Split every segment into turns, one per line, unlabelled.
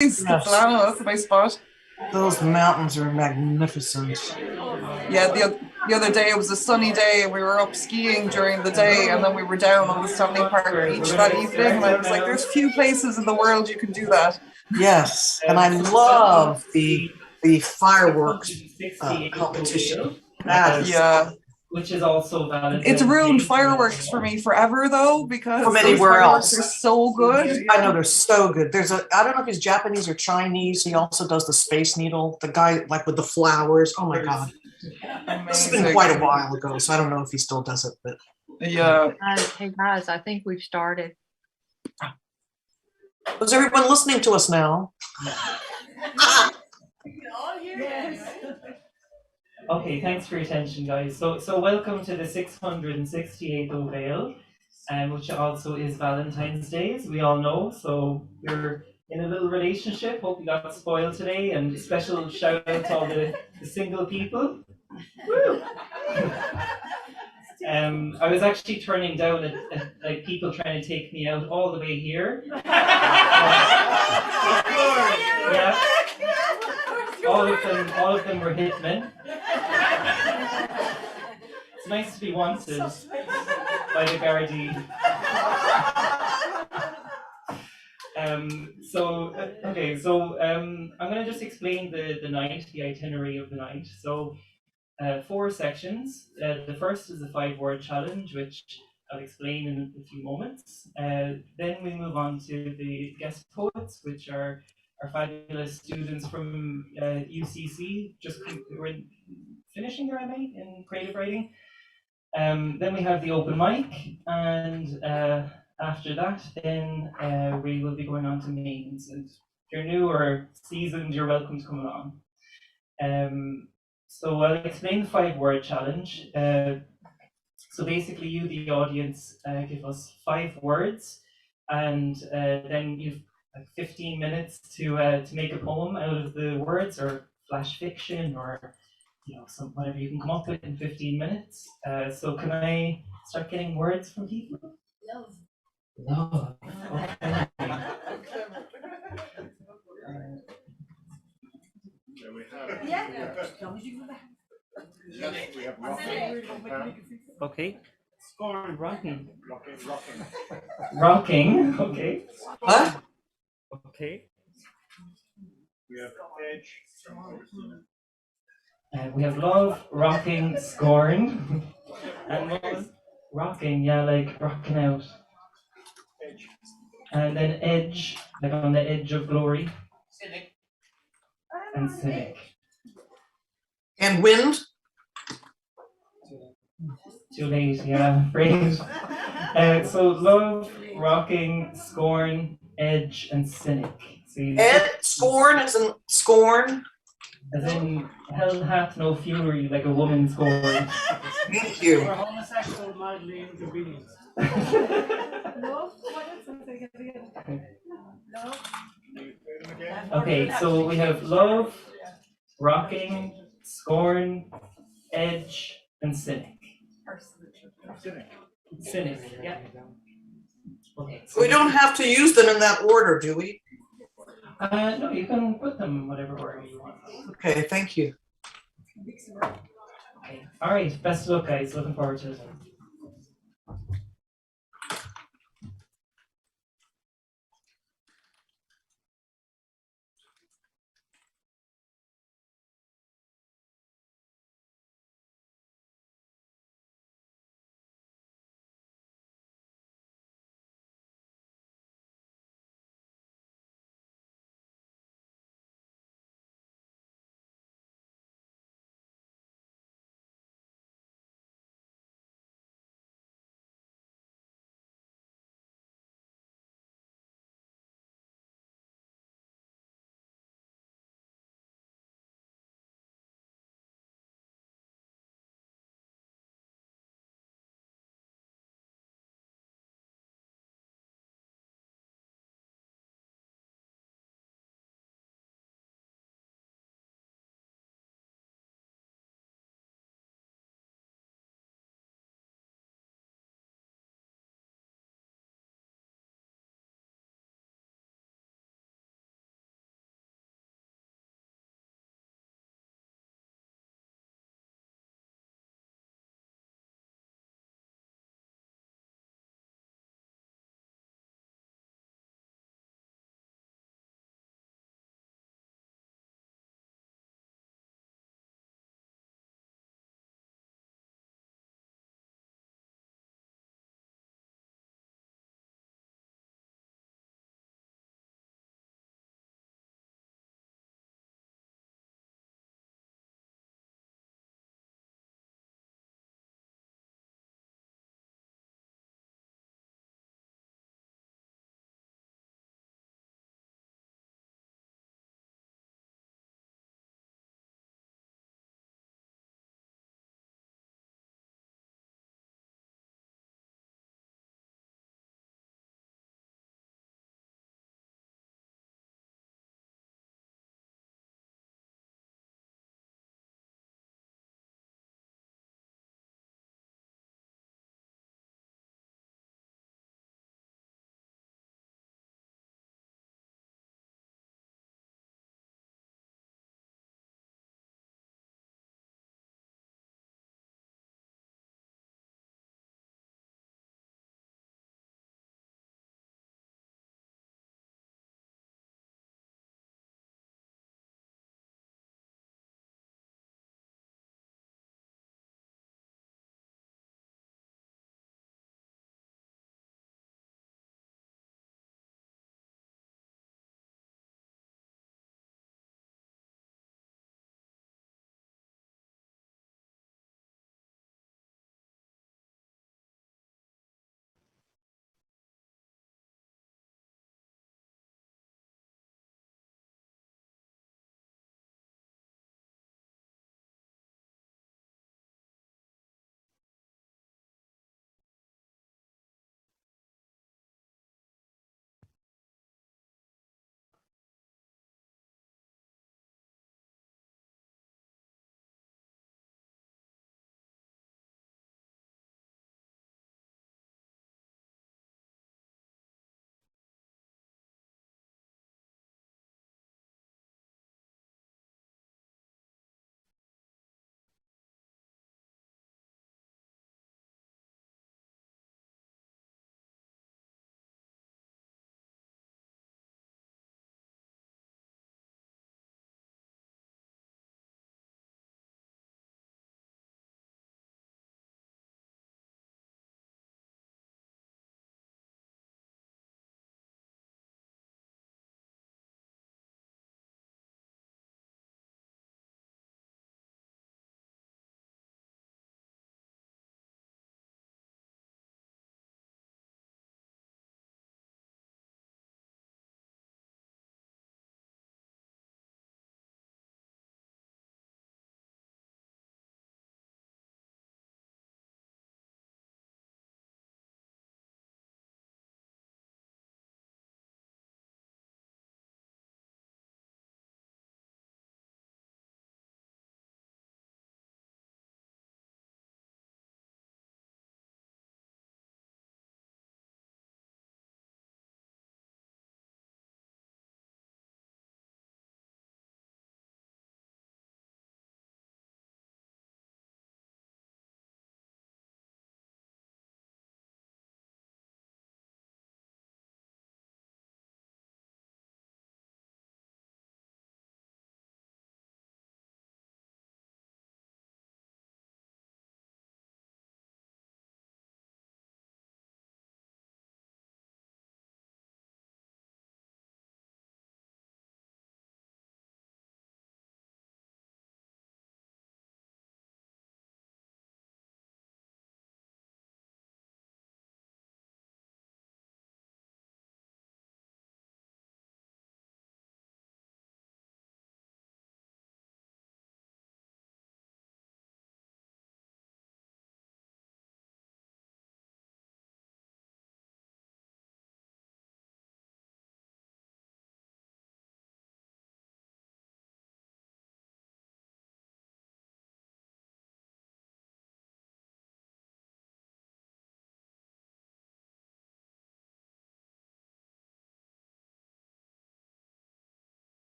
Yes.
Capilano, that's a nice spot.
Those mountains are magnificent.
Yeah, the other day it was a sunny day and we were up skiing during the day and then we were down on the Stanley Park beach that evening and I was like, there's few places in the world you can do that.
Yes, and I love the fireworks competition. That is
Yeah.
Which is also
It's
Valentine's
ruined
Day.
fireworks for me forever though,
from
because those
anywhere
fireworks are
else.
so good.
I know they're so good. I don't know if he's Japanese or Chinese. He also does the Space Needle. The guy like with the flowers. Oh my God. This has been quite a while ago, so I don't know if he still does it, but
yeah.
Hey guys, I think we've started.
is everyone listening to us now?
Okay, thanks for your attention, guys. So welcome to the 668th O'Vale, which also is Valentine's Day, as we all know. So we're in a little relationship. Hope you got spoiled today, and special shout out to all the single people. Woo! I was actually turning down at like people trying to take me out all the way here. Yeah. All of them were hitmen. It's nice to be wanted by the Gardaí. I'm going to just explain the night, the itinerary of the night. So, 4 sections. The first is a 5-word challenge, which I'll explain in a few moments. Then we move on to the guest poets, which are our fabulous students from UCC, who are finishing their MA in creative writing. Then we have the open mic, and after that, then we will be going on to mains. And if you're new or seasoned, you're welcome to come along. So I'll explain the 5-word challenge. So basically, you, the audience, give us 5 words, and then you've like 15 minutes to make a poem out of the words, or flash fiction, or whatever you can come up with in 15 minutes. So can I start getting words from people? Love. Okay.
We have rocking.
Okay. Rocking.
Rocking.
Rocking. Okay.
What?
Okay.
We have edge.
We have love, rocking, scorn, and what was rocking? Yeah, like rocking out.
Edge.
And then edge, like on the edge of glory.
Cynic.
And cynic.
And wind?
Too late, yeah. Phrase. So love, rocking, scorn, edge, and cynic. See,
Scorn as in scorn?
as in hell hath no fury like a woman scorned.
Thank you.
We're homosexual, mildly inconvenient.
Okay, so we have love, rocking, scorn, edge, and cynic. Cynic, yeah. Okay. So
We don't have to use them in that order, do we?
no, you can put them in whatever order you want.
Okay, thank you.
Okay. All right, best of luck, guys. Looking forward to it.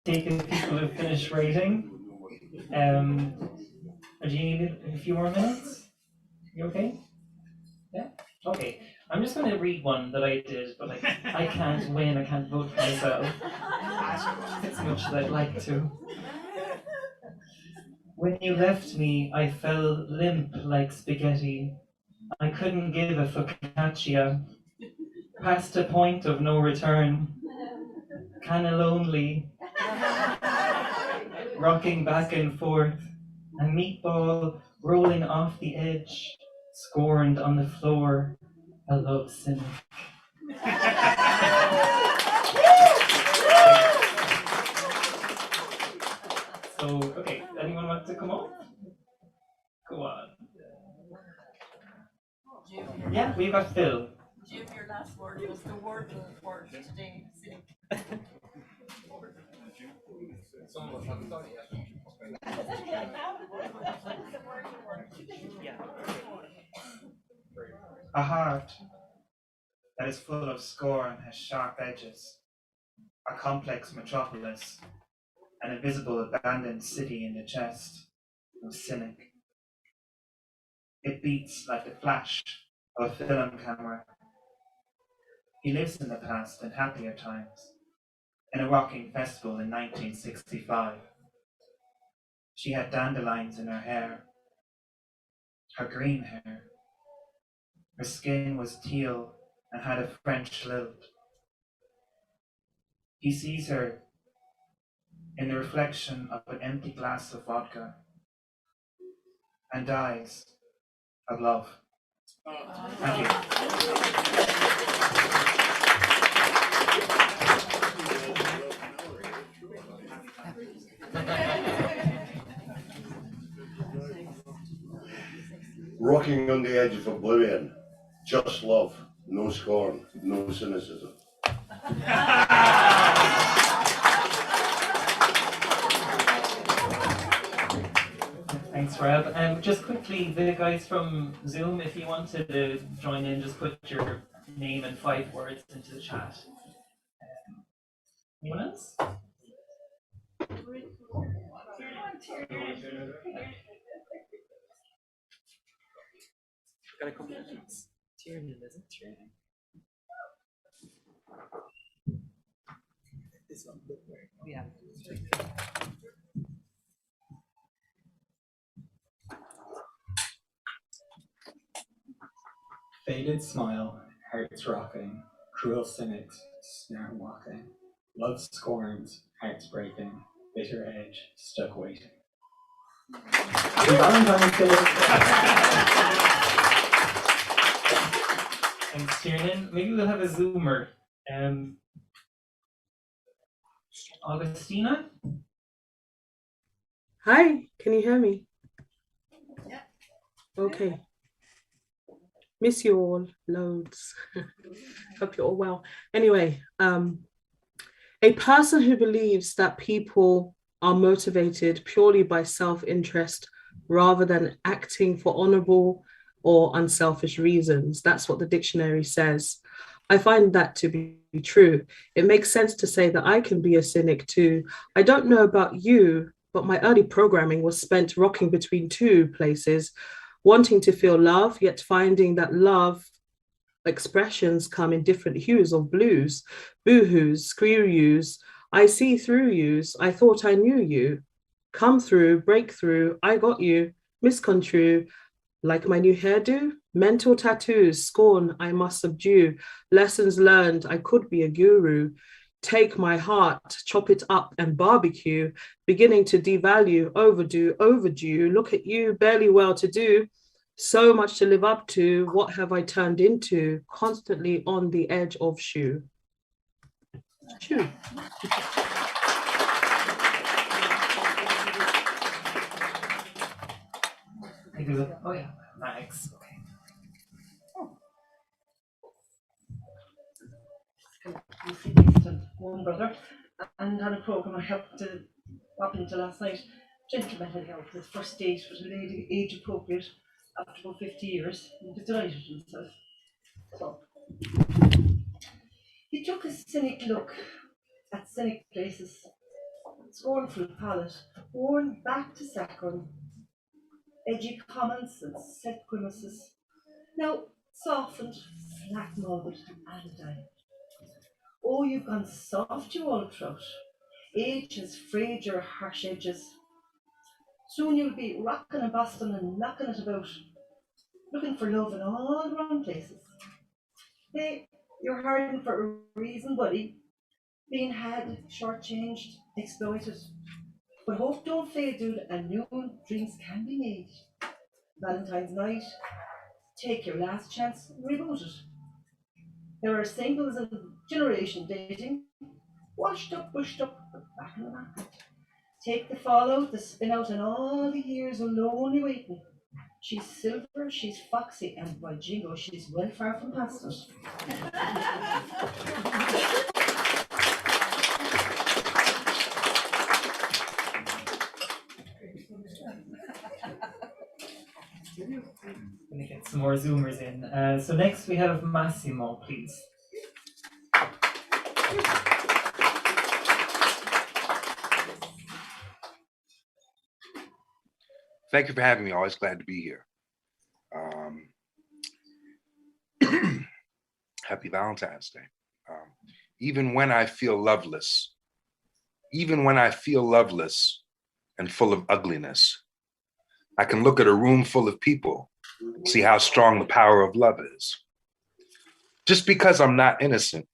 Take if people have finished writing. Or do you need a few more minutes? You okay? Yeah? Okay. I'm just going to read one that I did, but like I can't win, I can't vote for myself as much as I'd like to. When you left me, I fell limp like spaghetti. I couldn't give a focaccia. Past a point of no return. Kinda lonely. Rocking back and forth. A meatball rolling off the edge. Scorned on the floor. A love cynic. So, okay, anyone want to come on? Go on. Yeah, we've got Phil.
Jim, your last word was the word for today.
A heart that is full of scorn has sharp edges. A complex metropolis, an invisible abandoned city in the chest, no cynic. It beats like the flash of a film camera. He lives in the past in happier times, in a rocking festival in 1965. She had dandelions in her hair, her green hair. Her skin was teal and had a French lilt. He sees her in the reflection of an empty glass of vodka and dies of love. Thank you.
Rocking on the edge of oblivion, just love, no scorn, no cynicism.
Thanks, Rob. Just quickly, the guys from Zoom, if you wanted to join in, just put your name and 5 words into the chat. Anyone else?
Got a couple of minutes. Kieran, isn't it? This one. Yeah.
Faded smile, hearts rocking, cruel cynics, snare walking, love scorns, hearts breaking, bitter edge, stuck waiting. Happy Valentine's Day!
Thanks, Kieran. Maybe we'll have a Zoomer. Augustina?
Hi, can you hear me? Yeah. Okay. Miss you all loads. Hope you're all well. Anyway, a person who believes that people are motivated purely by self-interest rather than acting for honorable or unselfish reasons. That's what the dictionary says. I find that to be true. It makes sense to say that I can be a cynic too. I don't know about you, but my early programming was spent rocking between 2 places, wanting to feel love, yet finding that love expressions come in different hues of blues, boohoos, screw yous, I see through yous, I thought I knew you, come through, break through, I got you, misconstrue, Like my new hairdo, mental tattoos, scorn I must subdue, lessons learned, I could be a guru. Take my heart, chop it up and barbecue, beginning to devalue, overdue. Look at you, barely well to do. So much to live up to. What have I turned into? Constantly on the edge of shoe. Shoe.
Oh yeah, Max. Okay.
One brother, and on a programme I helped to pop into last night. Gentleman had out for his first date with a lady age appropriate after about 50 years. He was delighted with himself. So he took a cynic look at cynic places, scornful palate, worn back to saccharine, edgy comments and set grimaces, now softened, flat-molded, anodyne. Oh, you've gone soft, you old trout. Age has frayed your harsh edges. Soon you'll be rocking and busting and knocking it about, looking for love in all the wrong places. Hey, you're hurting for a reason, buddy. Being had, shortchanged, exploited. But hope don't fade, dude, and new dreams can be made. Valentine's night, take your last chance, reboot it. There are singles and generation dating, washed up, bushed up, but back in the market. Take the fallout, the spin out, and all the years of lonely waiting. She's silver, she's foxy, and by jingo, she's well far from past it.
Gonna get some more Zoomers in. So next we have Massimo, please.
Thank you for having me. Always glad to be here. Happy Valentine's Day. Even when I feel loveless and full of ugliness, I can look at a room full of people, see how strong the power of love is. Just because I'm not innocent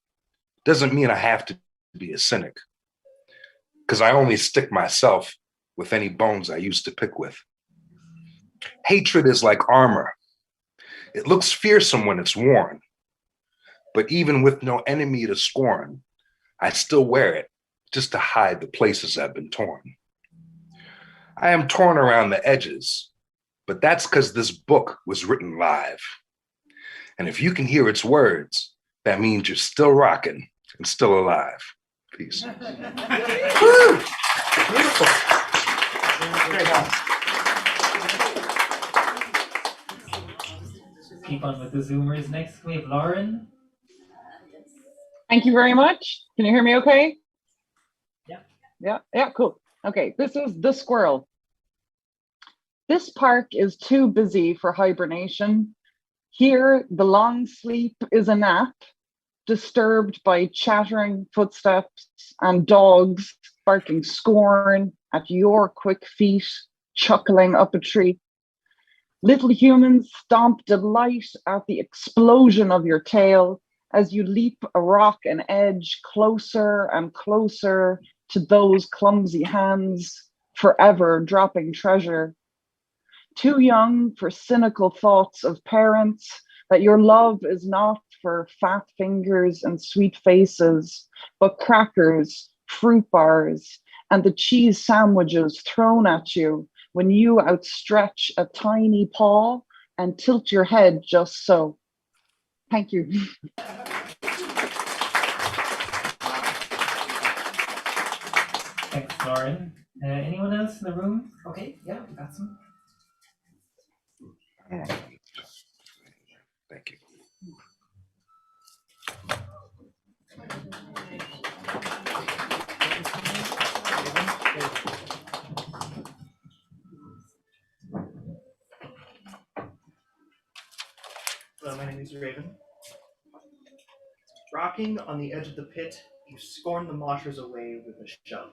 doesn't mean I have to be a cynic, because I only stick myself with any bones I used to pick with. Hatred is like armor. It looks fearsome when it's worn, but even with no enemy to scorn, I still wear it just to hide the places I've been torn. I am torn around the edges, but that's because this book was written live. And if you can hear its words, that means you're still rocking and still alive. Peace.
Woo! Beautiful. Great help.
Keep on with the Zoomers. Next we have Lauren.
Thank you very much. Can you hear me okay?
Yeah.
Yeah, cool. Okay, this is The Squirrel. This park is too busy for hibernation. Here, the long sleep is a nap, disturbed by chattering footsteps and dogs barking scorn at your quick feet, chuckling up a tree. Little humans stomp delight at the explosion of your tail as you leap a rock and edge closer and closer to those clumsy hands, forever dropping treasure. Too young for cynical thoughts of parents, that your love is not for fat fingers and sweet faces, but crackers, fruit bars, and the cheese sandwiches thrown at you when you outstretch a tiny paw and tilt your head just so. Thank you.
Thanks, Lauren. Anyone else in the room? Okay, yeah, we got some.
Thank you.
Hello, my name is Raven. Rocking on the edge of the pit, you scorn the moshers away with a shove.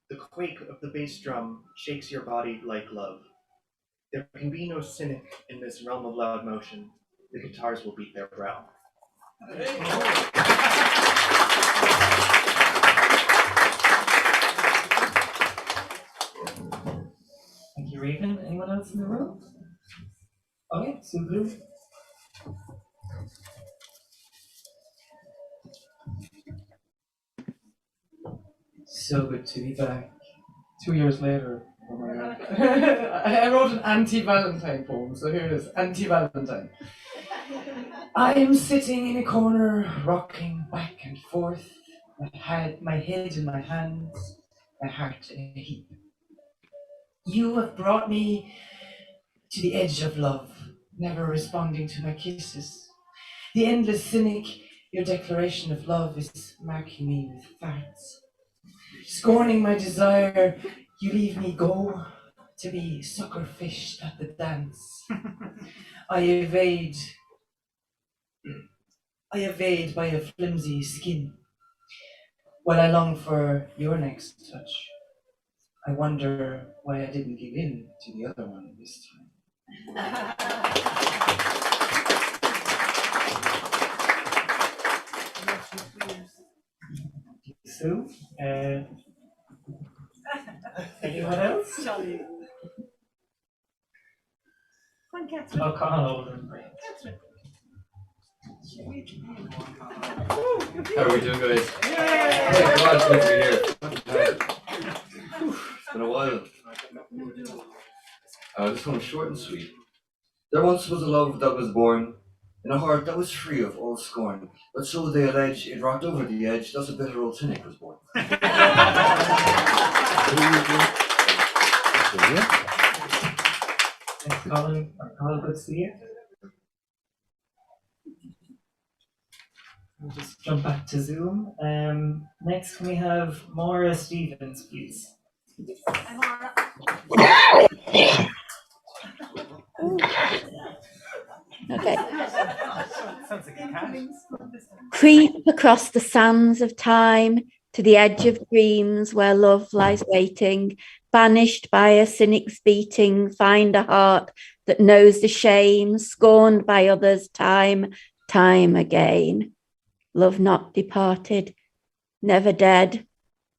The quake of the bass drum shakes your body like love. There can be no cynic in this realm of loud motion. The guitars will beat their brow.
Thank you, Raven. Anyone else in the room? Okay, super. So good to be back. 2 years later. Oh my god. I wrote an anti-Valentine poem, so here it is, anti-Valentine. I am sitting in a corner, rocking back and forth. I had my head in my hands, my heart in a heap. You have brought me to the edge of love, never responding to my kisses. The endless cynic, your declaration of love is marking me with farts. Scorning my desire, you leave me go to be sucker fished at the dance. I evade by a flimsy skin, while I long for your next touch. I wonder why I didn't give in to the other one this time. So, anyone else? Oh, Colin Olden, great.
How are we doing, guys? Hey, God, it's good to be here. It's been a while. This one was short and sweet. There once was a love that was born in a heart that was free of all scorn, but so they allege it rocked over the edge, thus a bitter old cynic was born.
Thanks, Colin. Colin, good to see you. We'll just jump back to Zoom. Next, can we have Maura Stevens, please?
Okay. Creep across the sands of time to the edge of dreams where love lies waiting, banished by a cynic's beating, find a heart that knows the shame, scorned by others time again. Love not departed, never dead,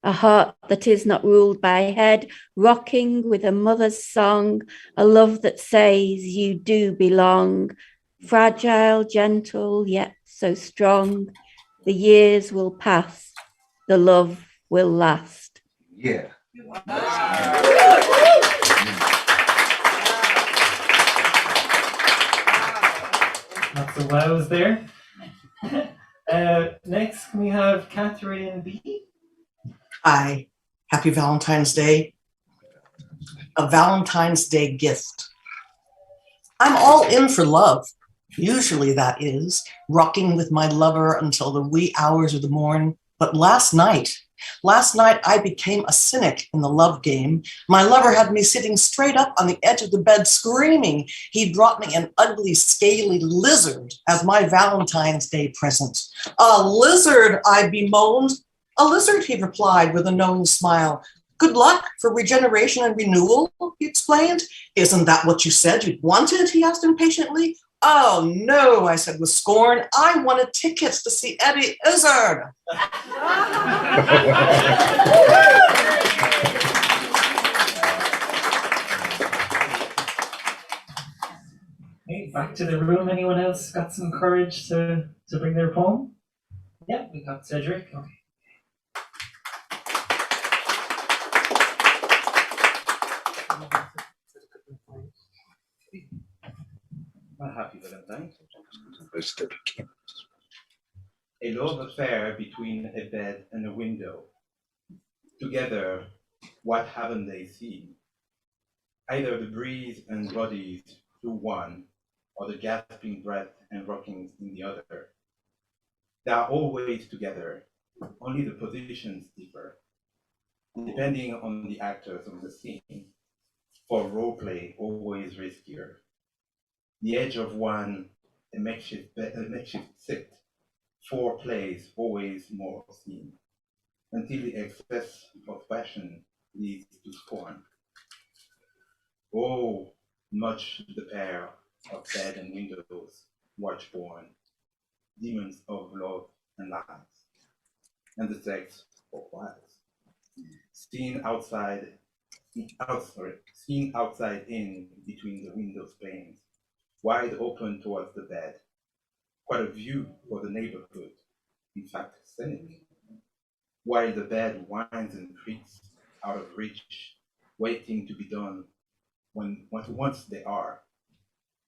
a heart that is not ruled by head, rocking with a mother's song, a love that says you do belong, fragile, gentle, yet so strong. The years will pass, the love will last.
Yeah.
Lots of wows there. Next, can we have Catherine B?
Hi, happy Valentine's Day. A Valentine's Day gift. I'm all in for love. Usually that is, rocking with my lover until the wee hours of the morn. But last night I became a cynic in the love game. My lover had me sitting straight up on the edge of the bed screaming. He brought me an ugly, scaly lizard as my Valentine's Day present. A lizard, I bemoaned. A lizard, he replied with a knowing smile. Good luck for regeneration and renewal, he explained. Isn't that what you said you wanted, he asked impatiently. Oh no, I said with scorn. I wanted tickets to see Eddie Izzard.
Okay, back to the room. Anyone else got some courage to bring their poem? Yeah, we got Cedric. Okay.
A happy Valentine. A love affair between a bed and a window. Together, what haven't they seen? Either the breeze and bodies through one, or the gasping breath and rockings in the other. They are always together, only the positions differ, depending on the actors on the scene. For role play, always riskier. The edge of one, a makeshift sit, 4 plays, always more seen, until the excess of passion leads to scorn. Oh, much the pair of bed and windows, watchborn, demons of love and lies, and the sex of wiles. Seen outside, seen outside in between the window's panes, wide open towards the bed. Quite a view for the neighborhood, in fact, scenic. While the bed whines and creaks out of reach, waiting to be done once they are,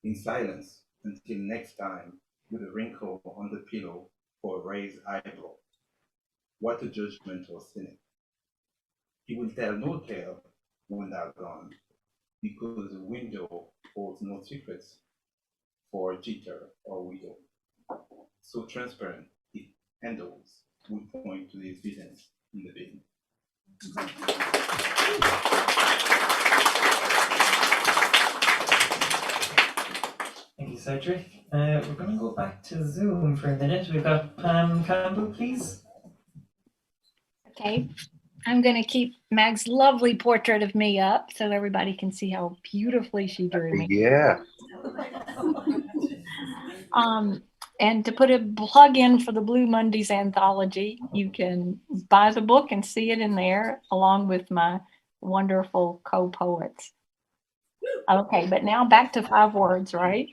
in silence until next time, with a wrinkle on the pillow for a raised eyebrow. What a judgmental cynic. He will tell no tale when thou gone, because the window holds no secrets for cheater or widow. So transparent it handles would point to his villains in the bin.
Thank you, Cedric. We're going to go back to Zoom for a minute. We've got Pam Campbell, please.
Okay, I'm going to keep Mag's lovely portrait of me up so everybody can see how beautifully she drew me.
Yeah.
And to put a plug in for the Blue Mondays anthology, you can buy the book and see it in there along with my wonderful co-poets. Okay, but now back to 5 words, right?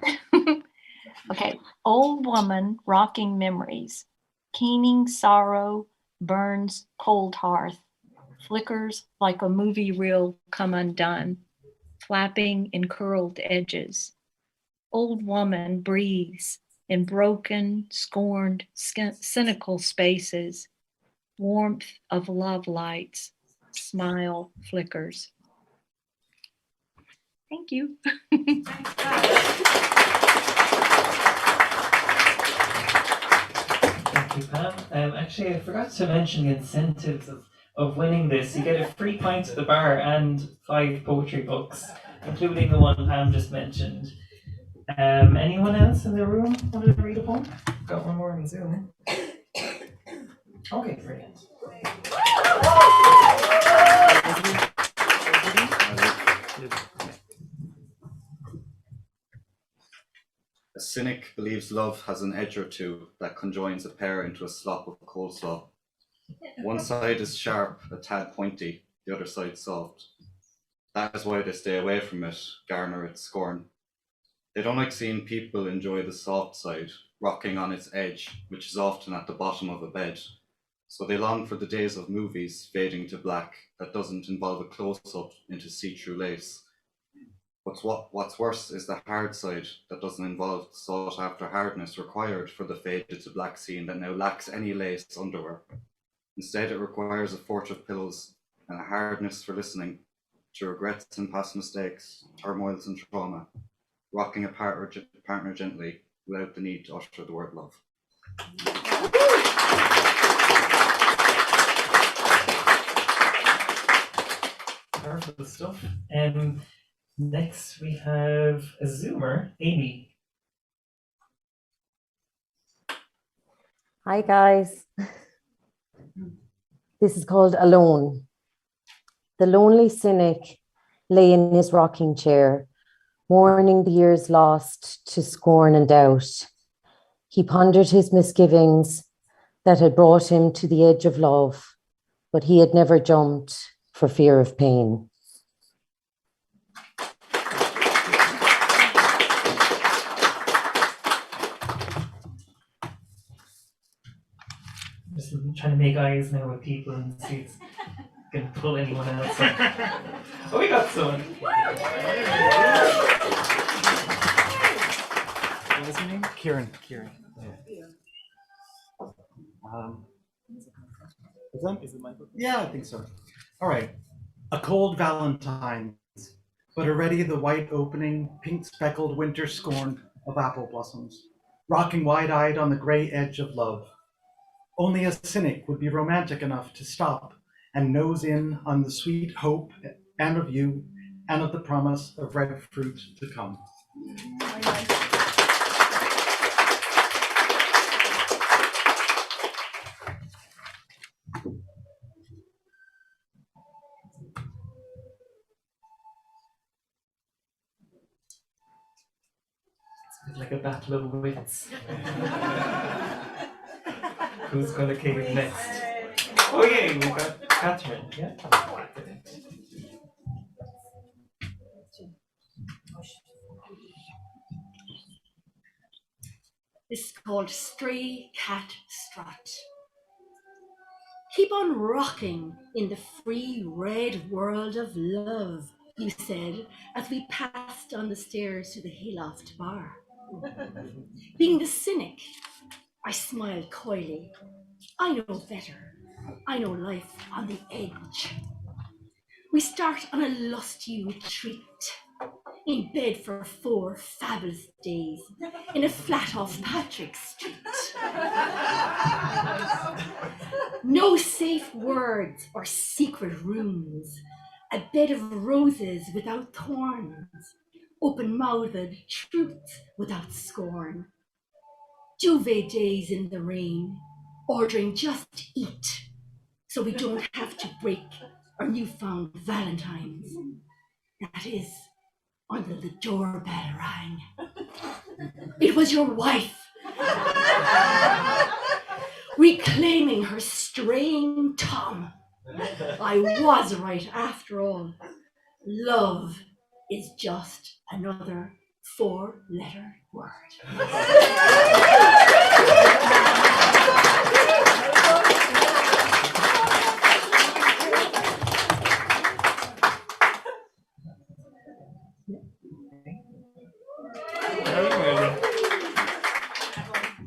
Okay, old woman rocking memories, keening sorrow burns cold hearth, flickers like a movie reel come undone, flapping in curled edges. Old woman breathes in broken, scorned, cynical spaces, warmth of love lights, smile flickers. Thank you.
Thank you, Pam. Actually, I forgot to mention the incentives of winning this. You get a free pint at the bar and 5 poetry books, including the one Pam just mentioned. Anyone else in the room want to read a poem? Got one more on Zoom. Okay, brilliant.
A cynic believes love has an edge or two that conjoins a pair into a slop of coleslaw. One side is sharp, a tad pointy, the other side soft. That is why they stay away from it, garner its scorn. They don't like seeing people enjoy the soft side, rocking on its edge, which is often at the bottom of a bed. So they long for the days of movies fading to black that doesn't involve a close-up into see-through lace. But what's worse is the hard side that doesn't involve the sought-after hardness required for the faded to black scene that now lacks any lace underwear. Instead, it requires a fort of pillows and a hardness for listening to regrets and past mistakes, turmoils and trauma, rocking a partner gently without the need to utter the word love.
Powerful stuff. Next we have a Zoomer, Amy.
Hi guys. This is called Alone. The lonely cynic lay in his rocking chair, mourning the years lost to scorn and doubt. He pondered his misgivings that had brought him to the edge of love, but he had never jumped for fear of pain.
Just trying to make eyes now with people and see if we can pull anyone else. Oh, we got someone.
What was your name? Kieran. Yeah. Is it my book? Yeah, I think so. All right. A cold Valentine's, but already the white opening, pink speckled winter scorn of apple blossoms, rocking wide-eyed on the gray edge of love. Only a cynic would be romantic enough to stop and nose in on the sweet hope and of you and of the promise of red fruit to come.
It's like a battle of wits. Who's gonna kick it next? Oh yeah, we got Catherine. Yeah.
This is called Stray Cat Strut. Keep on rocking in the free red world of love, you said as we passed on the stairs to the hayloft bar. Being the cynic, I smiled coyly. I know better. I know life on the edge. We start on a lusty retreat, in bed for 4 fabulous days, in a flat off Patrick Street. No safe words or secret rooms, a bed of roses without thorns, open-mouthed truth without scorn. Duvet days in the rain, ordering just eat, so we don't have to break our newfound Valentines. That is, until the doorbell rang. It was your wife, reclaiming her straying Tom. I was right after all. Love is just another 4-letter word.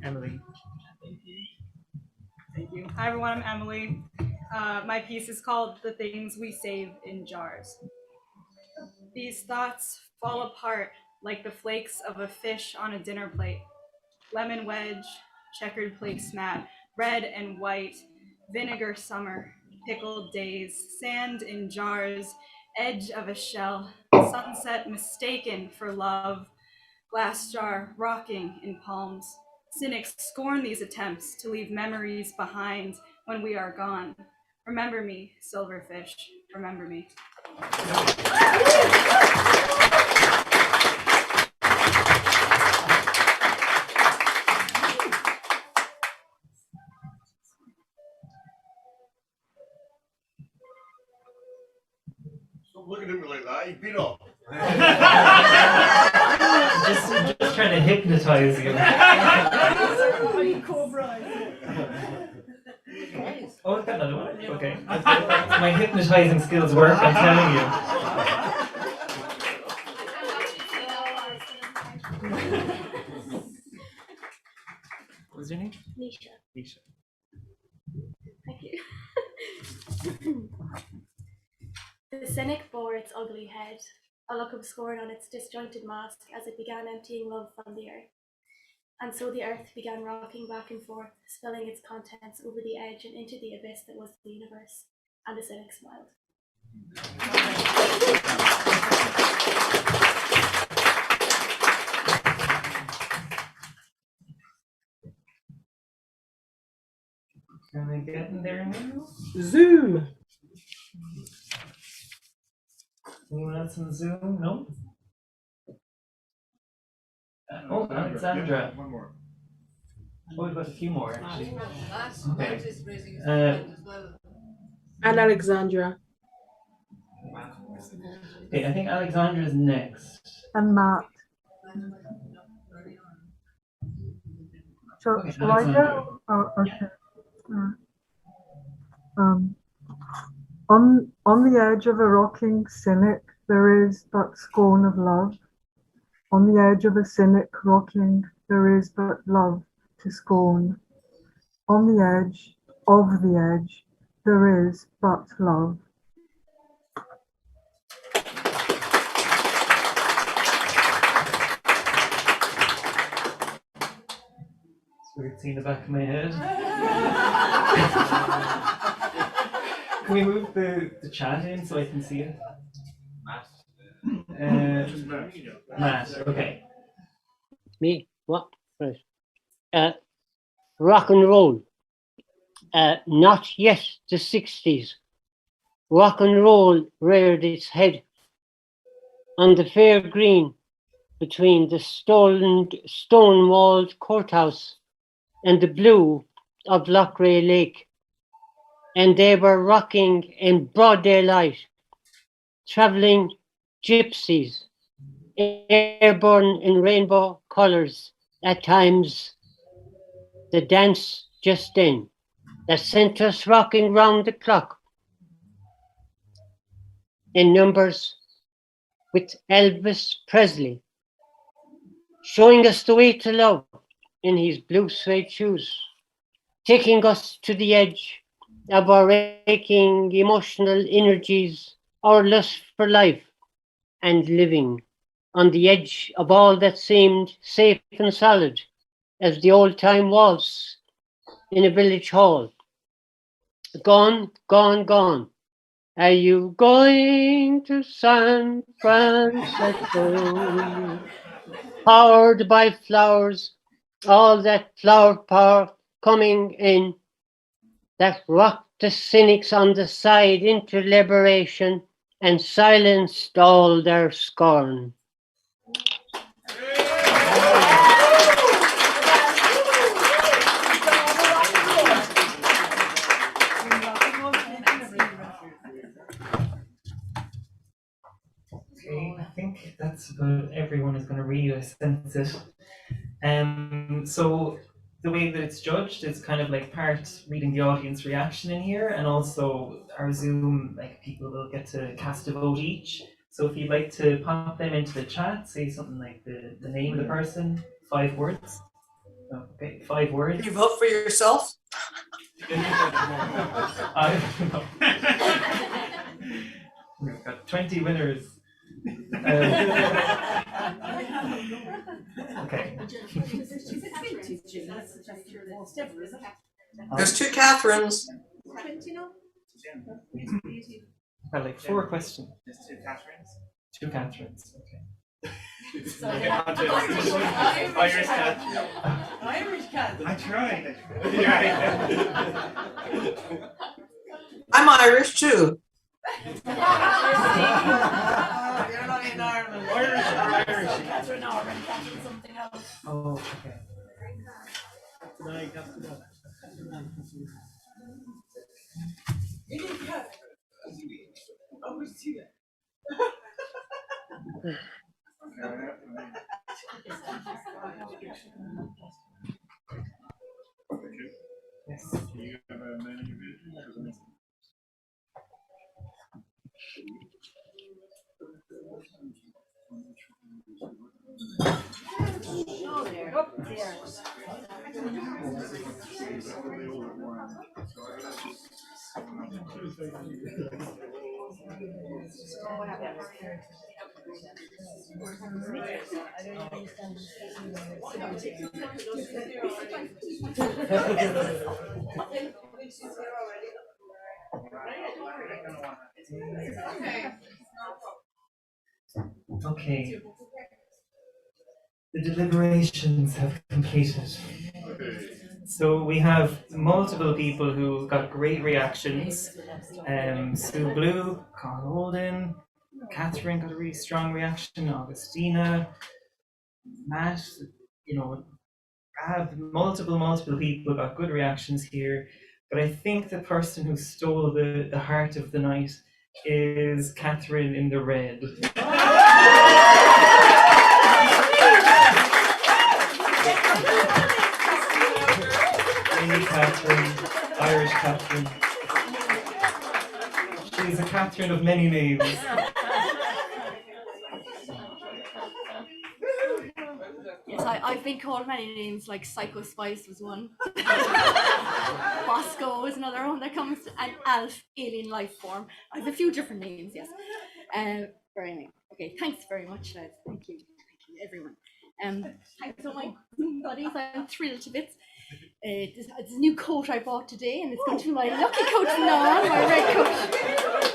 Emily.
Thank you. Hi everyone, I'm Emily. My piece is called The Things We Save in Jars. These thoughts fall apart like the flakes of a fish on a dinner plate. Lemon wedge, checkered placemat, red and white, vinegar summer, pickled days, sand in jars, edge of a shell, sunset mistaken for love, glass jar rocking in palms. Cynics scorn these attempts to leave memories behind when we are gone. Remember me, silverfish, remember me.
Stop looking at me like that, you've been up.
just trying to hypnotize you. Oh, I've got another one. Okay. My hypnotizing skills work, I'm telling you. What's your name?
Misha.
Misha.
Thank you. The cynic bore its ugly head, a look of scorn on its disjointed mask as it began emptying love from the earth. And so the earth began rocking back and forth, spilling its contents over the edge and into the abyss that was the universe. And the cynic smiled.
Can I get in there now?
Zoom.
Anyone else on Zoom? No? Oh, Alexandra.
One more.
Oh, we've got a few more actually. Okay.
And Alexandra.
Okay, I think Alexandra is next.
And Matt. Shall
Okay,
I go? Oh, okay. On the edge of a rocking cynic, there is but scorn of love. On the edge of a cynic rocking, there is but love to scorn. On the edge of the edge, there is but love.
So we can see in the back of my head. Can we move the chat in so I can see it? Matt, okay.
Me? What? Right. Rock and roll. Not yet the 60s. Rock and roll reared its head on the fair green between the stone-walled courthouse and the blue of Lochray Lake, and they were rocking in broad daylight, travelling gypsies, airborne in rainbow colours, at times the dance just in, that sent us rocking round the clock in numbers with Elvis Presley, showing us the way to love in his blue suede shoes, taking us to the edge of our aching emotional energies, our lust for life and living, on the edge of all that seemed safe and solid as the old-time waltz in a village hall. Gone, gone, gone. Are you going to San Francisco? Powered by flowers, all that flower power coming in that rocked the cynics on the side into liberation and silenced all their scorn.
Okay, I think that's about everyone is going to read. I sense it. So the way that it's judged is kind of like part reading the audience reaction in here, and also our Zoom, like people will get to cast a vote each. So if you'd like to pop them into the chat, say something like the name of the person, 5 words. Okay, 5 words.
Can you vote for yourself?
I don't know. We've got 20 winners. Okay.
There's 2 Catherines.
Got like 4 questions.
There's 2 Catherines.
2 Catherines. Okay.
Irish cat.
Irish cat.
I tried.
I'm Irish too.
You're not in Ireland.
Irish or Irish?
Catherine Norman, Catherine something else.
Oh, okay. Yes.
Oh, there. Up there.
Okay. The deliberations have completed. So we have multiple people who got great reactions. Sue Blue, Carl Holden, Catherine got a really strong reaction, Augustina, Matt, multiple people got good reactions here. But I think the person who stole the heart of the night is Catherine in the red. Lady Catherine, Irish Catherine. She's a Catherine of many names.
Yes, I've been called many names, like Psycho Spice was one. Bosco is another one that comes, and Alf, alien life form. I have a few different names, yes. Very nice. Okay, thanks very much, lads. Thank you, everyone. Thanks to my buddies, I'm thrilled to bits. It's a new coat I bought today, and it's going to be my lucky coat from now on, my red coat.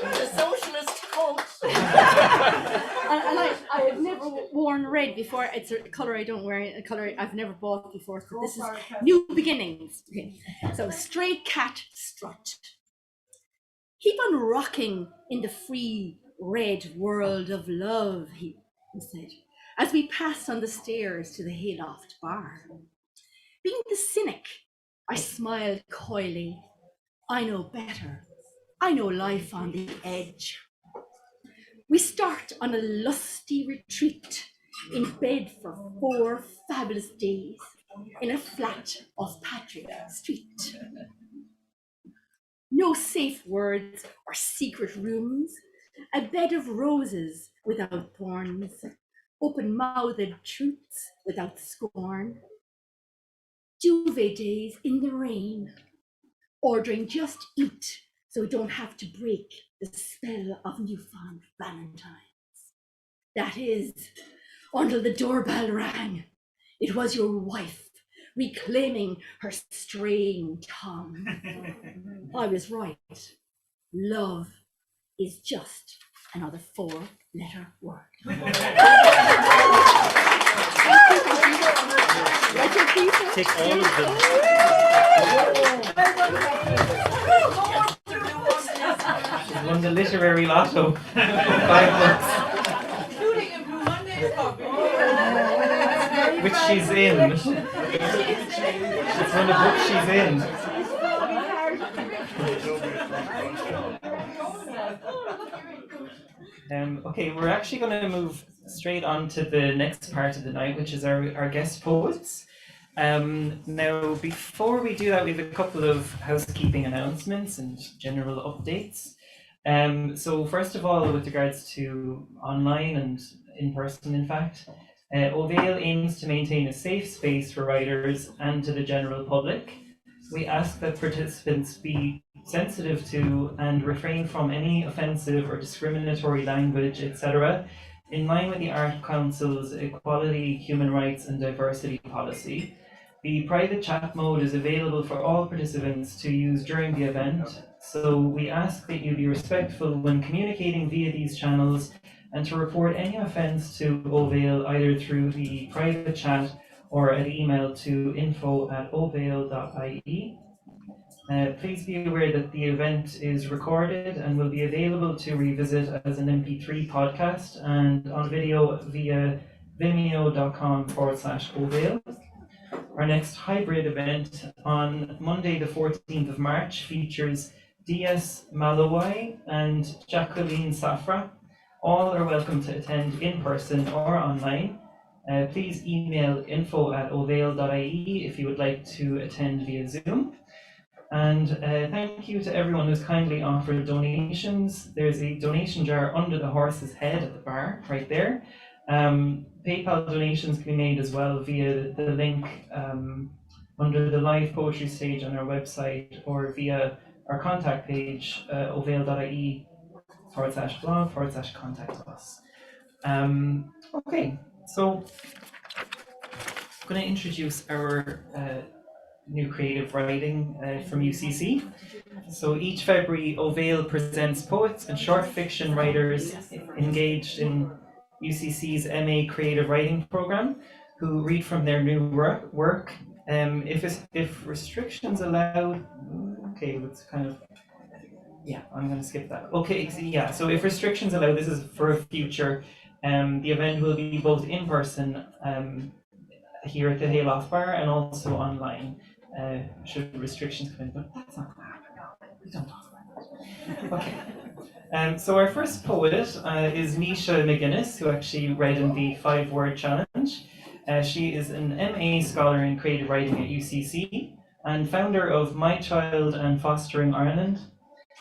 The socialist coat.
and I have never worn red before. It's a colour I don't wear, a colour I've never bought before. So this is new beginnings. Okay. So stray cat strut. Keep on rocking in the free red world of love, he said. as we passed on the stairs to the hayloft bar. Being the cynic, I smiled coyly. I know better. I know life on the edge. We start on a lusty retreat in bed for 4 fabulous days in a flat off Patrick Street. No safe words or secret rooms, a bed of roses without thorns, open-mouthed truths without scorn. Duvet days in the rain, ordering just eat so we don't have to break the spell of newfound Valentines. That is, until the doorbell rang. It was your wife reclaiming her straying tongue. I was right. Love is just another 4-letter word.
Take all of them. She's won the literary lotto. 5 books. Which she's in. It's one of the books she's in. Okay, we're actually going to move straight on to the next part of the night, which is our guest poets. Now, before we do that, we have a couple of housekeeping announcements and general updates. So first of all, with regards to online and in person, in fact, Ovale aims to maintain a safe space for writers and to the general public. We ask that participants be sensitive to and refrain from any offensive or discriminatory language, etc., in line with the Art Council's Equality, Human Rights and Diversity policy. The private chat mode is available for all participants to use during the event, so we ask that you be respectful when communicating via these channels and to report any offence to Ovale either through the private chat or an email to info@ovale.ie. Please be aware that the event is recorded and will be available to revisit as an MP3 podcast and on video via vimeo.com/Ovale. Our next hybrid event on Monday the 14th of March features DS Malawai and Jacqueline Safra. All are welcome to attend in person or online. Please email info@ovale.ie if you would like to attend via Zoom. And thank you to everyone who's kindly offered donations. There's a donation jar under the horse's head at the bar, right there. PayPal donations can be made as well via the link under the live poetry stage on our website or via our contact page, ovale.ie/blog/contact us. Okay, so I'm going to introduce our new creative writing from UCC. So each February, Ovale presents poets and short fiction writers engaged in UCC's MA Creative Writing Program who read from their new work. If restrictions allowed, okay, let's kind of, yeah, I'm going to skip that. Okay, yeah, so if restrictions allow, this is for a future. The event will be both in person here at the Hayloft Bar and also online. Should restrictions come in, but that's not going to happen. No, we don't talk about that. Okay. So our first poet is Misha Mcginnis, who actually read in the 5-word challenge. She is an MA scholar in creative writing at UCC and founder of My Child and Fostering Ireland.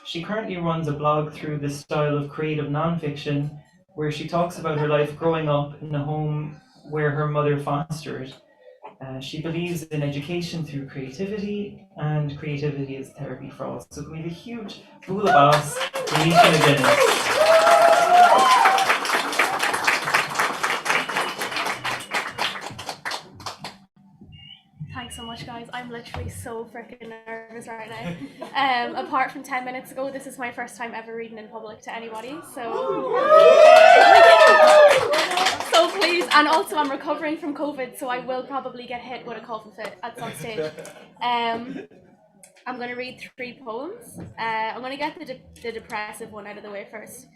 She currently runs a blog through the style of creative nonfiction, where she talks about her life growing up in a home where her mother fostered. She believes in education through creativity, and creativity is therapy for all. So we have a huge boola boss for Misha Mcginnis.
Thanks so much, guys. I'm literally so freaking nervous right now. Apart from 10 minutes ago, this is my first time ever reading in public to anybody, so please. And also I'm recovering from COVID, so I will probably get hit with a coughing fit at some stage. I'm going to read 3 poems. I'm going to get the depressive one out of the way first.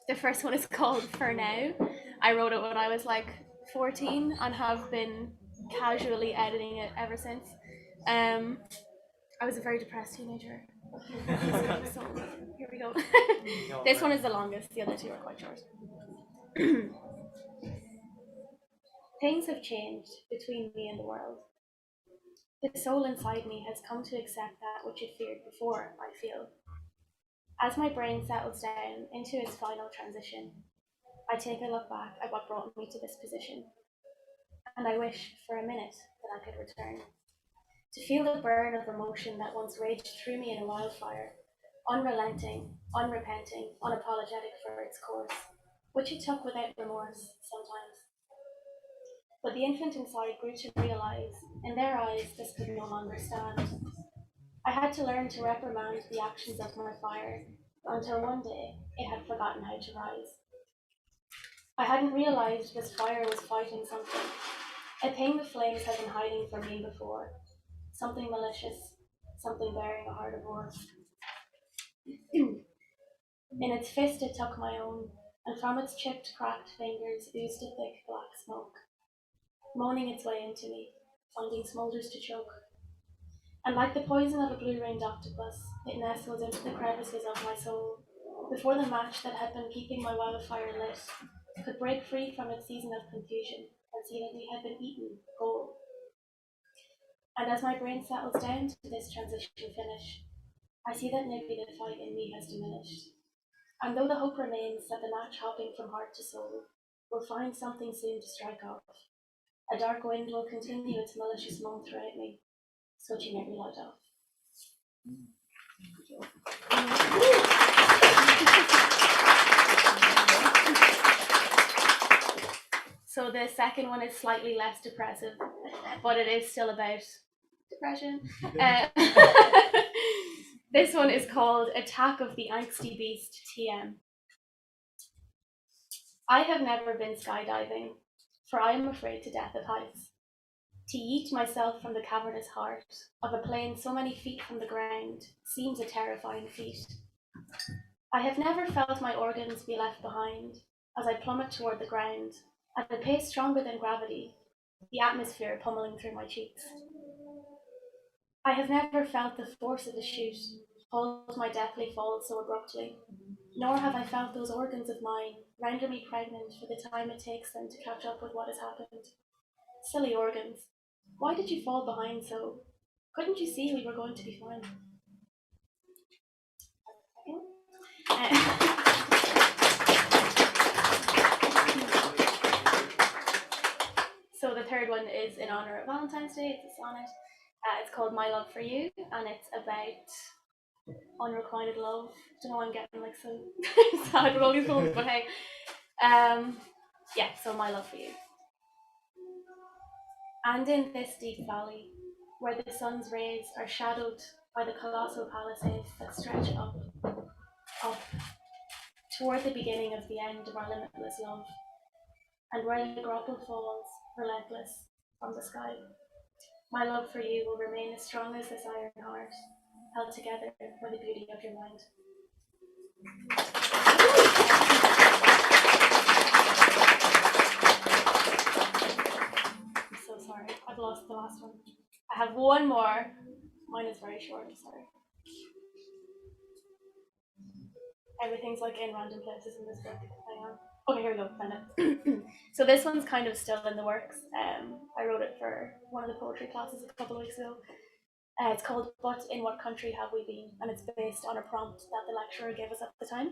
The first one is called For Now, I wrote it when I was like 14 and have been casually editing it ever since. I was a very depressed teenager. So here we go. This one is the longest, the other two are quite short. Things have changed between me and the world. The soul inside me has come to accept that which it feared before, I feel. As my brain settles down into its final transition, I take a look back at what brought me to this position, and I wish for a minute that I could return, to feel the burn of emotion that once raged through me in a wildfire, unrelenting, unrepenting, unapologetic for its course, which it took without remorse sometimes. But the infant inside grew to realize, in their eyes, this could no longer stand. I had to learn to reprimand the actions of my fire, until one day it had forgotten how to rise. I hadn't realized this fire was fighting something, a thing the flames had been hiding from me before, something malicious, something bearing a heart of war. In its fist it took my own, and from its chipped, cracked fingers oozed a thick black smoke, moaning its way into me, finding smoulders to choke. And like the poison of a blue-ringed octopus, it nestled into the crevices of my soul, before the match that had been keeping my wildfire lit could break free from its season of confusion and see that we had been eaten whole. And as my brain settles down to this transition finish, I see that maybe the fight in me has diminished. And though the hope remains that the match hopping from heart to soul will find something soon to strike off, a dark wind will continue its malicious moan throughout me, switching every light off. So the second one is slightly less depressive, but it is still about depression. This one is called Attack of the Angsty Beast TM. I have never been skydiving, for I am afraid to death of heights. To yeet myself from the cavernous heart of a plane so many feet from the ground seems a terrifying feat. I have never felt my organs be left behind as I plummet toward the ground at a pace stronger than gravity, the atmosphere pummeling through my cheeks. I have never felt the force of the chute hold my deathly fall so abruptly, nor have I felt those organs of mine render me pregnant for the time it takes them to catch up with what has happened. Silly organs, why did you fall behind so? Couldn't you see we were going to be fine? So the third one is in honor of Valentine's Day. It's a sonnet. It's called My Love for You, and it's about unrequited love. I don't know why I'm getting like so sad with all these poems, but hey. Yeah, so My Love for You. And in this deep valley, where the sun's rays are shadowed by the colossal palisades that stretch up, toward the beginning of the end of our limitless love, and where the grapple falls, relentless, from the sky, my love for you will remain as strong as this iron heart, held together by the beauty of your mind. I'm so sorry, I've lost the last one. I have one more. Mine is very short, I'm sorry. Everything's like in random places in this book. Hang on. Okay, here we go, found it. So this one's kind of still in the works. I wrote it for one of the poetry classes a couple of weeks ago. It's called But in What Country Have We Been? And it's based on a prompt that the lecturer gave us at the time.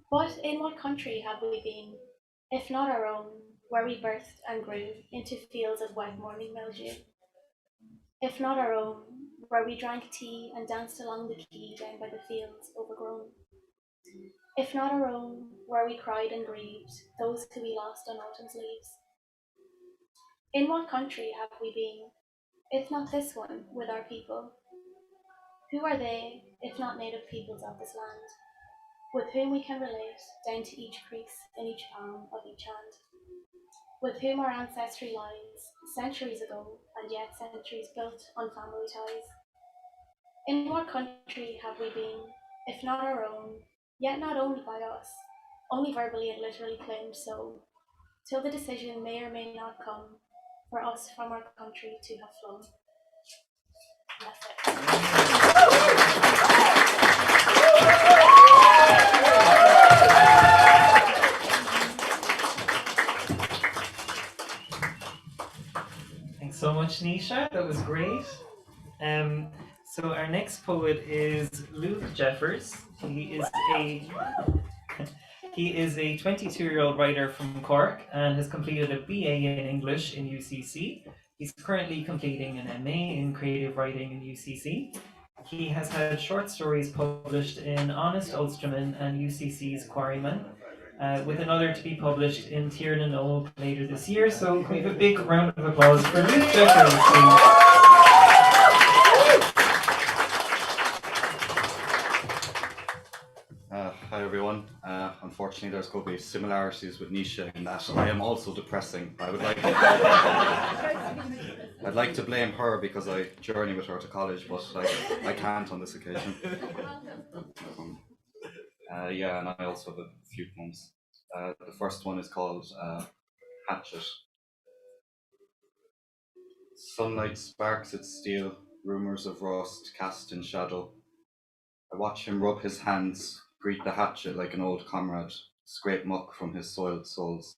But in what country have we been, if not our own, where we birthed and grew into fields of wet morning mildew? If not our own, where we drank tea and danced along the quay down by the fields overgrown? If not our own, where we cried and grieved those who we lost on autumn's leaves? In what country have we been, if not this one, with our people? Who are they, if not native peoples of this land, with whom we can relate down to each crease in each palm of each hand, with whom our ancestry lies centuries ago, and yet centuries built on family ties? In what country have we been, if not our own, yet not owned by us, only verbally and literally claimed so, till the decision may or may not come for us from our country to have flown.
Thanks so much, Nisha. That was great. So our next poet is Luke Jeffers. He is a 22-year-old writer from Cork and has completed a BA in English in UCC. He's currently completing an MA in creative writing in UCC. He has had short stories published in Honest Ulsterman and UCC's Quarryman, with another to be published in Tiernan and Old later this year. So can we have a big round of applause for Luke Jeffers, please?
Hi everyone. Unfortunately, there's going to be similarities with Nisha in that I am also depressing. I'd like to blame her because I journey with her to college, but I can't on this occasion. Yeah, and I also have a few poems. The first one is called Hatchet. Sunlight sparks its steel, rumours of rust cast in shadow. I watch him rub his hands, greet the hatchet like an old comrade, scrape muck from his soiled soles.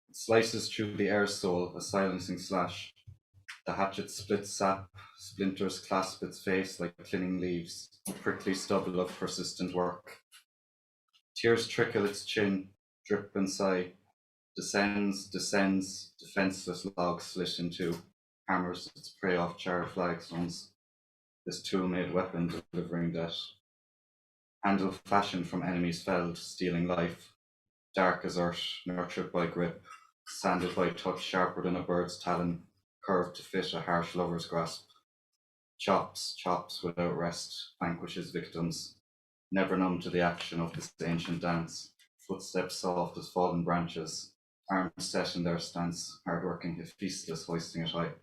It slices through the air soul, a silencing slash. The hatchet splits sap, splinters clasp its face like clinging leaves, prickly stubble of persistent work. Tears trickle its chin, drip and sigh, descends, defenceless log slit in two, hammers its prey off charred flagstones. This tool-made weapon delivering death. Handle fashioned from enemies felled, stealing life. Dark as earth, nurtured by grip, sanded by touch sharper than a bird's talon, curved to fit a harsh lover's grasp. Chops without rest, vanquishes victims, never numb to the action of this ancient dance. Footsteps soft as fallen branches, arms set in their stance, hard-working Hephaestus hoisting it high.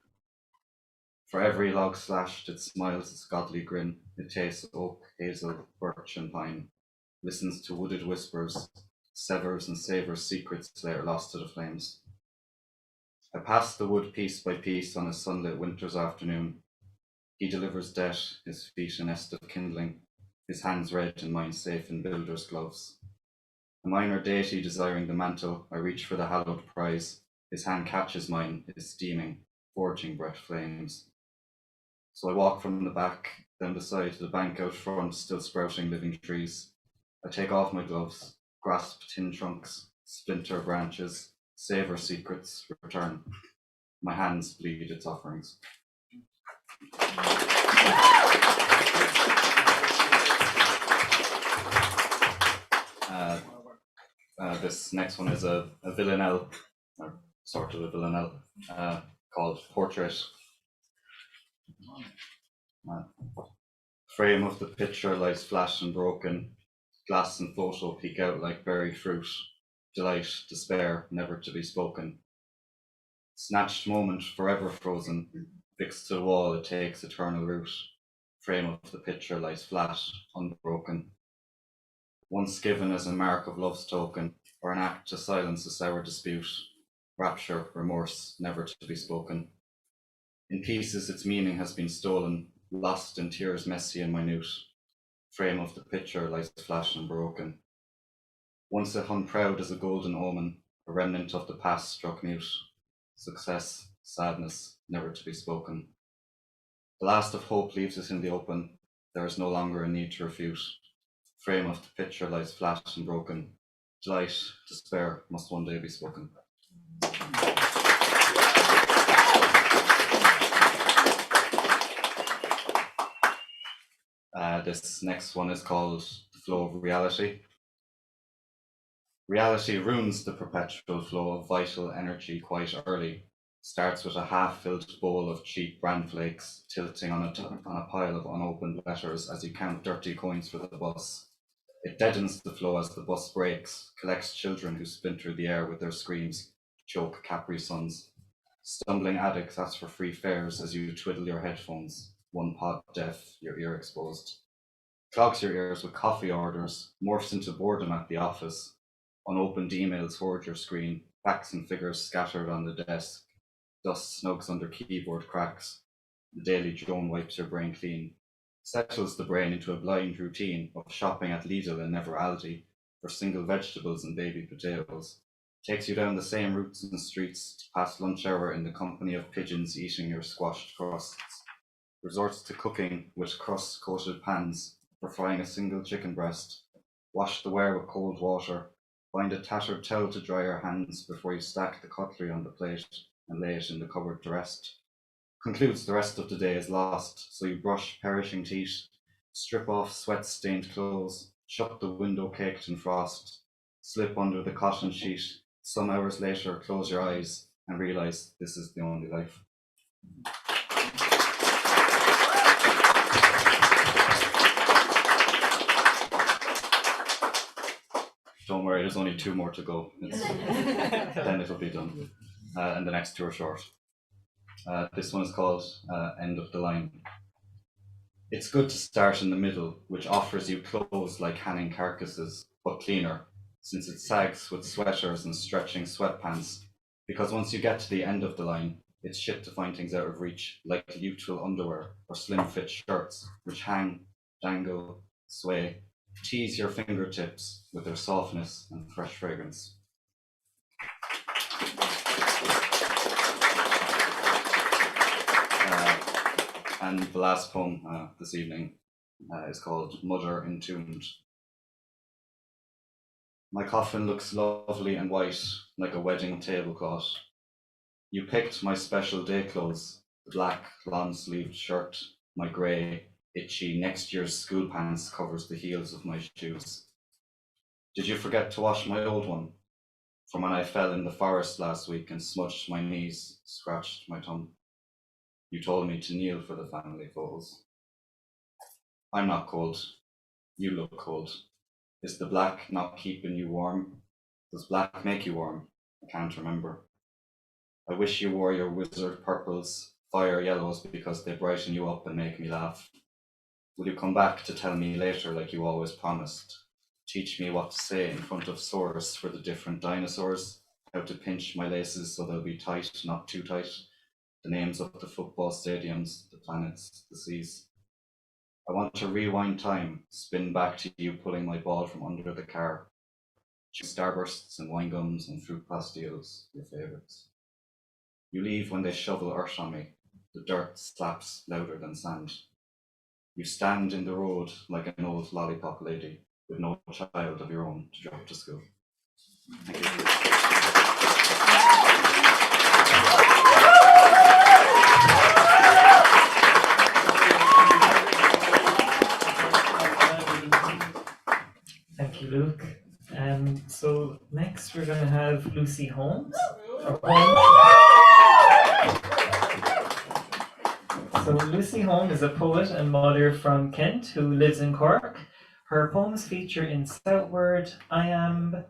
For every log slashed, it smiles its godly grin. It tastes oak, hazel, birch, and pine. Listens to wooded whispers, severs and savors secrets later lost to the flames. I pass the wood piece by piece on a sunlit winter's afternoon. He delivers death, his feet a nest of kindling, his hands red and mine safe in builder's gloves. A minor deity desiring the mantle, I reach for the hallowed prize. His hand catches mine, his steaming, forging breath flames. So I walk from the back, then beside the bank out front, still sprouting living trees. I take off my gloves, grasp tin trunks, splinter branches, savor secrets, return. My hands bleed its offerings. This next one is a villanelle, or sort of a villanelle, called Portrait. Frame of the picture lies flat and broken. Glass and photo peek out like berry fruit. Delight, despair, never to be spoken. Snatched moment, forever frozen. Fixed to the wall, it takes eternal root. Frame of the picture lies flat, unbroken. Once given as a mark of love's token, or an act to silence a sour dispute. Rapture, remorse, never to be spoken. In pieces its meaning has been stolen, lost in tears messy and minute. Frame of the picture lies flat and broken. Once it hung proud as a golden omen, a remnant of the past struck mute. Success, sadness, never to be spoken. The last of hope leaves us in the open. There is no longer a need to refute. Frame of the picture lies flat and broken. Delight, despair must one day be spoken. This next one is called The Flow of Reality. Reality ruins the perpetual flow of vital energy quite early. Starts with a half-filled bowl of cheap bran flakes tilting on a pile of unopened letters as you count dirty coins for the bus. It deadens the flow as the bus brakes, collects children who splinter the air with their screams, choke Capri Suns. Stumbling addicts ask for free fares as you twiddle your headphones, one pod deaf, your ear exposed. clogs your ears with coffee orders, morphs into boredom at the office. Unopened emails hoard your screen, facts and figures scattered on the desk. Dust snugs under keyboard cracks. The daily drone wipes your brain clean, settles the brain into a blind routine of shopping at Lidl and never Aldi for single vegetables and baby potatoes. Takes you down the same routes and streets past lunch hour in the company of pigeons eating your squashed crusts. Resorts to cooking with crust-coated pans for frying a single chicken breast. Wash the ware with cold water. Find a tattered towel to dry your hands before you stack the cutlery on the plate and lay it in the cupboard to rest. Concludes the rest of the day is lost, so you brush perishing teeth, strip off sweat-stained clothes, shut the window caked in frost, slip under the cotton sheet, some hours later close your eyes and realise this is the only life. Don't worry, there's only 2 more to go. Then it'll be done. And the next 2 are short. This one is called End of the Line. It's good to start in the middle, which offers you clothes like hanging carcasses, but cleaner, since it sags with sweaters and stretching sweatpants, because once you get to the end of the line, it's shit to find things out of reach, like neutral underwear or slim-fit shirts, which hang, dangle, sway, tease your fingertips with their softness and fresh fragrance. And the last poem this evening is called Mother Entombed. My coffin looks lovely and white, like a wedding tablecloth. You picked my special day clothes, the black long-sleeved shirt, my grey, itchy next year's school pants covers the heels of my shoes. Did you forget to wash my old one? From when I fell in the forest last week and smudged my knees, scratched my tongue. You told me to kneel for the family photos. I'm not cold. You look cold. Is the black not keeping you warm? Does black make you warm? I can't remember. I wish you wore your wizard purples, fire yellows, because they brighten you up and make me laugh. Will you come back to tell me later like you always promised? Teach me what to say in front of sores for the different dinosaurs, how to pinch my laces so they'll be tight, not too tight, the names of the football stadiums, the planets, the seas. I want to rewind time, spin back to you pulling my ball from under the car. Starbursts and wine gums and fruit pastilles, your favourites. You leave when they shovel earth on me. The dirt slaps louder than sand. You stand in the road like an old lollipop lady with no child of your own to drop to school. Thank you.
Thank you, Luke. So next we're going to have Lucy Holmes. So Lucy Holme is a poet and mother from Kent who lives in Cork. Her poems feature in Southward, I Am,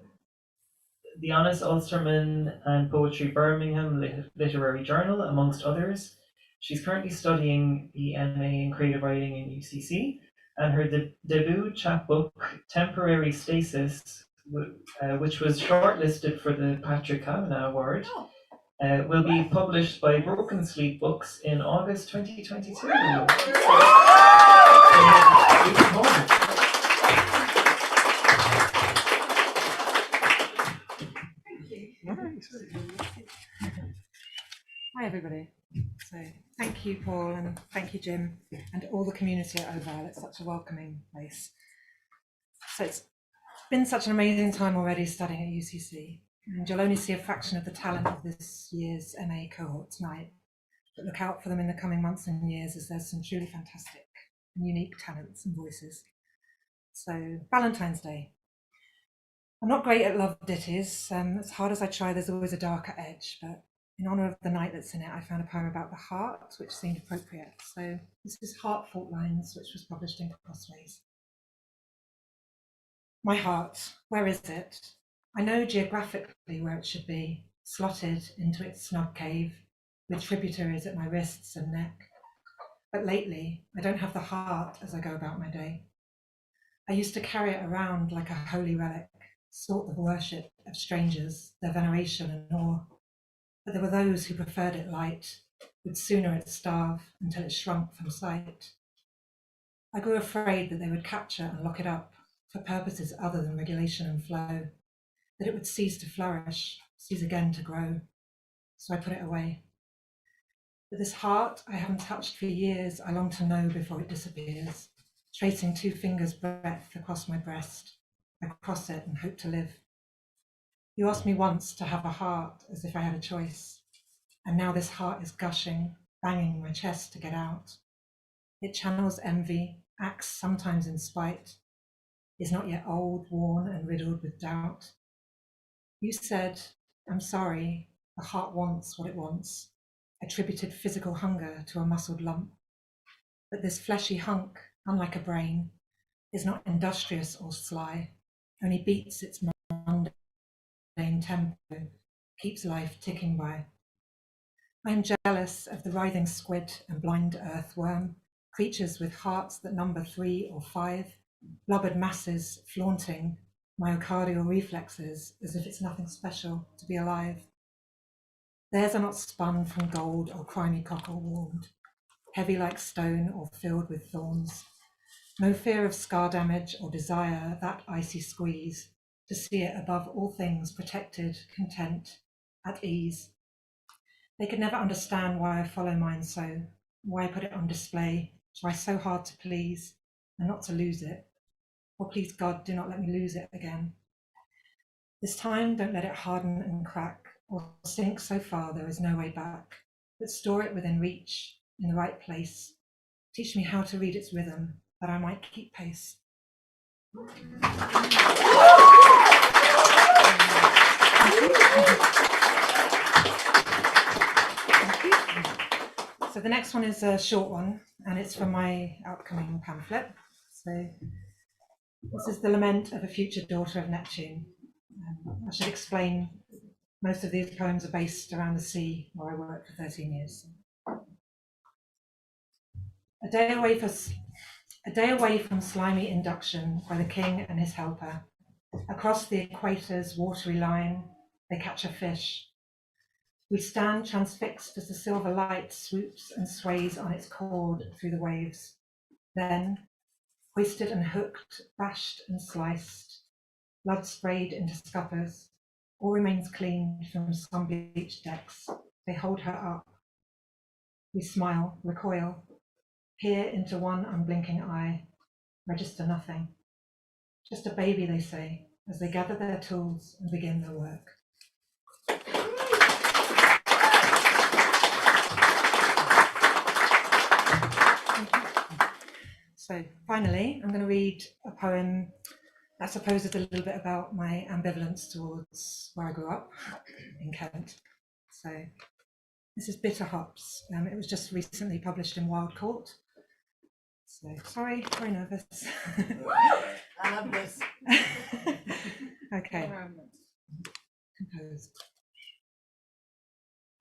The Honest Ulsterman, and Poetry Birmingham Literary Journal, amongst others. She's currently studying the MA in Creative Writing in UCC, and her debut chapbook, Temporary Stasis, which was shortlisted for the Patrick Kavanagh Award, will be published by Broken Sleep Books in August 2022.
Hi everybody. So thank you Paul and thank you Jim and all the community at Oval. It's such a welcoming place. So it's been such an amazing time already studying at UCC, and you'll only see a fraction of the talent of this year's MA cohort tonight, but look out for them in the coming months and years, as there's some truly fantastic and unique talents and voices. So Valentine's Day. I'm not great at love ditties. As hard as I try, there's always a darker edge, but in honour of the night that's in it, I found a poem about the heart, which seemed appropriate. So this is Heartfelt Lines, which was published in Crossways. My heart, where is it? I know geographically where it should be, slotted into its snug cave, with tributaries at my wrists and neck. But lately, I don't have the heart as I go about my day. I used to carry it around like a holy relic, sought the worship of strangers, their veneration and awe. But there were those who preferred it light, would sooner it starve until it shrunk from sight. I grew afraid that they would capture and lock it up for purposes other than regulation and flow, that it would cease to flourish, cease again to grow. So I put it away. But this heart I haven't touched for years, I long to know before it disappears, tracing 2 fingers' breadth across my breast. I cross it and hope to live. You asked me once to have a heart as if I had a choice, and now this heart is gushing, banging my chest to get out. It channels envy, acts sometimes in spite, is not yet old, worn and riddled with doubt. You said, I'm sorry, the heart wants what it wants, attributed physical hunger to a muscled lump. But this fleshy hunk, unlike a brain, is not industrious or sly, only beats its mundane tempo, keeps life ticking by. I am jealous of the writhing squid and blind earthworm, creatures with hearts that number 3 or 5, blubbered masses flaunting myocardial reflexes as if it's nothing special to be alive. Theirs are not spun from gold or crimy cockle warmed, heavy like stone or filled with thorns. No fear of scar damage or desire that icy squeeze, to see it above all things protected, content, at ease. They could never understand why I follow mine so, why I put it on display, try so hard to please, and not to lose it. Or please God, do not let me lose it again. This time, don't let it harden and crack, or sink so far there is no way back, but store it within reach, in the right place. Teach me how to read its rhythm, that I might keep pace. So the next one is a short one, and it's from my upcoming pamphlet. So this is the Lament of a Future Daughter of Neptune. I should explain, most of these poems are based around the sea, where I worked for 13 years. A day away from slimy induction by the king and his helper. Across the equator's watery line, they catch a fish. We stand transfixed as the silver light swoops and sways on its cord through the waves. Then, hoisted and hooked, bashed and sliced, blood sprayed into scuppers, all remains clean from sun-bleached decks. They hold her up. We smile, recoil, peer into one unblinking eye, register nothing. Just a baby, they say, as they gather their tools and begin their work. So finally, I'm going to read a poem that supposes a little bit about my ambivalence towards where I grew up in Kent. So this is Bitter Hops. It was just recently published in Wild Court. So sorry, very nervous.
I love this.
Okay. Composed.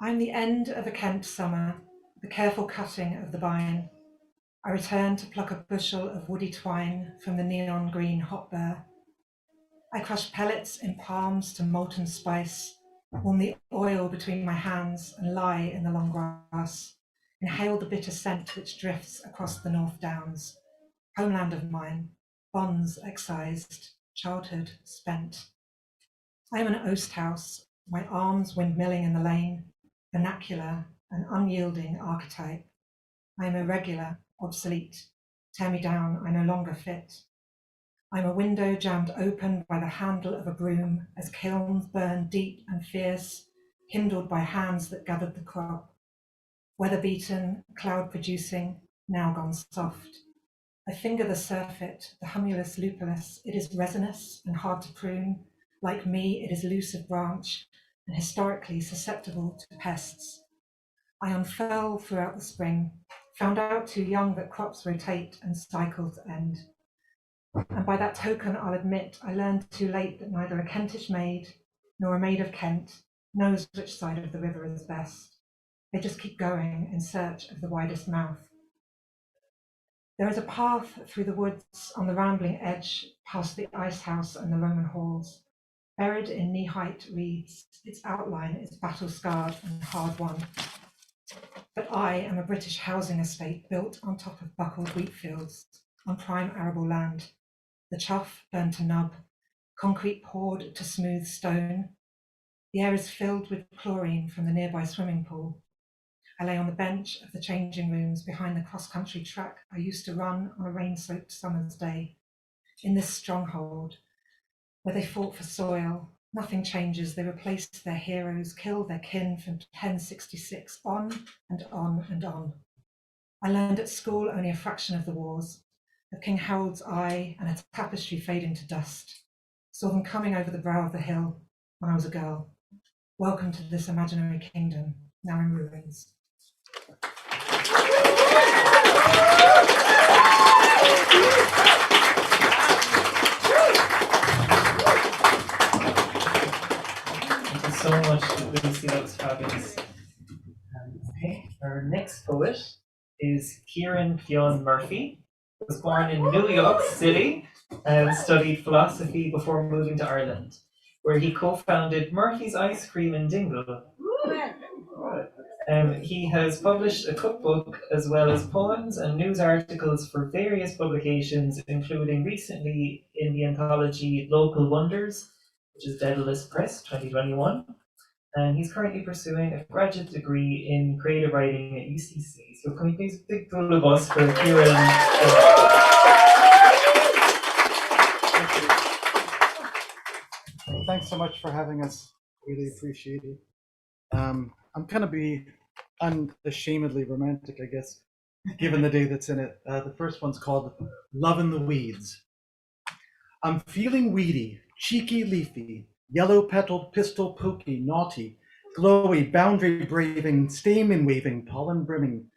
I'm the end of a Kent summer, the careful cutting of the vine. I return to pluck a bushel of woody twine from the neon green hot burr. I crush pellets in palms to molten spice, warm the oil between my hands and lie in the long grass, inhale the bitter scent which drifts across the North Downs, homeland of mine, bonds excised, childhood spent. I am an oast house, my arms windmilling in the lane, vernacular, an unyielding archetype. I am irregular, obsolete. Tear me down, I no longer fit. I'm a window jammed open by the handle of a broom as kilns burn deep and fierce, kindled by hands that gathered the crop. Weather-beaten, cloud-producing, now gone soft. I finger the surfeit, the humulus lupulus. It is resinous and hard to prune. Like me, it is loose of branch and historically susceptible to pests. I unfurl throughout the spring, found out too young that crops rotate and cycles end. And by that token, I'll admit, I learned too late that neither a Kentish maid nor a maid of Kent knows which side of the river is best. They just keep going in search of the widest mouth. There is a path through the woods on the rambling edge past the ice house and the Roman halls. Buried in knee-height reeds, its outline is battle-scarred and hard-won. But I am a British housing estate built on top of buckled wheat fields on prime arable land. The chuff burned to nub, concrete poured to smooth stone. The air is filled with chlorine from the nearby swimming pool. I lay on the bench of the changing rooms behind the cross-country track I used to run on a rain-soaked summer's day. In this stronghold, where they fought for soil, nothing changes. They replace their heroes, kill their kin from 1066, on and on and on. I learned at school only a fraction of the wars, of King Harold's eye and a tapestry fading to dust. Saw them coming over the brow of the hill when I was a girl. Welcome to this imaginary kingdom, now in ruins.
Thank you so much, Lucy. That was fabulous. Okay, our next poet is Kieran Fionn Murphy. He was born in New York City and studied philosophy before moving to Ireland, where he co-founded Murphy's Ice Cream in Dingle. He has published a cookbook as well as poems and news articles for various publications, including recently in the anthology Local Wonders, which is Daedalus Press 2021. And he's currently pursuing a graduate degree in creative writing at UCC. So can we please big round of applause for Kieran?
Thanks so much for having us. Really appreciate it. I'm gonna be unashamedly romantic, I guess, given the day that's in it. The first one's called Love in the Weeds. I'm feeling weedy, cheeky, leafy, yellow-petaled, pistol pokey, naughty, glowy, boundary-braving, stamen-waving, pollen-brimming,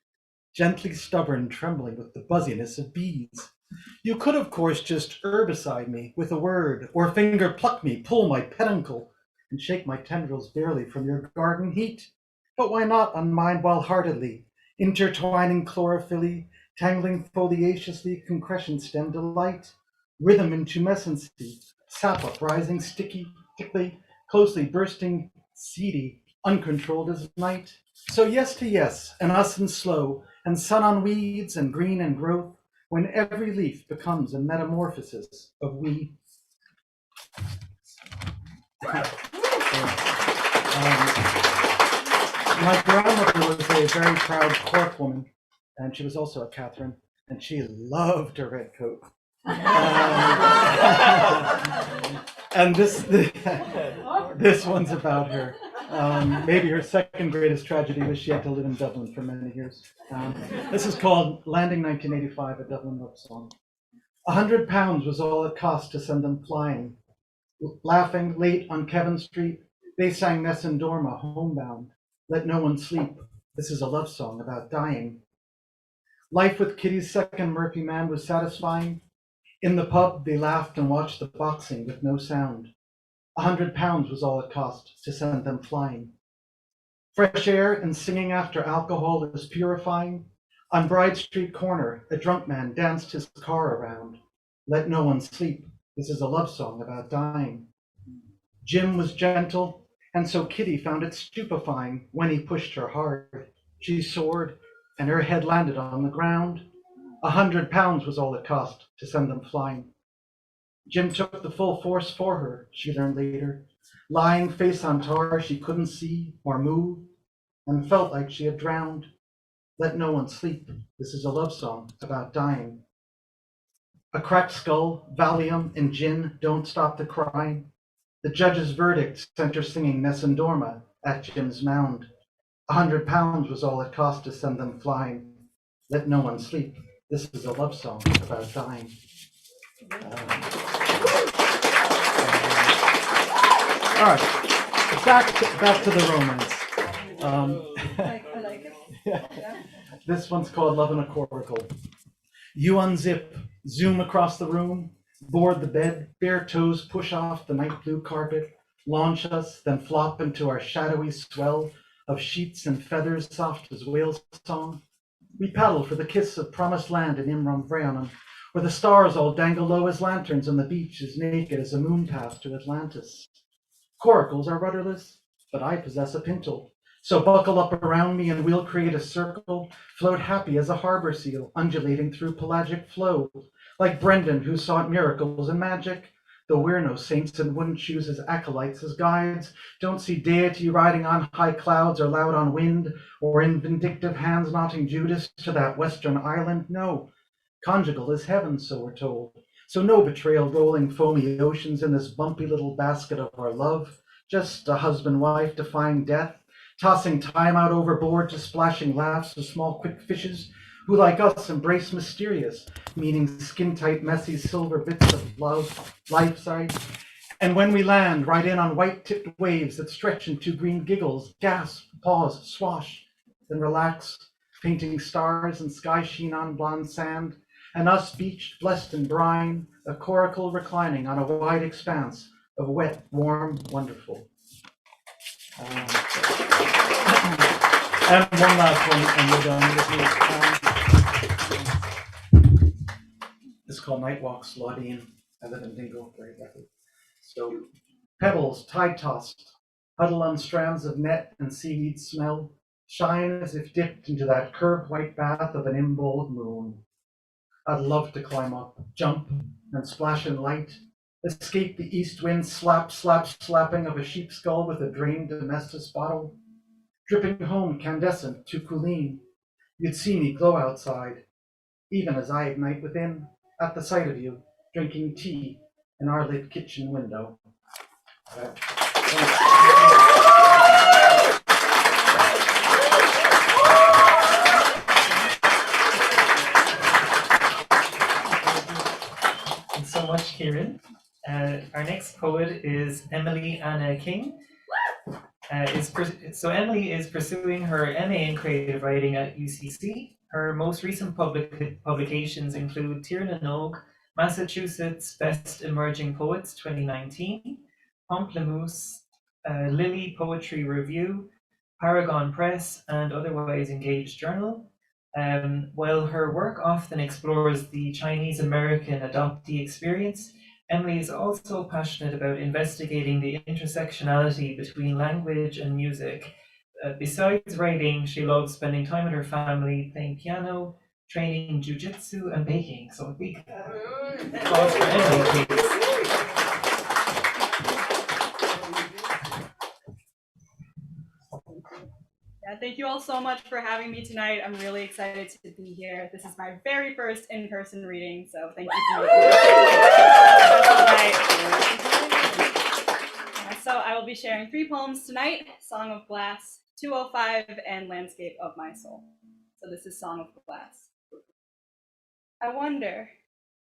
gently stubborn, trembling with the buzziness of bees. You could, of course, just herbicide me with a word, or finger pluck me, pull my peduncle, and shake my tendrils barely from your garden heat. But why not unmind well-heartedly, intertwining chlorophyll, tangling foliaciously, concretion stem delight, rhythm in tumescency, sap uprising, sticky, tickly, closely bursting, seedy, uncontrolled as night. So yes to yes, and us and slow, and sun on weeds and green and growth, when every leaf becomes a metamorphosis of we. My grandmother was a very proud Cork woman, and she was also a Catherine, and she loved her red coat. And this one's about her. Maybe her second greatest tragedy was she had to live in Dublin for many years. This is called Landing 1985, a Dublin love song. £100 was all it cost to send them flying. Laughing late on Kevin Street, they sang Nessun Dorma, homebound. Let no one sleep. This is a love song about dying. Life with Kitty's second Murphy man was satisfying. In the pub, they laughed and watched the boxing with no sound. £100 was all it cost to send them flying. Fresh air and singing after alcohol is purifying. On Bride Street corner, a drunk man danced his car around. Let no one sleep. This is a love song about dying. Jim was gentle, and so Kitty found it stupefying when he pushed her hard. She soared, and her head landed on the ground. £100 was all it cost to send them flying. Jim took the full force for her, she learned later. Lying face on tar, she couldn't see or move, and felt like she had drowned. Let no one sleep. This is a love song about dying. A cracked skull, Valium, and gin don't stop the crying. The judge's verdict sent her singing Nessun Dorma at Jim's mound. £100 was all it cost to send them flying. Let no one sleep. This is a love song about dying. All right, back to the romance.
I like it.
Yeah. This one's called Love in a Coracle. You unzip, zoom across the room, board the bed, bare toes push off the night blue carpet, launch us, then flop into our shadowy swell of sheets and feathers soft as whale song. We paddle for the kiss of promised land in Imram Vreonum, where the stars all dangle low as lanterns and the beach is naked as a moon path to Atlantis. Coracles are rudderless, but I possess a pintle. So buckle up around me and we'll create a circle, float happy as a harbor seal, undulating through pelagic flow, like Brendan who sought miracles and magic. Though we're no saints and wouldn't choose as acolytes as guides, don't see deity riding on high clouds or loud on wind, or in vindictive hands knotting Judas to that western island. No, conjugal is heaven, so we're told. So no betrayal rolling foamy oceans in this bumpy little basket of our love, just a husband-wife defying death, tossing time out overboard to splashing laughs of small quick fishes who like us embrace mysterious, meaning skin-tight messy silver bits of life. And when we land, ride in on white-tipped waves that stretch into green giggles, gasp, pause, swash, then relax, painting stars and sky sheen on blonde sand, and us beached, blessed in brine, a coracle reclining on a wide expanse of wet, warm, wonderful. And one last one, and we're done with this is called Night Walks, Laudine. I live in Dingle, very lucky. So, pebbles, tide tossed, huddle on strands of net and seaweed smell, shine as if dipped into that curved white bath of an imbowled moon. I'd love to climb up, jump, and splash in light, escape the east wind slapping of a sheep skull with a drained domestos bottle, dripping home candescent to Colleen. You'd see me glow outside, even as I ignite within, at the sight of you, drinking tea in our lit kitchen window.
Thanks so much, Kieran. Our next poet is Emily Anna King. So Emily is pursuing her MA in creative writing at UCC. Her most recent publications include Tír na nÓg, Massachusetts Best Emerging Poets 2019, Pamplemousse, Lily Poetry Review, Paragon Press, and Otherwise Engaged Journal. While her work often explores the Chinese-American adoptee experience, Emily is also passionate about investigating the intersectionality between language and music. Besides writing, she loves spending time with her family, playing piano, training jiu-jitsu, and baking. So a big applause for Emily, please.
Yeah, thank you all so much for having me tonight. I'm really excited to be here. This is my very first in-person reading, so thank you for making it. So I will be sharing 3 poems tonight: Song of Glass, 205, and Landscape of My Soul. So this is Song of Glass. I wonder,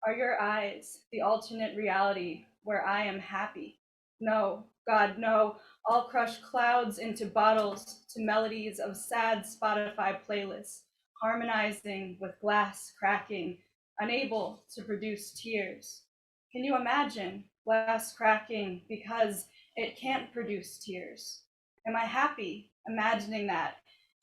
are your eyes the alternate reality where I am happy? No, God, no. I'll crush clouds into bottles to melodies of sad Spotify playlists, harmonizing with glass cracking, unable to produce tears. Can you imagine glass cracking because it can't produce tears? Am I happy imagining that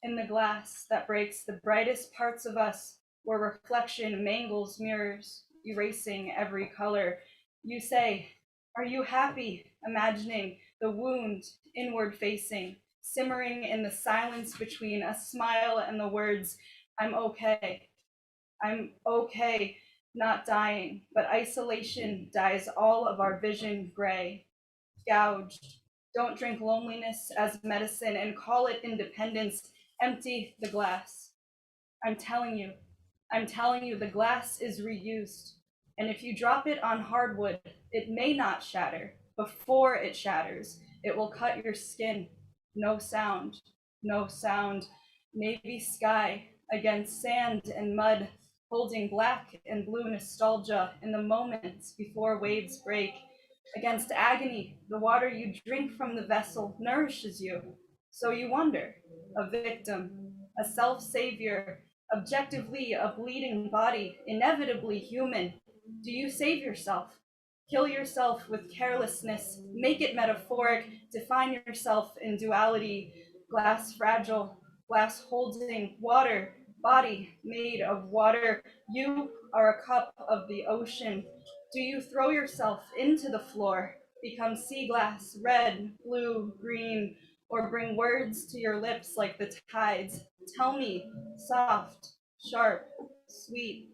in the glass that breaks the brightest parts of us, where reflection mangles mirrors, erasing every color? You say, are you happy imagining the wound inward facing, simmering in the silence between a smile and the words, I'm okay. I'm okay, not dying, but isolation dyes all of our vision gray, gouged. Don't drink loneliness as medicine and call it independence. Empty the glass. I'm telling you, the glass is reused. And if you drop it on hardwood, it may not shatter. Before it shatters, it will cut your skin. No sound, no sound. Navy sky against sand and mud, holding black and blue nostalgia in the moments before waves break. Against agony, the water you drink from the vessel nourishes you. So you wonder, a victim, a self-savior, objectively a bleeding body, inevitably human. Do you save yourself? Kill yourself with carelessness, make it metaphoric, define yourself in duality, glass fragile, glass holding, water, Body made of water, you are a cup of the ocean. Do you throw yourself into the floor, become sea glass, red, blue, green, or bring words to your lips like the tides? Tell me, soft, sharp, sweet.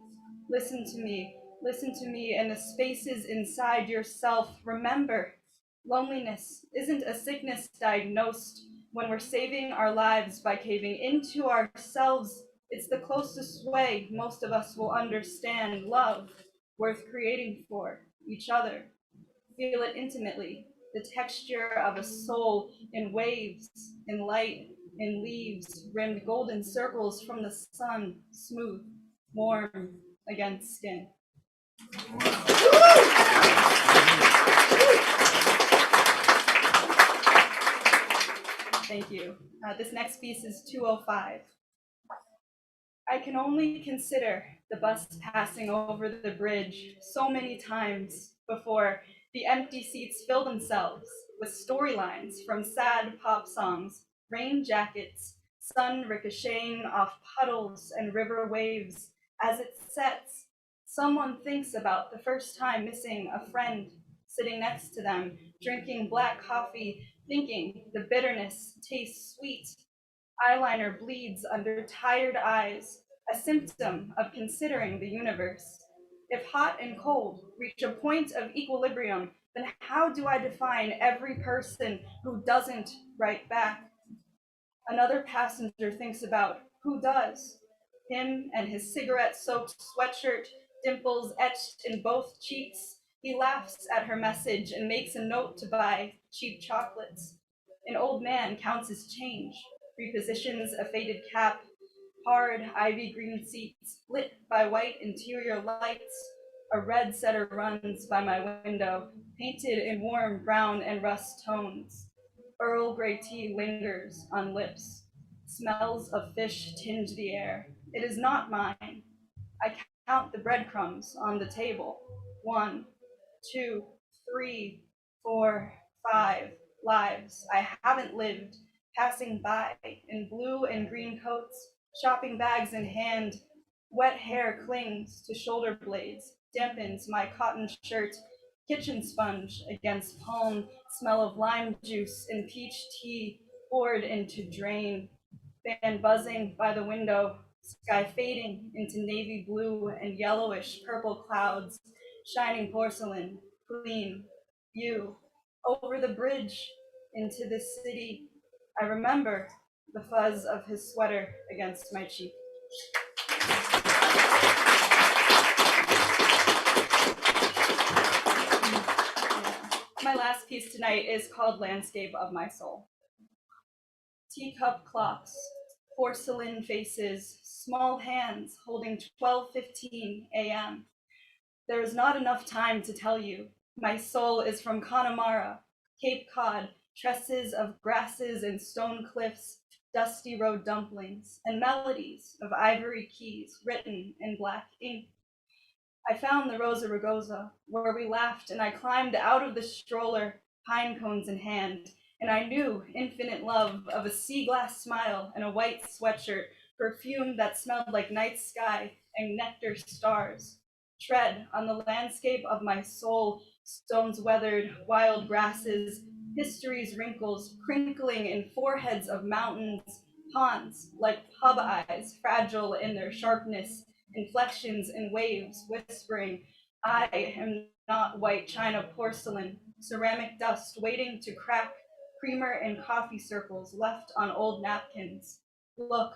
Listen to me and the spaces inside yourself. Remember, loneliness isn't a sickness diagnosed when we're saving our lives by caving into ourselves. It's the closest way most of us will understand love worth creating for each other. Feel it intimately, the texture of a soul in waves, in light, in leaves, rimmed golden circles from the sun, smooth, warm against skin. Thank you. This next piece is 205. I can only consider the bus passing over the bridge so many times before the empty seats fill themselves with storylines from sad pop songs, rain jackets, sun ricocheting off puddles and river waves. As it sets, someone thinks about the first time missing a friend sitting next to them, drinking black coffee, thinking the bitterness tastes sweet. Eyeliner bleeds under tired eyes, a symptom of considering the universe. If hot and cold reach a point of equilibrium, then how do I define every person who doesn't write back? Another passenger thinks about who does. Him and his cigarette-soaked sweatshirt, dimples etched in both cheeks. He laughs at her message and makes a note to buy cheap chocolates. An old man counts his change, repositions a faded cap, hard ivy green seats lit by white interior lights. A red setter runs by my window, painted in warm brown and rust tones. Earl Grey tea lingers on lips. Smells of fish tinge the air. It is not mine. I count the breadcrumbs on the table. 1, 2, 3, 4, 5 lives I haven't lived, passing by in blue and green coats, shopping bags in hand. Wet hair clings to shoulder blades, dampens my cotton shirt. Kitchen sponge against palm, smell of lime juice and peach tea poured into drain. Fan buzzing by the window, sky fading into navy blue and yellowish purple clouds, shining porcelain, clean. You, over the bridge, into the city. I remember the fuzz of his sweater against my cheek. My last piece tonight is called Landscape of My Soul. Teacup clocks, porcelain faces, small hands holding 12:15 a.m. There is not enough time to tell you. My soul is from Connemara, Cape Cod, tresses of grasses and stone cliffs, dusty road dumplings, and melodies of ivory keys written in black ink. I found the Rosa Rugosa, where we laughed, and I climbed out of the stroller, pine cones in hand, and I knew infinite love of a sea glass smile and a white sweatshirt, perfume that smelled like night sky and nectar stars. Tread on the landscape of my soul, stones weathered, wild grasses, history's wrinkles crinkling in foreheads of mountains, ponds like pub eyes, fragile in their sharpness, inflections and waves whispering, I am not white china porcelain, ceramic dust waiting to crack, creamer and coffee circles left on old napkins. Look,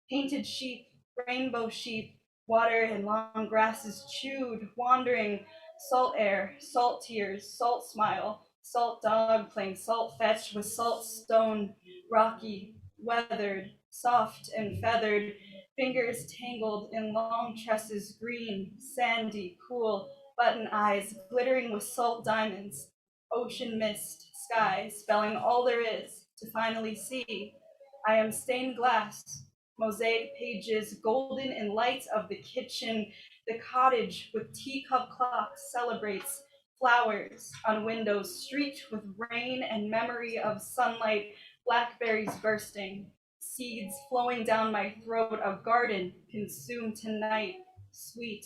painted sheep, rainbow sheep, water and long grasses chewed, wandering, salt air, salt tears, salt smile, salt dog playing salt fetch with salt stone, rocky, weathered, soft and feathered, fingers tangled in long tresses, green, sandy, cool, button eyes glittering with salt diamonds, ocean mist, sky spelling all there is to finally see. I am stained glass, mosaic pages golden in light of the kitchen. The cottage with teacup clocks celebrates flowers on windows streaked with rain and memory of sunlight, blackberries bursting. seeds flowing down my throat, a garden consumed tonight, sweet.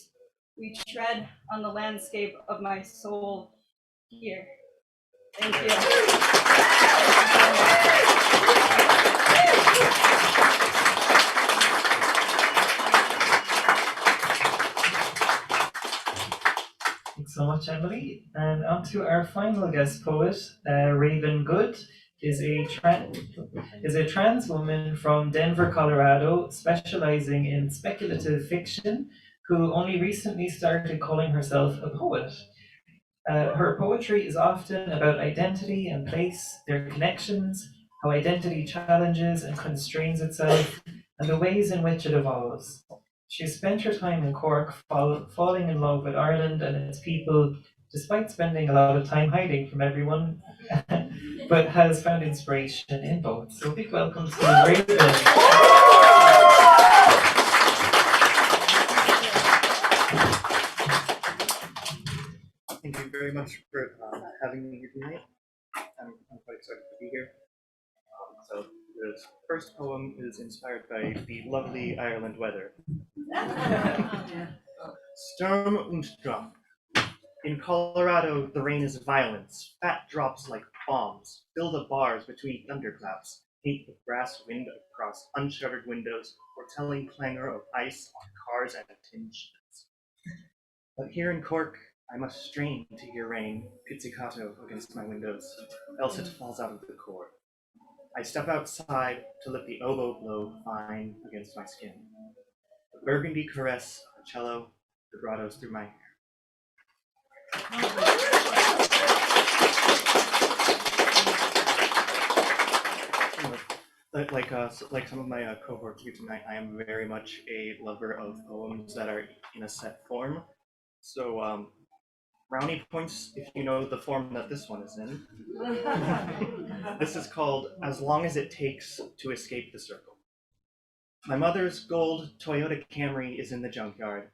We tread on the landscape of my soul here. Thank you.
Thanks so much, Emily. And on to our final guest poet, Raven Goode is a trans woman from Denver, Colorado, specializing in speculative fiction, who only recently started calling herself a poet. Her poetry is often about identity and place, their connections, how identity challenges and constrains itself, and the ways in which it evolves. She has spent her time in Cork falling in love with Ireland and its people, despite spending a lot of time hiding from everyone, but has found inspiration in both. So big welcome to Raven.
Thank you very much for having me here tonight. I'm quite excited to be here. So the first poem is inspired by the lovely Ireland weather. Sturm und Drang. In Colorado, the rain is violence. Fat drops like bombs fill the bars between thunderclaps, paint the brass wind across unshuttered windows, foretelling clangor of ice on cars and tin sheets. But here in Cork, I must strain to hear rain pizzicato against my windows, else it falls out of the core. I step outside to let the oboe blow fine against my skin. The burgundy caress of a cello vibratos through my hair. Like some of my cohort here tonight, I am very much a lover of poems that are in a set form. So brownie points if you know the form that this one is in. This is called As Long as It Takes to Escape the Circle. My mother's gold Toyota Camry is in the junkyard,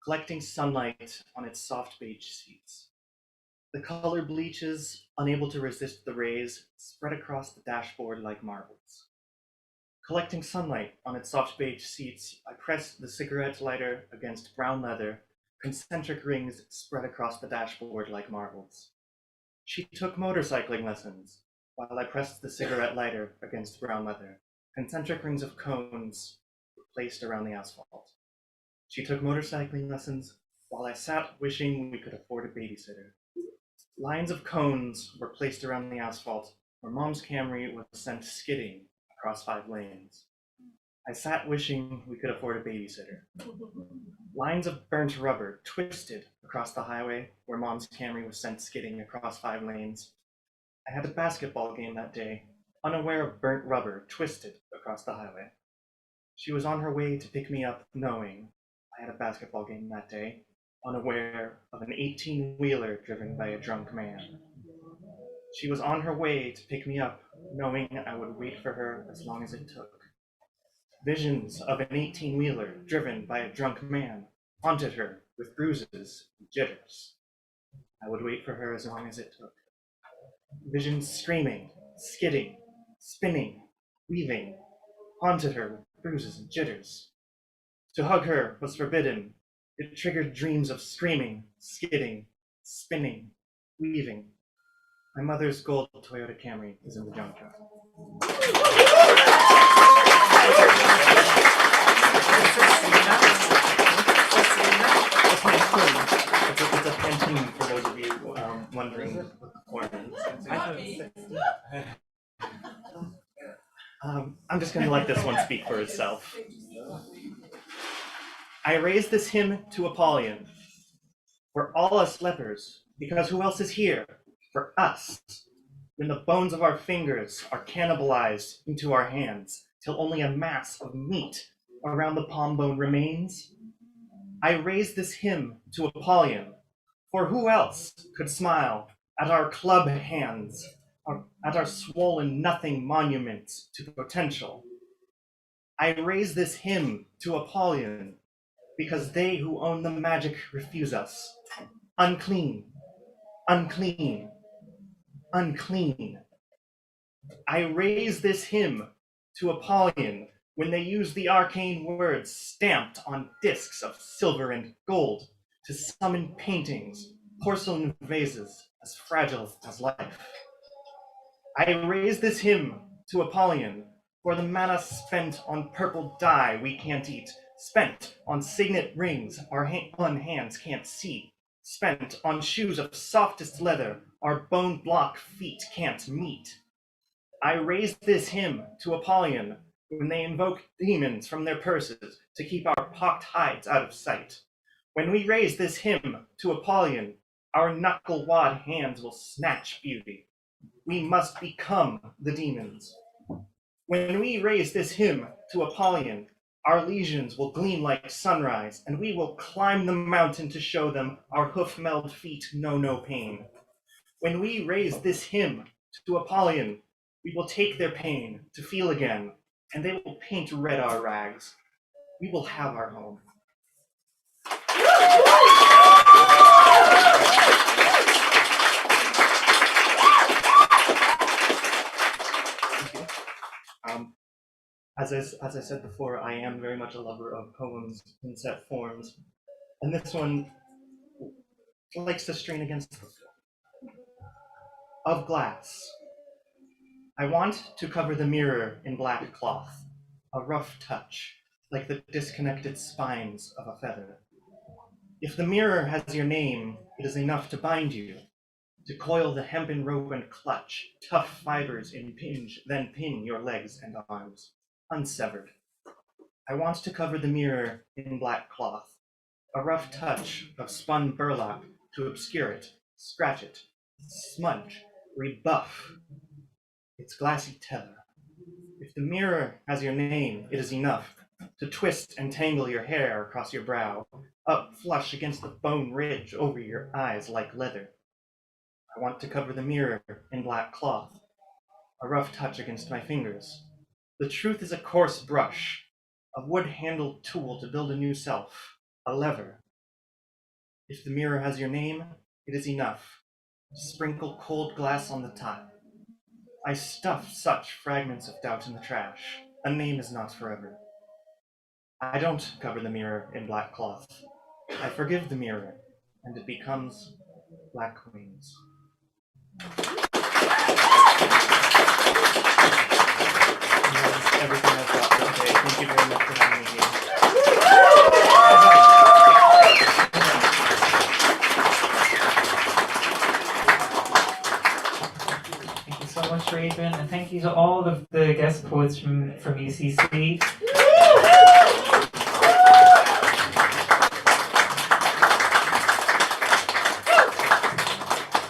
collecting sunlight on its soft beige seats. The color bleaches, unable to resist the rays, spread across the dashboard like marbles. Collecting sunlight on its soft beige seats, I press the cigarette lighter against brown leather, concentric rings spread across the dashboard like marbles. She took motorcycling lessons while I pressed the cigarette lighter against brown leather, concentric rings of cones were placed around the asphalt. She took motorcycling lessons while I sat wishing we could afford a babysitter. Lines of cones were placed around the asphalt where Mom's Camry was sent skidding across 5 lanes. I sat wishing we could afford a babysitter. Lines of burnt rubber twisted across the highway where Mom's Camry was sent skidding across 5 lanes. I had a basketball game that day, unaware of burnt rubber twisted across the highway. She was on her way to pick me up, knowing I had a basketball game that day, unaware of an 18-wheeler driven by a drunk man. She was on her way to pick me up, knowing I would wait for her as long as it took. Visions of an 18-wheeler driven by a drunk man haunted her with bruises and jitters. I would wait for her as long as it took. Visions screaming, skidding, spinning, weaving, haunted her with bruises and jitters. To hug her was forbidden. It triggered dreams of screaming, skidding, spinning, weaving. My mother's gold Toyota Camry is in the junkyard. It's a canteen for those of you wondering what the form is. I'm just going to let this one speak for itself. I raise this hymn to Apollyon. We're all us lepers, because who else is here? For us. When the bones of our fingers are cannibalized into our hands, till only a mass of meat around the palm bone remains. I raise this hymn to Apollyon, for who else could smile at our club hands, at our swollen nothing monuments to potential? I raise this hymn to Apollyon, because they who own the magic refuse us. Unclean, unclean, unclean. I raise this hymn to Apollyon when they use the arcane words stamped on discs of silver and gold to summon paintings, porcelain vases as fragile as life. I raise this hymn to Apollyon for the mana spent on purple dye we can't eat, spent on signet rings our hands can't see, spent on shoes of softest leather our bone block feet can't meet. I raise this hymn to Apollyon when they invoke demons from their purses to keep our pocked hides out of sight. When we raise this hymn to Apollyon, our knuckle-wad hands will snatch beauty. We must become the demons. When we raise this hymn to Apollyon, our legions will gleam like sunrise, and we will climb the mountain to show them our hoof-meld feet know no pain. When we raise this hymn to Apollyon, we will take their pain to feel again, and they will paint red our rags. We will have our home. As I said before, I am very much a lover of poems in set forms, and this one likes to strain against the flow. Of glass. I want to cover the mirror in black cloth, a rough touch, like the disconnected spines of a feather. If the mirror has your name, it is enough to bind you, to coil the hempen rope and clutch, tough fibers impinge, then pin your legs and arms, unsevered. I want to cover the mirror in black cloth, a rough touch of spun burlap to obscure it, scratch it, smudge, rebuff its glassy tether. If the mirror has your name, it is enough to twist and tangle your hair across your brow, up flush against the bone ridge over your eyes like leather. I want to cover the mirror in black cloth, a rough touch against my fingers. The truth is a coarse brush, a wood-handled tool to build a new self, a lever. If the mirror has your name, it is enough to sprinkle cold glass on the tile. I stuff such fragments of doubt in the trash. A name is not forever. I don't cover the mirror in black cloth. I forgive the mirror, and it becomes black wings. Everything I've got for today. Thank you very much for having me here.
Thank you so much, Adrian, and thank you to all of the guest poets from UCC.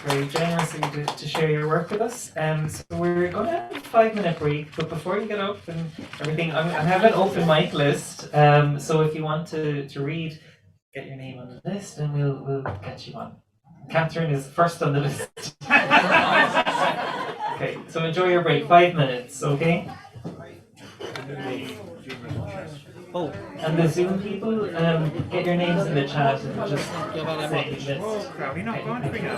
Very generous of you to share your work with us. So we're going to have a 5-minute break, but before you get up and everything, I have an open mic list. So if you want to read, get your name on the list, and we'll get you on. Catherine is first on the list. Okay, so enjoy your break. 5 minutes, okay? Oh, and the Zoom people, get your names in the chat and just say the list.
We're not going to forget.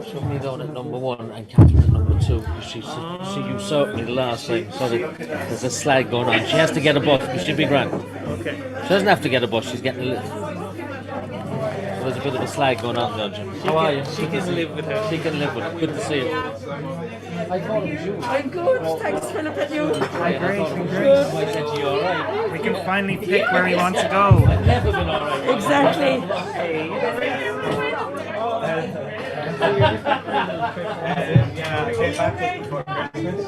So me down at number 1 and Catherine at number 2. She usurped me the last time, so there's a slag going on. She has to get a bus, but she'll be grand.
Okay.
She doesn't have to get a bus, she's getting a lift. So there's a bit of a slag going on there, Jim. How are you?
She can live with it.
She can live with it. Good to see you. I thought it was you.
I'm good, thanks Philip, and you?
I'm great, I'm
great.
I said to you, all right.
We can finally pick where we want to go.
I've never been all right.
Exactly.
Yeah, I came back before Christmas.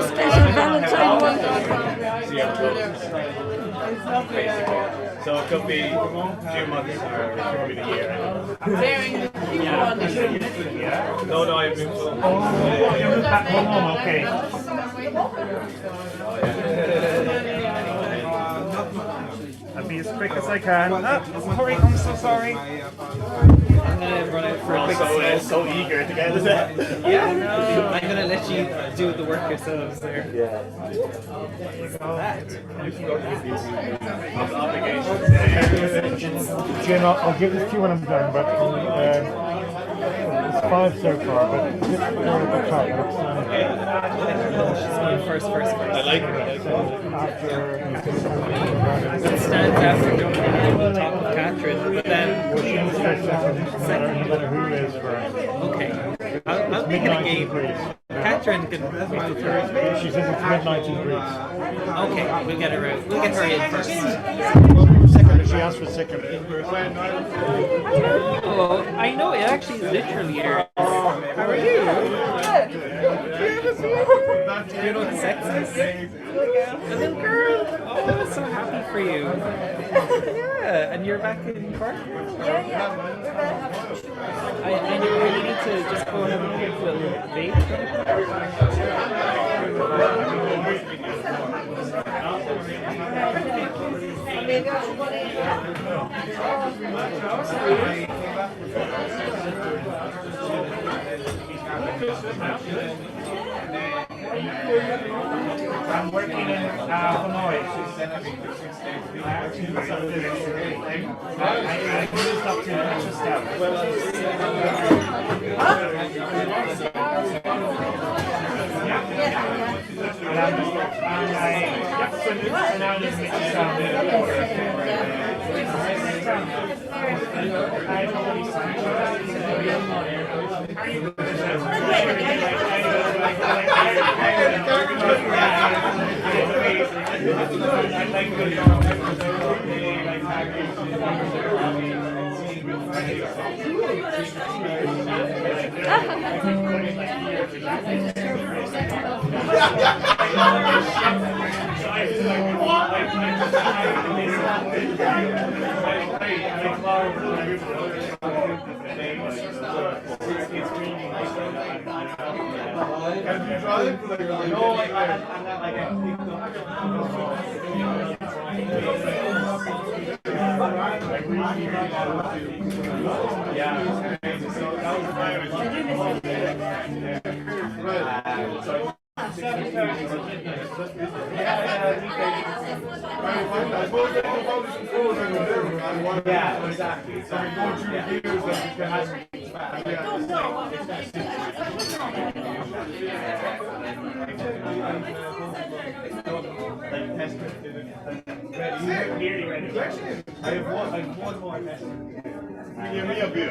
Special Valentine one.
See how it goes. Basically. So it could be a few months or it could be the year. Yeah. No, I've moved home.
Oh, you moved back home, okay. I'll be as quick as I can. Sorry, I'm so sorry.
I'm gonna run out for a quick spell. So eager to get it.
Yeah, no. I'm gonna let you do the work yourselves there.
Yeah.
Jim, I'll give this to you when I'm done, but 5 so far, but this at the top looks
She's going first.
I like it.
It stands out for jumping on top of Catherine, but then second.
Who is first?
Okay, I'll make it a game. Catherine can be third.
She says it's midnight in Greece.
Okay, we'll get her out. We'll get her in first.
Second, she asked for second.
Oh, I know, it actually is literally here. How are you? Good. Do you know what sex is? A little girl. Oh, I'm so happy for you. Yeah, and you're back in Cork?
Yeah. We're back.
I really need to just go and have a quick little vape.
I'm working in Holme. I just up to extra stuff.
Yeah, exactly. I have one more test.
Give me a beer.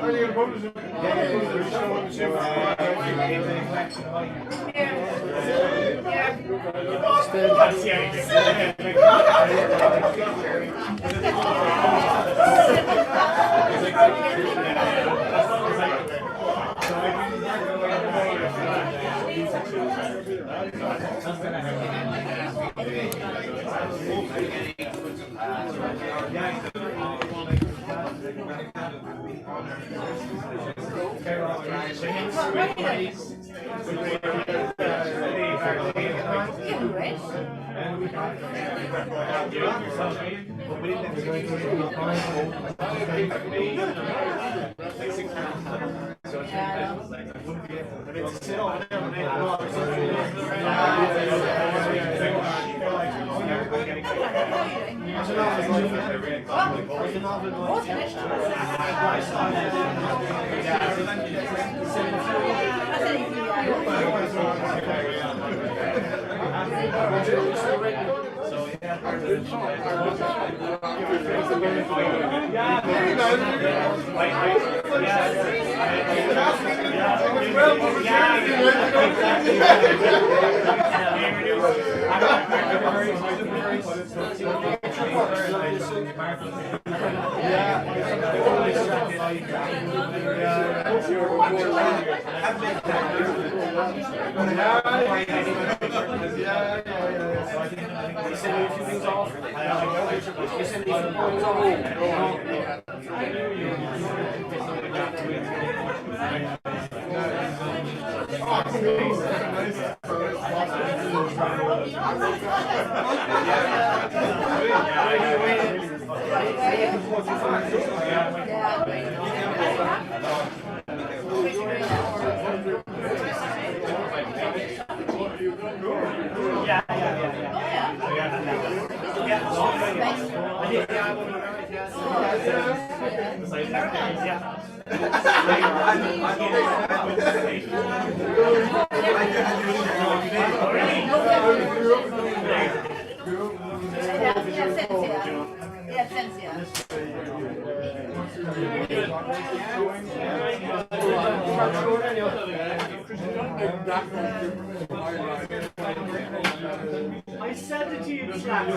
I sent it to you in Slack.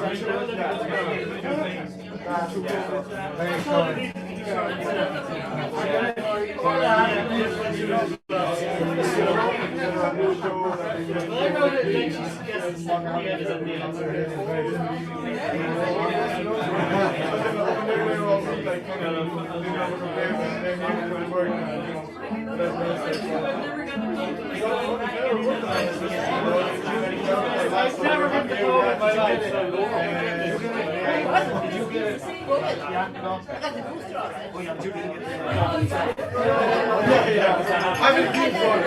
I've never been to Goode in my life. Did you get it? I'm in good form.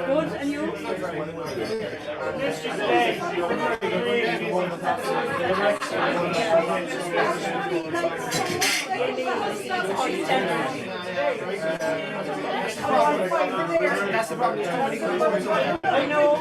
Good, and you?
I know.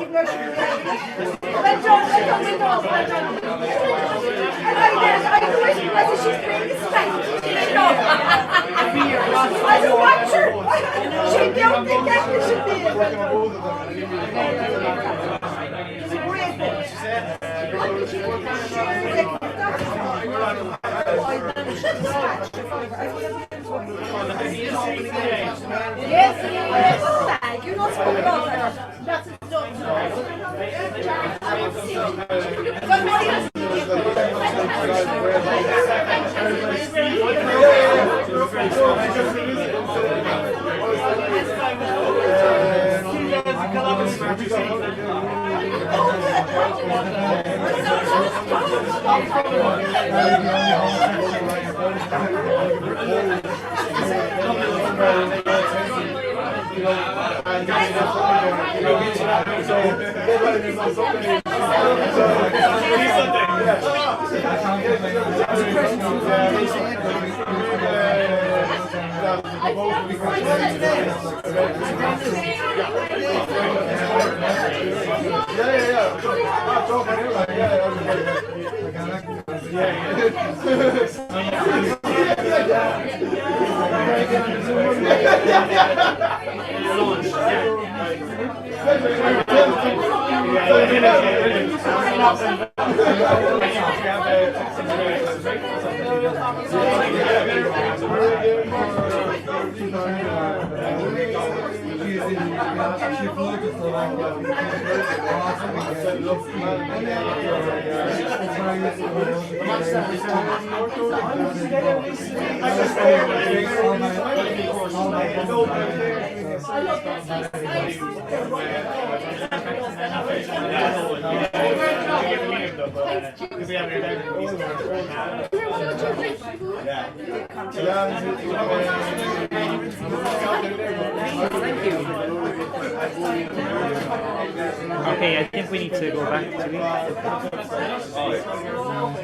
Okay, I think we need to go back to it.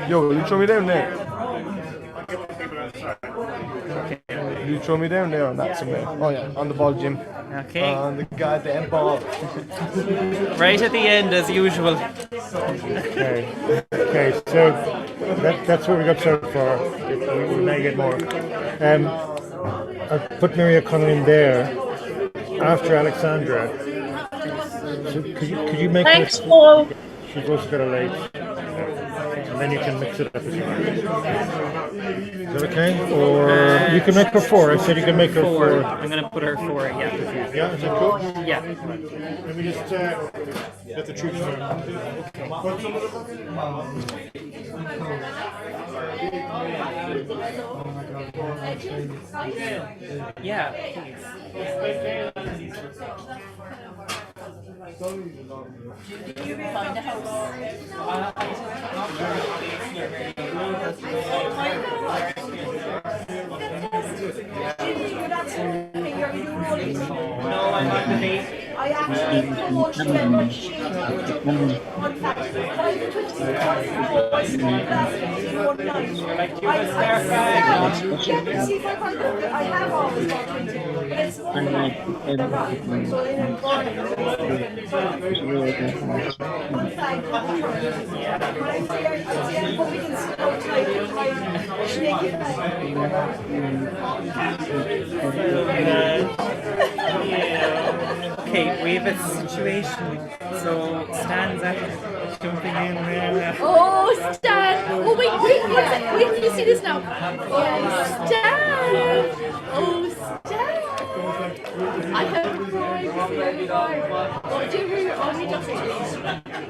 Yo, will you throw me down there?
Okay.
Will you throw me down there on that somewhere? Oh yeah, on the ball, Jim.
Okay.
On the goddamn ball.
Right at the end, as usual.
Okay. Okay, so that's what we got served for. We may get more. I've put Maria Connell in there after Alexandra. So could you make
Thanks, Paul.
She's also got a late. and then you can mix it up if you want. Is that okay? Or you can make her 4. I said you can make her 4.
I'm going to put her 4, yeah.
Yeah, is that cool?
Yeah.
Let me just get the troops there.
Yeah, please.
Did you find a house?
No, I'm on the base.
I actually promoted to my sheet. On fact, I did 24 boys in one night. I can see 500. I have always got 20, but it's more than that. So in a morning,
Okay, we have a situation. So Stan's actually jumping in there.
Oh, Stan! Oh, wait, can you see this now? Oh, Stan! Oh, Stan! I have cried very hard. Oh, do you hear on me just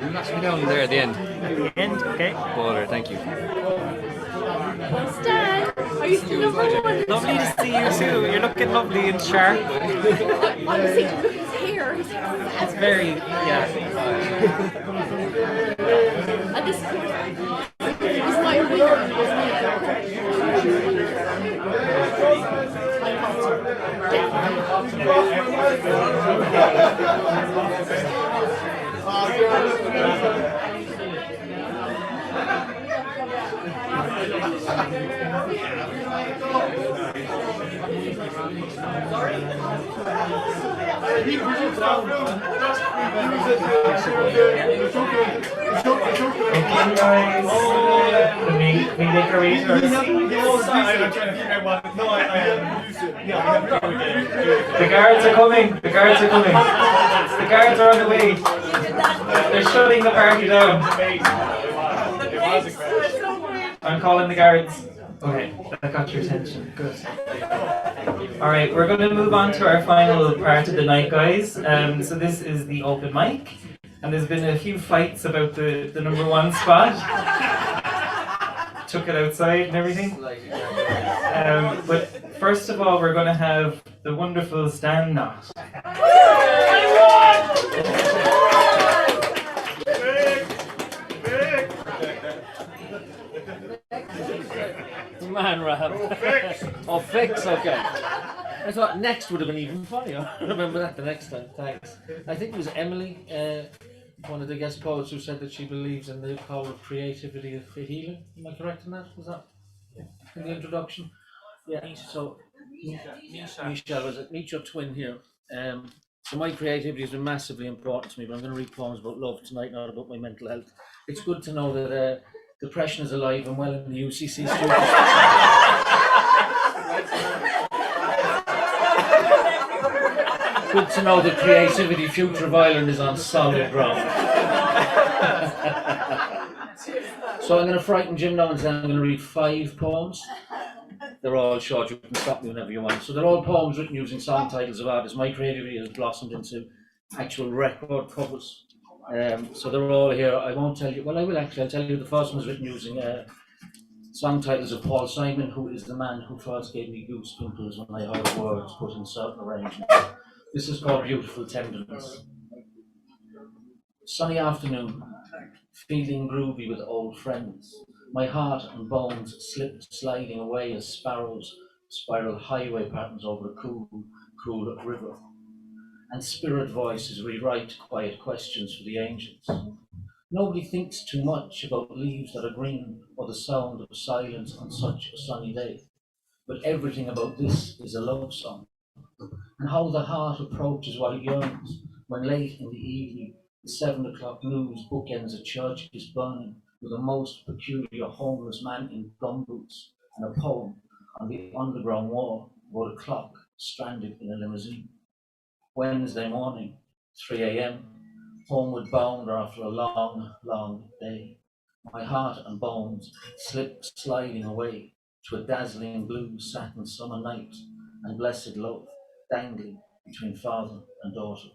You must be down there at the end.
The end, okay.
Baller, thank you.
Stan, are you still number 1?
Lovely to see you too. You're looking lovely and sharp.
Honestly, look at his hair.
It's very, yeah.
And this is my winner.
The guards are coming. The guards are coming. The guards are on the way. They're shutting the party down. I'm calling the guards. Okay, that got your attention. Good. Alright, we're going to move on to our final part of the night, guys. So this is the open mic. And there's been a few fights about the number 1 spot. Took it outside and everything. But first of all, we're going to have the wonderful Stan Knott.
Man, Rab. Oh, fix, okay. I thought next would have been even funnier. I remember that the next time, thanks. I think it was Emily, one of the guest poets, who said that she believes in the power of creativity for healing. Am I correct in that? Was that in the introduction? Yeah, so Misha, was it? Meet your twin here. So my creativity has been massively important to me, but I'm going to read poems about love tonight, not about my mental health. It's good to know that depression is alive and well in the UCC studio. Good to know that creativity, future of Ireland, is on solid ground. So I'm going to frighten Jim now and say I'm going to read 5 poems. They're all short, you can stop me whenever you want. So they're all poems written using song titles of artists. My creativity has blossomed into actual record covers. So they're all here. I won't tell you, well I will actually, I'll tell you the first one was written using song titles of Paul Simon, who is the man who first gave me goose pimples when I heard words put in certain arrangements. This is called Beautiful Tenderness. Sunny afternoon, feeling groovy with old friends. My heart and bones slip sliding away as sparrows spiral highway patterns over a cool river. And spirit voices rewrite quiet questions for the angels. Nobody thinks too much about leaves that are green or the sound of silence on such a sunny day. But everything about this is a love song. And how the heart approaches what it yearns when late in the evening, the 7 o'clock news bookends a church is burning with a most peculiar homeless man in gumboots and a poem on the underground wall about a clock stranded in a limousine. Wednesday morning, 3 a.m, homeward bound after a long, long day. My heart and bones slip sliding away to a dazzling blue satin summer night and blessed love dangling between father and daughter.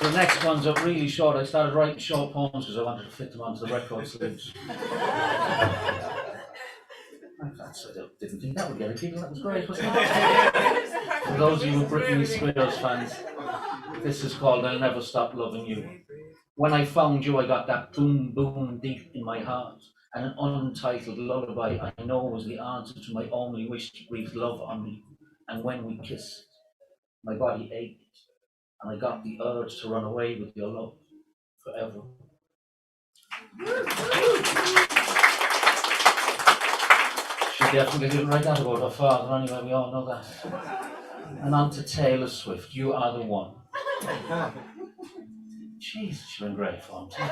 The next ones are really short. I started writing short poems because I wanted to fit them onto the record sleeves. I didn't think that would get a giggle. That was great, wasn't it? For those of you who are Britney Spears fans, this is called I'll Never Stop Loving You. When I found you, I got that boom, boom deep in my heart, and an untitled lullaby I know was the answer to my only wish to breathe love on me. And when we kissed, my body ached, and I got the urge to run away with your love forever. She definitely didn't write that about her father anyway, we all know that. And on to Taylor Swift, You Are the One. Jesus, you're in great form too.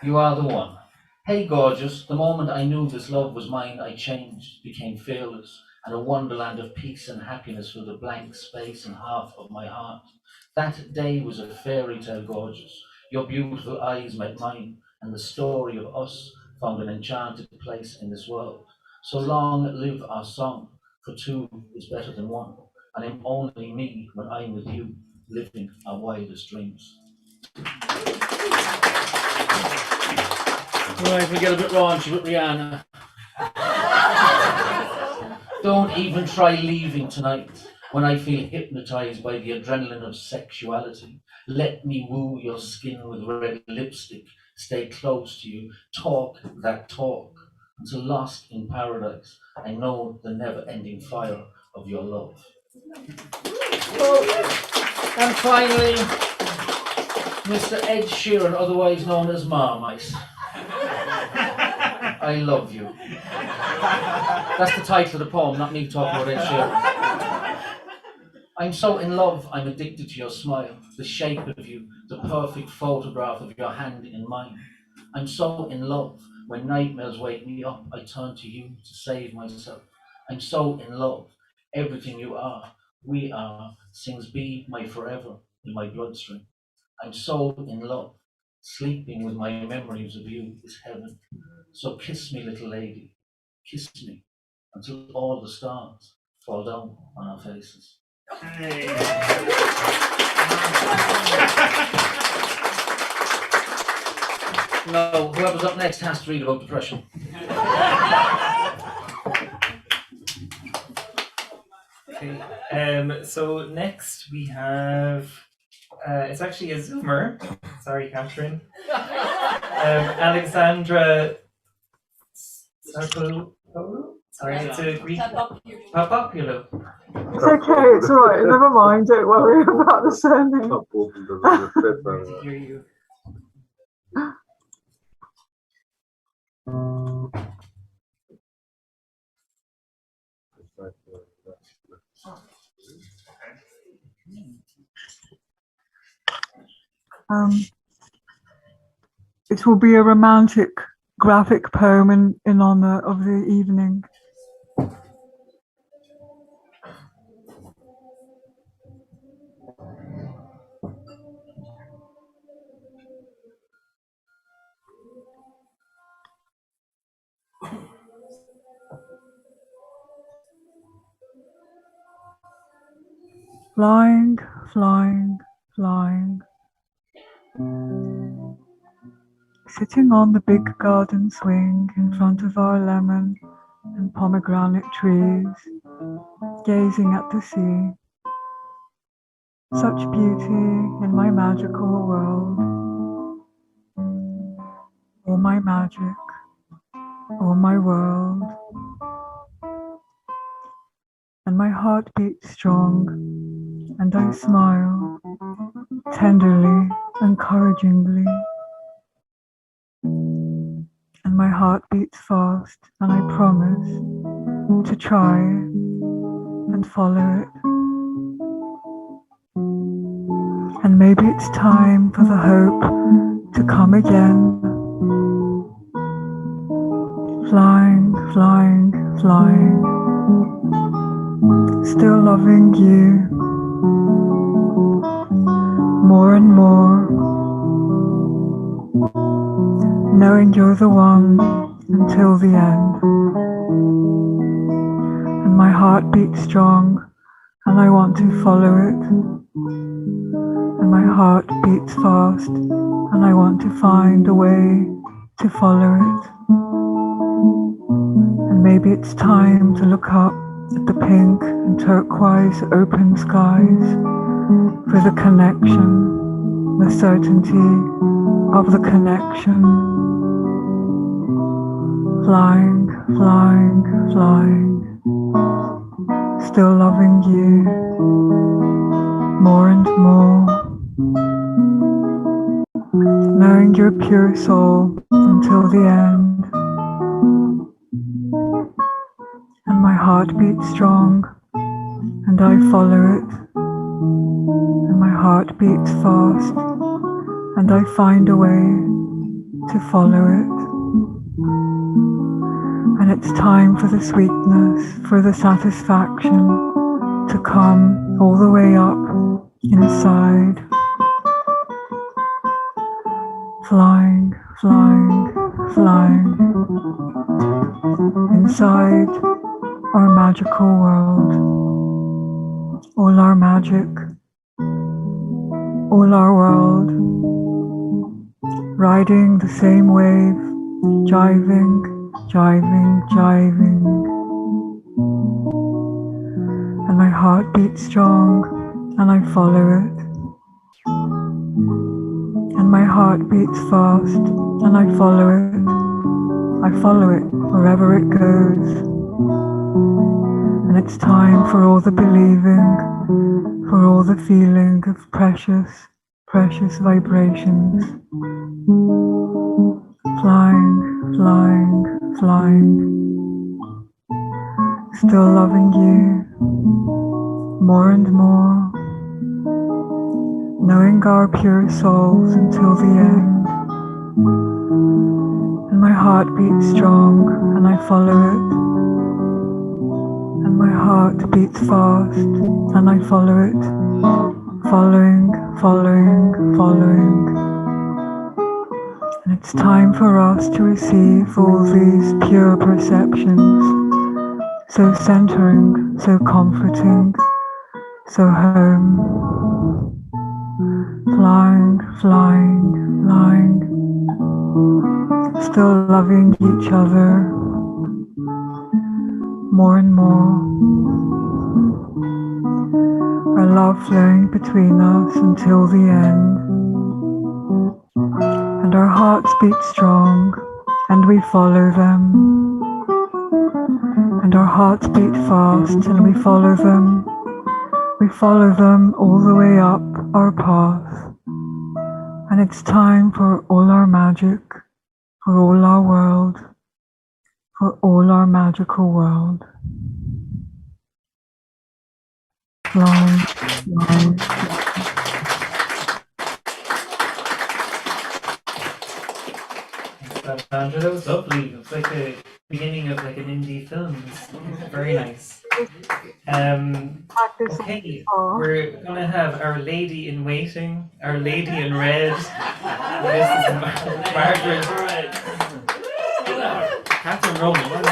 You are the one. Hey gorgeous, the moment I knew this love was mine, I changed, became fearless, and a wonderland of peace and happiness filled the blank space and half of my heart. That day was a fairy tale, gorgeous. Your beautiful eyes met mine, and the story of us found an enchanted place in this world. So long live our song, for two is better than one, and I'm only me when I'm with you, living our wildest dreams. Right, we get a bit raunchy with Rihanna. Don't even try leaving tonight when I feel hypnotized by the adrenaline of sexuality. Let me woo your skin with red lipstick, stay close to you, talk that talk, until lost in paradise, I know the never-ending fire of your love. Oh, and finally, Mr. Ed Sheeran, otherwise known as Marmite. I love you. That's the title of the poem, not me talking about Ed Sheeran. I'm so in love, I'm addicted to your smile, the shape of you, the perfect photograph of your hand in mine. I'm so in love, when nightmares wake me up, I turn to you to save myself. I'm so in love, everything you are, we are, sings Be My Forever in my bloodstream. I'm so in love, sleeping with my memories of you is heaven. So kiss me, little lady, kiss me, until all the stars fall down on our faces. No, whoever's up next has to read about depression.
Okay, so next we have, it's actually a Zoomer. Sorry, Catherine. Alexandra Sarkopoulou. Sorry, it's a Greek. Papapoulou.
It's okay, it's all right. Never mind. Don't worry about the surname.
To hear you.
It will be a romantic graphic poem in honor of the evening. Flying, flying, flying. Sitting on the big garden swing in front of our lemon and pomegranate trees, gazing at the sea. Such beauty in my magical world. All my magic, all my world. And my heart beats strong, and I smile, tenderly, encouragingly. And my heart beats fast, and I promise to try and follow it. And maybe it's time for the hope to come again. Flying, flying, flying. Still loving you. more and more, knowing you're the one until the end. And my heart beats strong, and I want to follow it. And my heart beats fast, and I want to find a way to follow it. And maybe it's time to look up at the pink and turquoise open skies for the connection, the certainty of the connection. Flying, flying, flying, still loving you more and more, knowing your pure soul until the end. And my heart beats strong, and I follow it. And my heart beats fast, and I find a way to follow it. And it's time for the sweetness, for the satisfaction to come all the way up inside. Flying, flying, flying inside our magical world, all our magic, all our world, riding the same wave, jiving, jiving, jiving. And my heart beats strong, and I follow it. And my heart beats fast, and I follow it. I follow it wherever it goes. And it's time for all the believing, for all the feeling of precious, precious vibrations. Flying, flying, flying, still loving you more and more, knowing our pure souls until the end. And my heart beats strong, and I follow it. And my heart beats fast, and I follow it. Following, following, following. And it's time for us to receive all these pure perceptions, so centering, so comforting, so home. Flying, flying, flying, still loving each other more and more. Our love flowing between us until the end. And our hearts beat strong, and we follow them. And our hearts beat fast, and we follow them. We follow them all the way up our path. And it's time for all our magic, for all our world, for all our magical world. Flying, flying.
That was lovely. It was like the beginning of like an indie film. It's very nice. Okay, we're gonna have Our Lady in Waiting, Our Lady in Red. This is Margaret.
Catherine Roman.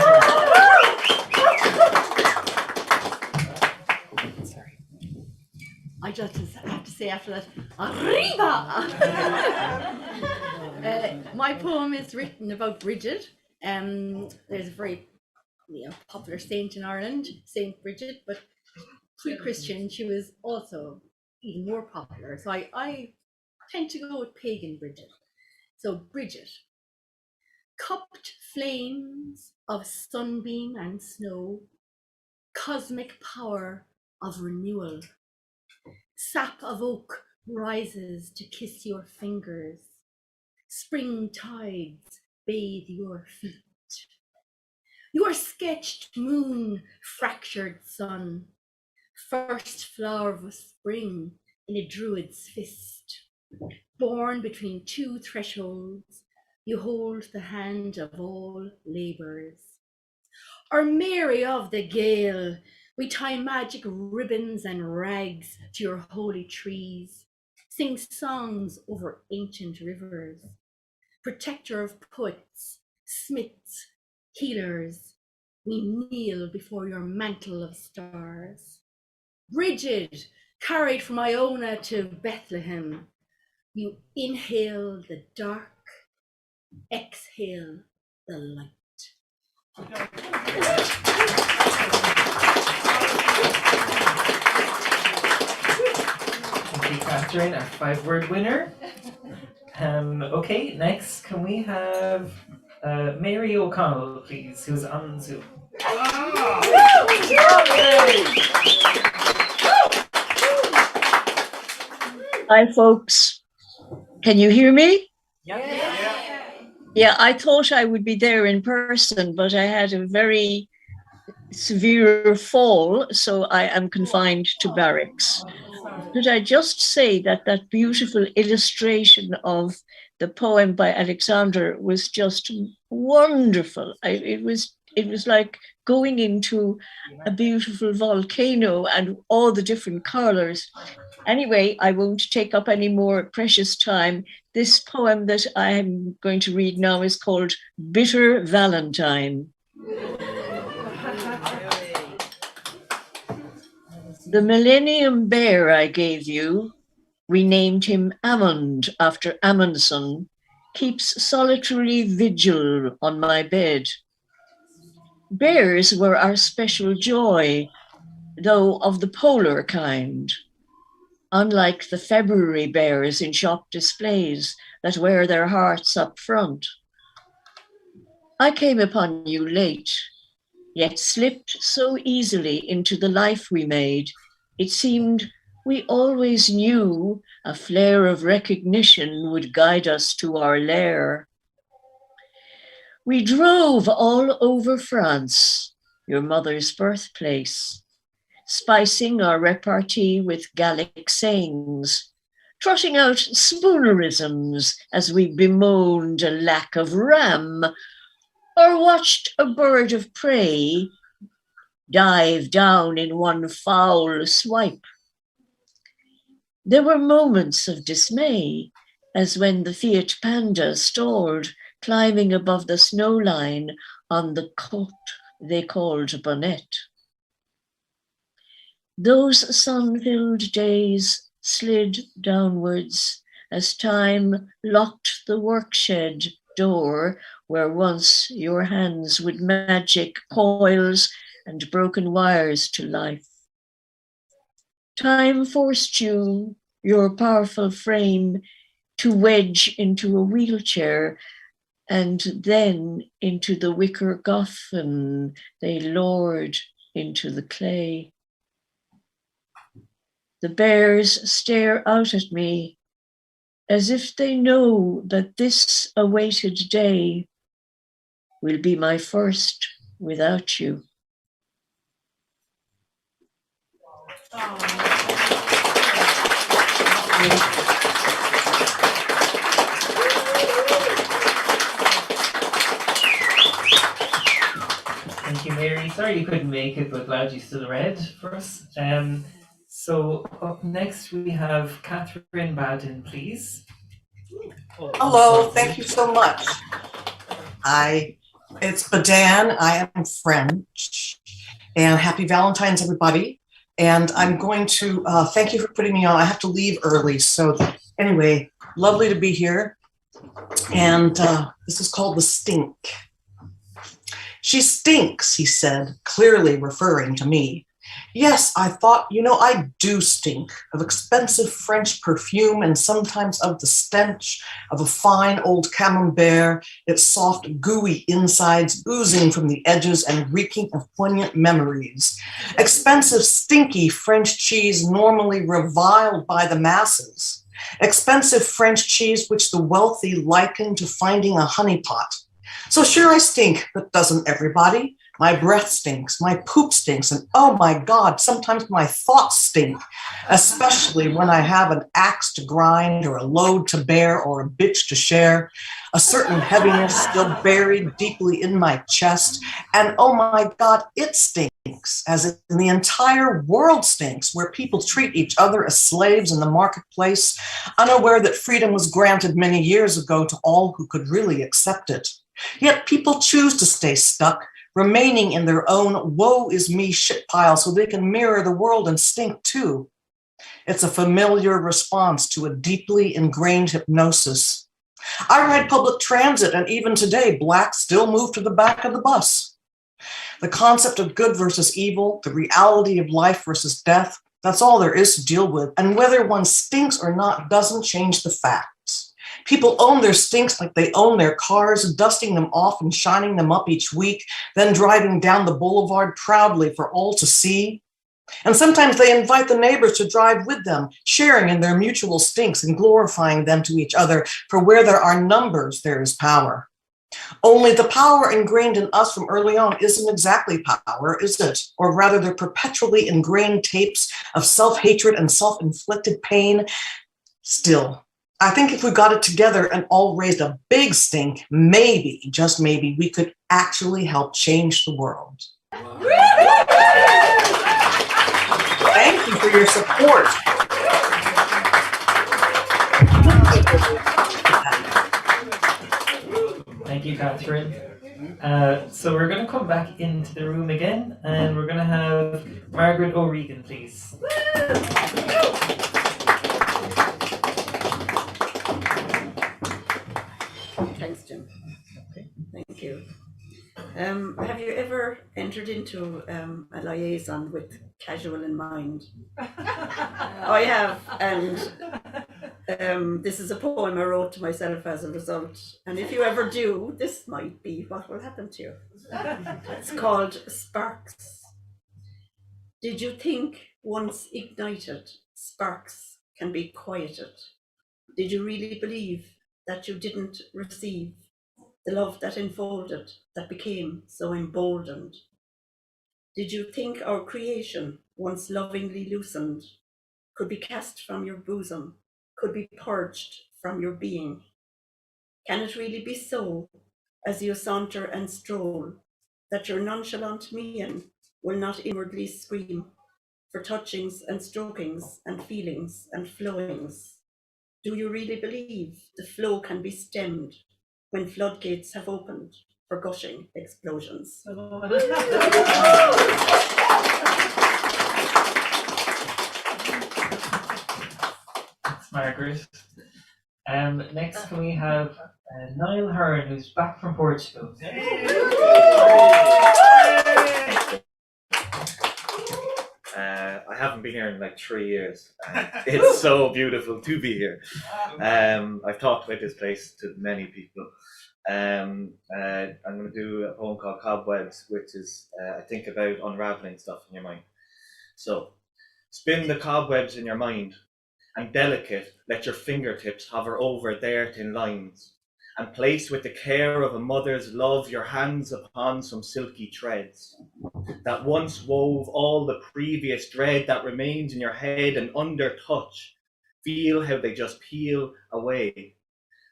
Sorry. I just have to say after that, Arriba! My poem is written about Bridget. There's a very popular saint in Ireland, Saint Bridget, but pre-Christian she was also even more popular. So I tend to go with pagan Bridget. So Bridget, cupped flames of sunbeam and snow, cosmic power of renewal, sap of oak rises to kiss your fingers, spring tides bathe your feet. Your sketched moon, fractured sun, first flower of spring in a druid's fist, born between two thresholds, you hold the hand of all labourers. Or Mary of the Gale, we tie magic ribbons and rags to your holy trees,
sing songs over ancient rivers, protector of poets, smiths, healers, we kneel before your mantle of stars. Bridget, carried from Iona to Bethlehem, you inhale the dark, exhale the light.
Thank you, Catherine, our 5-word winner. Okay, next, can we have Mary O'Connell, please, who's on Zoom.
Hi, folks. Can you hear me? Yeah, I thought I would be there in person, but I had a very severe fall, so I am confined to barracks. Could I just say that that beautiful illustration of the poem by Alexander was just wonderful. It was like going into a beautiful volcano and all the different colors. Anyway, I won't take up any more precious time. This poem that I am going to read now is called Bitter Valentine. The Millennium Bear I gave you, we named him Ammon after Amundsen, keeps solitary vigil on my bed. Bears were our special joy, though of the polar kind. Unlike the February bears in shop displays that wear their hearts up front. I came upon you late, yet slipped so easily into the life we made. It seemed we always knew a flare of recognition would guide us to our lair. We drove all over France, your mother's birthplace, spicing our repartee with Gallic sayings, trotting out spoonerisms as we bemoaned a lack of ram, or watched a bird of prey dive down in one foul swipe. There were moments of dismay, as when the Fiat Panda stalled, climbing above the snow line on the côte they called Bonnet. Those sun-filled days slid downwards as time locked the workshed door where once your hands would magic coils and broken wires to life. Time forced you, your powerful frame, to wedge into a wheelchair and then into the wicker coffin they lowered into the clay. The bears stare out at me as if they know that this awaited day will be my first without you.
Thank you, Mary. Sorry you couldn't make it, but glad you still read for us. So up next we have Catherine Baden, please.
Hello, thank you so much. It's Baden, I am French, and happy Valentine's, everybody. And I'm going to thank you for putting me on. I have to leave early, so anyway, lovely to be here. And this is called The Stink. She stinks, he said, clearly referring to me. Yes, I thought, I do stink of expensive French perfume and sometimes of the stench of a fine old camembert, its soft, gooey insides oozing from the edges and reeking of poignant memories. Expensive, stinky French cheese normally reviled by the masses. Expensive French cheese which the wealthy liken to finding a honeypot. So sure I stink, but doesn't everybody? My breath stinks, my poop stinks, and oh my God, sometimes my thoughts stink, especially when I have an axe to grind or a load to bear or a bitch to share, a certain heaviness still buried deeply in my chest, and oh my God, it stinks, as in the entire world stinks, where people treat each other as slaves in the marketplace, unaware that freedom was granted many years ago to all who could really accept it. Yet people choose to stay stuck, remaining in their own woe is me shit pile so they can mirror the world and stink too. It's a familiar response to a deeply ingrained hypnosis. I ride public transit, and even today, Blacks still move to the back of the bus. The concept of good versus evil, the reality of life versus death, that's all there is to deal with. And whether one stinks or not doesn't change the facts. People own their stinks like they own their cars, dusting them off and shining them up each week, then driving down the boulevard proudly for all to see. And sometimes they invite the neighbors to drive with them, sharing in their mutual stinks and glorifying them to each other, for where there are numbers, there is power. Only the power ingrained in us from early on isn't exactly power, is it? Or rather, the perpetually ingrained tapes of self-hatred and self-inflicted pain. Still, I think if we got it together and all raised a big stink, maybe, just maybe, we could actually help change the world. Thank you for your support.
Thank you, Catherine. So we're going to come back into the room again, and we're going to have Margaret O'Regan, please.
Thanks, Jim. Thank you. Have you ever entered into a liaison with casual in mind? I have, and this is a poem I wrote to myself as a result. And if you ever do, this might be what will happen to you. It's called Sparks. Did you think once ignited, sparks can be quieted? Did you really believe that you didn't receive the love that enfolded, that became so emboldened? Did you think our creation, once lovingly loosened, could be cast from your bosom, could be purged from your being? Can it really be so, as you saunter and stroll, that your nonchalant mien will not inwardly scream for touchings and strokings and feelings and flowings? Do you really believe the flow can be stemmed when floodgates have opened for gushing explosions?
Thanks, Margaret. Next, can we have Niall Hearn, who's back from Portugal.
I haven't been here in like 3 years. It's so beautiful to be here. I've talked about this place to many people. I'm going to do a poem called Cobwebs, which is, I think, about unraveling stuff in your mind. So, spin the cobwebs in your mind, and delicate, let your fingertips hover over their thin lines, and place with the care of a mother's love your hands upon some silky threads that once wove all the previous dread that remains in your head, and under touch, feel how they just peel away,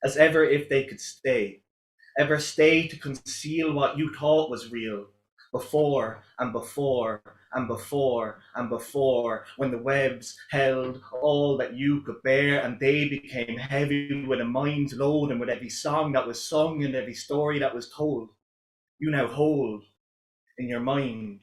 as ever if they could stay, ever stay to conceal what you thought was real, before and before and before and before, when the webs held all that you could bear, and they became heavy with a mind's load, and with every song that was sung and every story that was told, you now hold in your mind.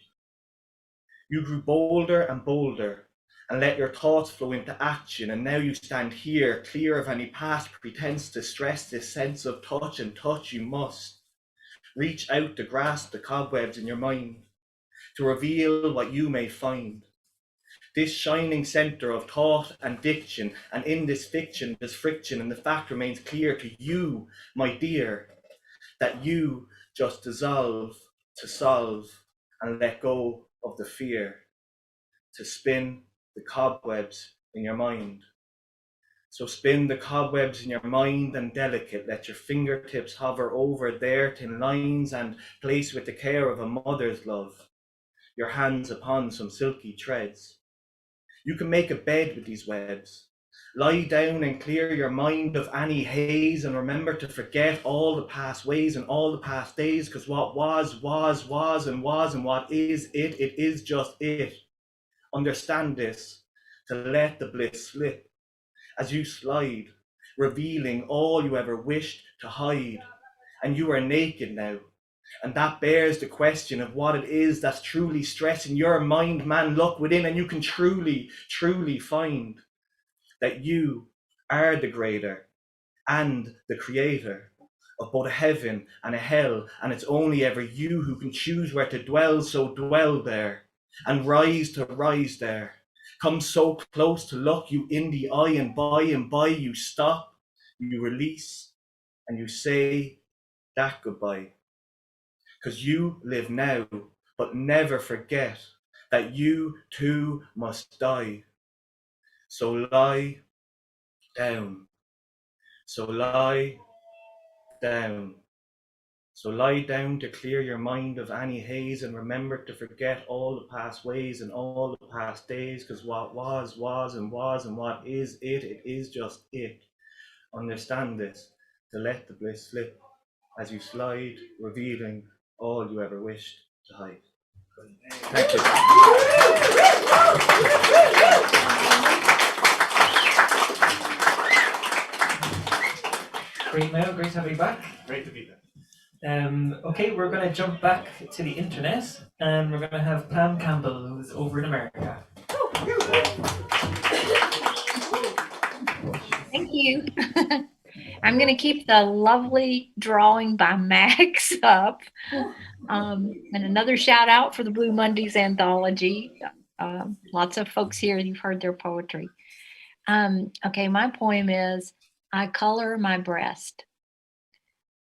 You grew bolder and bolder, and let your thoughts flow into action, and now you stand here, clear of any past pretense to stress this sense of touch, and touch you must. Reach out to grasp the cobwebs in your mind, to reveal what you may find. This shining center of thought and diction, and in this fiction there's friction, and the fact remains clear to you, my dear, that you just dissolve to solve and let go of the fear, to spin the cobwebs in your mind. So spin the cobwebs in your mind and delicate, let your fingertips hover over their thin lines and place with the care of a mother's love, your hands upon some silky threads. You can make a bed with these webs. Lie down and clear your mind of any haze and remember to forget all the past ways and all the past days, because what was, and what is, it is just it. Understand this, to let the bliss slip as you slide, revealing all you ever wished to hide. And you are naked now. And that bears the question of what it is that's truly stressing your mind, man. Look within and you can truly, truly find that you are the greater and the creator of both a heaven and a hell. And it's only ever you who can choose where to dwell, so dwell there and rise to rise there. Come so close to look you in the eye, and by you stop, you release, and you say that goodbye. Because you live now, but never forget that you too must die. So lie down. So lie down. So lie down to clear your mind of any haze and remember to forget all the past ways and all the past days, because what was, and what is, it is just it. Understand this, to let the bliss slip as you slide, revealing all you ever wished to hide. Thank you.
Great, Mel. Great to have you back.
Great to be there.
Okay, we're going to jump back to the internet and we're going to have Pam Campbell, who's over in America.
Thank you. I'm going to keep the lovely drawing by Max up. And another shout out for the Blue Mondays Anthology. Lots of folks here, you've heard their poetry. Okay, my poem is I Color My Breast.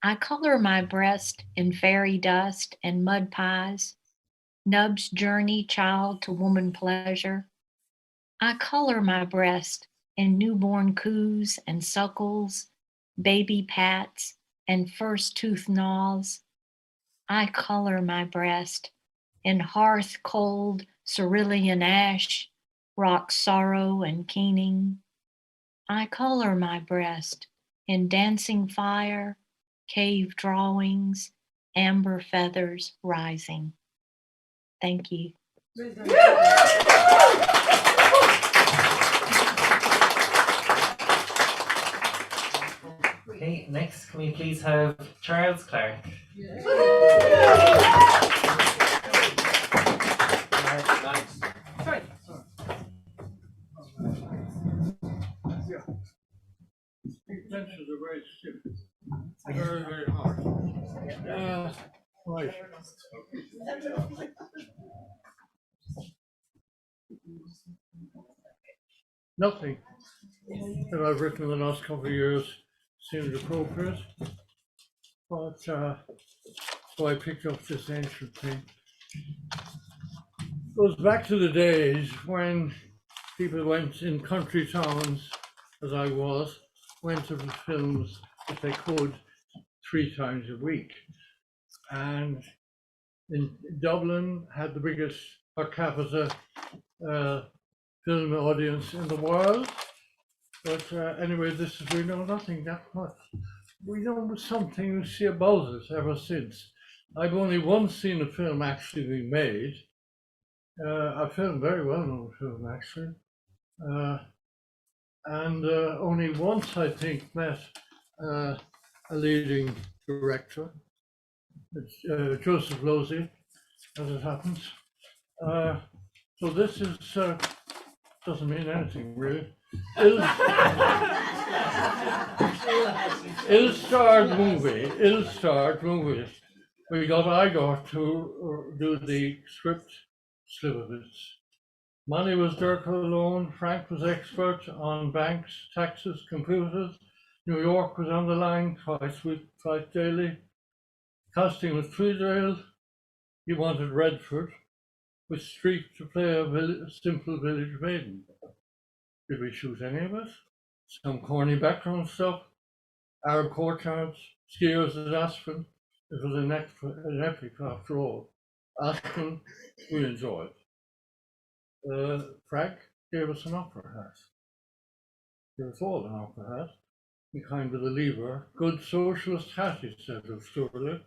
I color my breast in fairy dust and mud pies, Nub's journey child to woman pleasure. I color my breast in newborn coos and suckles, baby pats and first tooth gnaws. I color my breast in hearth cold cerulean ash, rock sorrow and keening. I color my breast in dancing fire, cave drawings, amber feathers rising. Thank you.
Okay, next, can we please have Charles Clark?
Benches are very stiff. Very, very hard. Right. Nothing that I've written in the last couple of years seemed appropriate, but so I picked up this ancient thing. It goes back to the days when people went in country towns, as I was, went to the films if they could 3 times a week. And in Dublin had the biggest per capita film audience in the world. But anyway, this is, we know nothing that much. We know something we see about it ever since. I've only once seen a film actually being made. A film, very well known film actually. And only once, I think, met a leading director. It's Joseph Losey, as it happens. So this is, doesn't mean anything really. Ill-starred movie. I got to do the script sliverbits. Money was Dirk alone, Frank was expert on banks, taxes, computers. New York was on the line twice daily. Casting was Tweedale. He wanted Redford with Street to play a simple village maiden. Did we shoot any of us? some corny background stuff, Arab courtyards, skiers at Aspen. It was an epic after all. Aspen, we enjoyed. Frank gave us an opera hat. Gave us all an opera hat. We kind of the lever. Good socialist hat, he said of Sturley.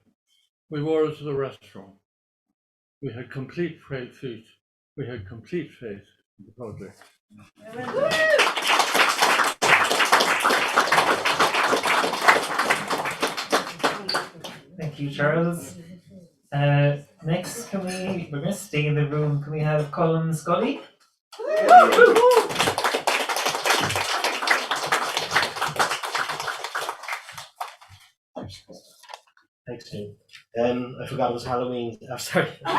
We wore it to the restaurant. We had complete faith. We had complete faith in the project.
Thank you, Charles. Next, we're going to stay in the room. Can we have Colin Scully?
Thanks, Jim. I forgot it was Halloween. I'm sorry. I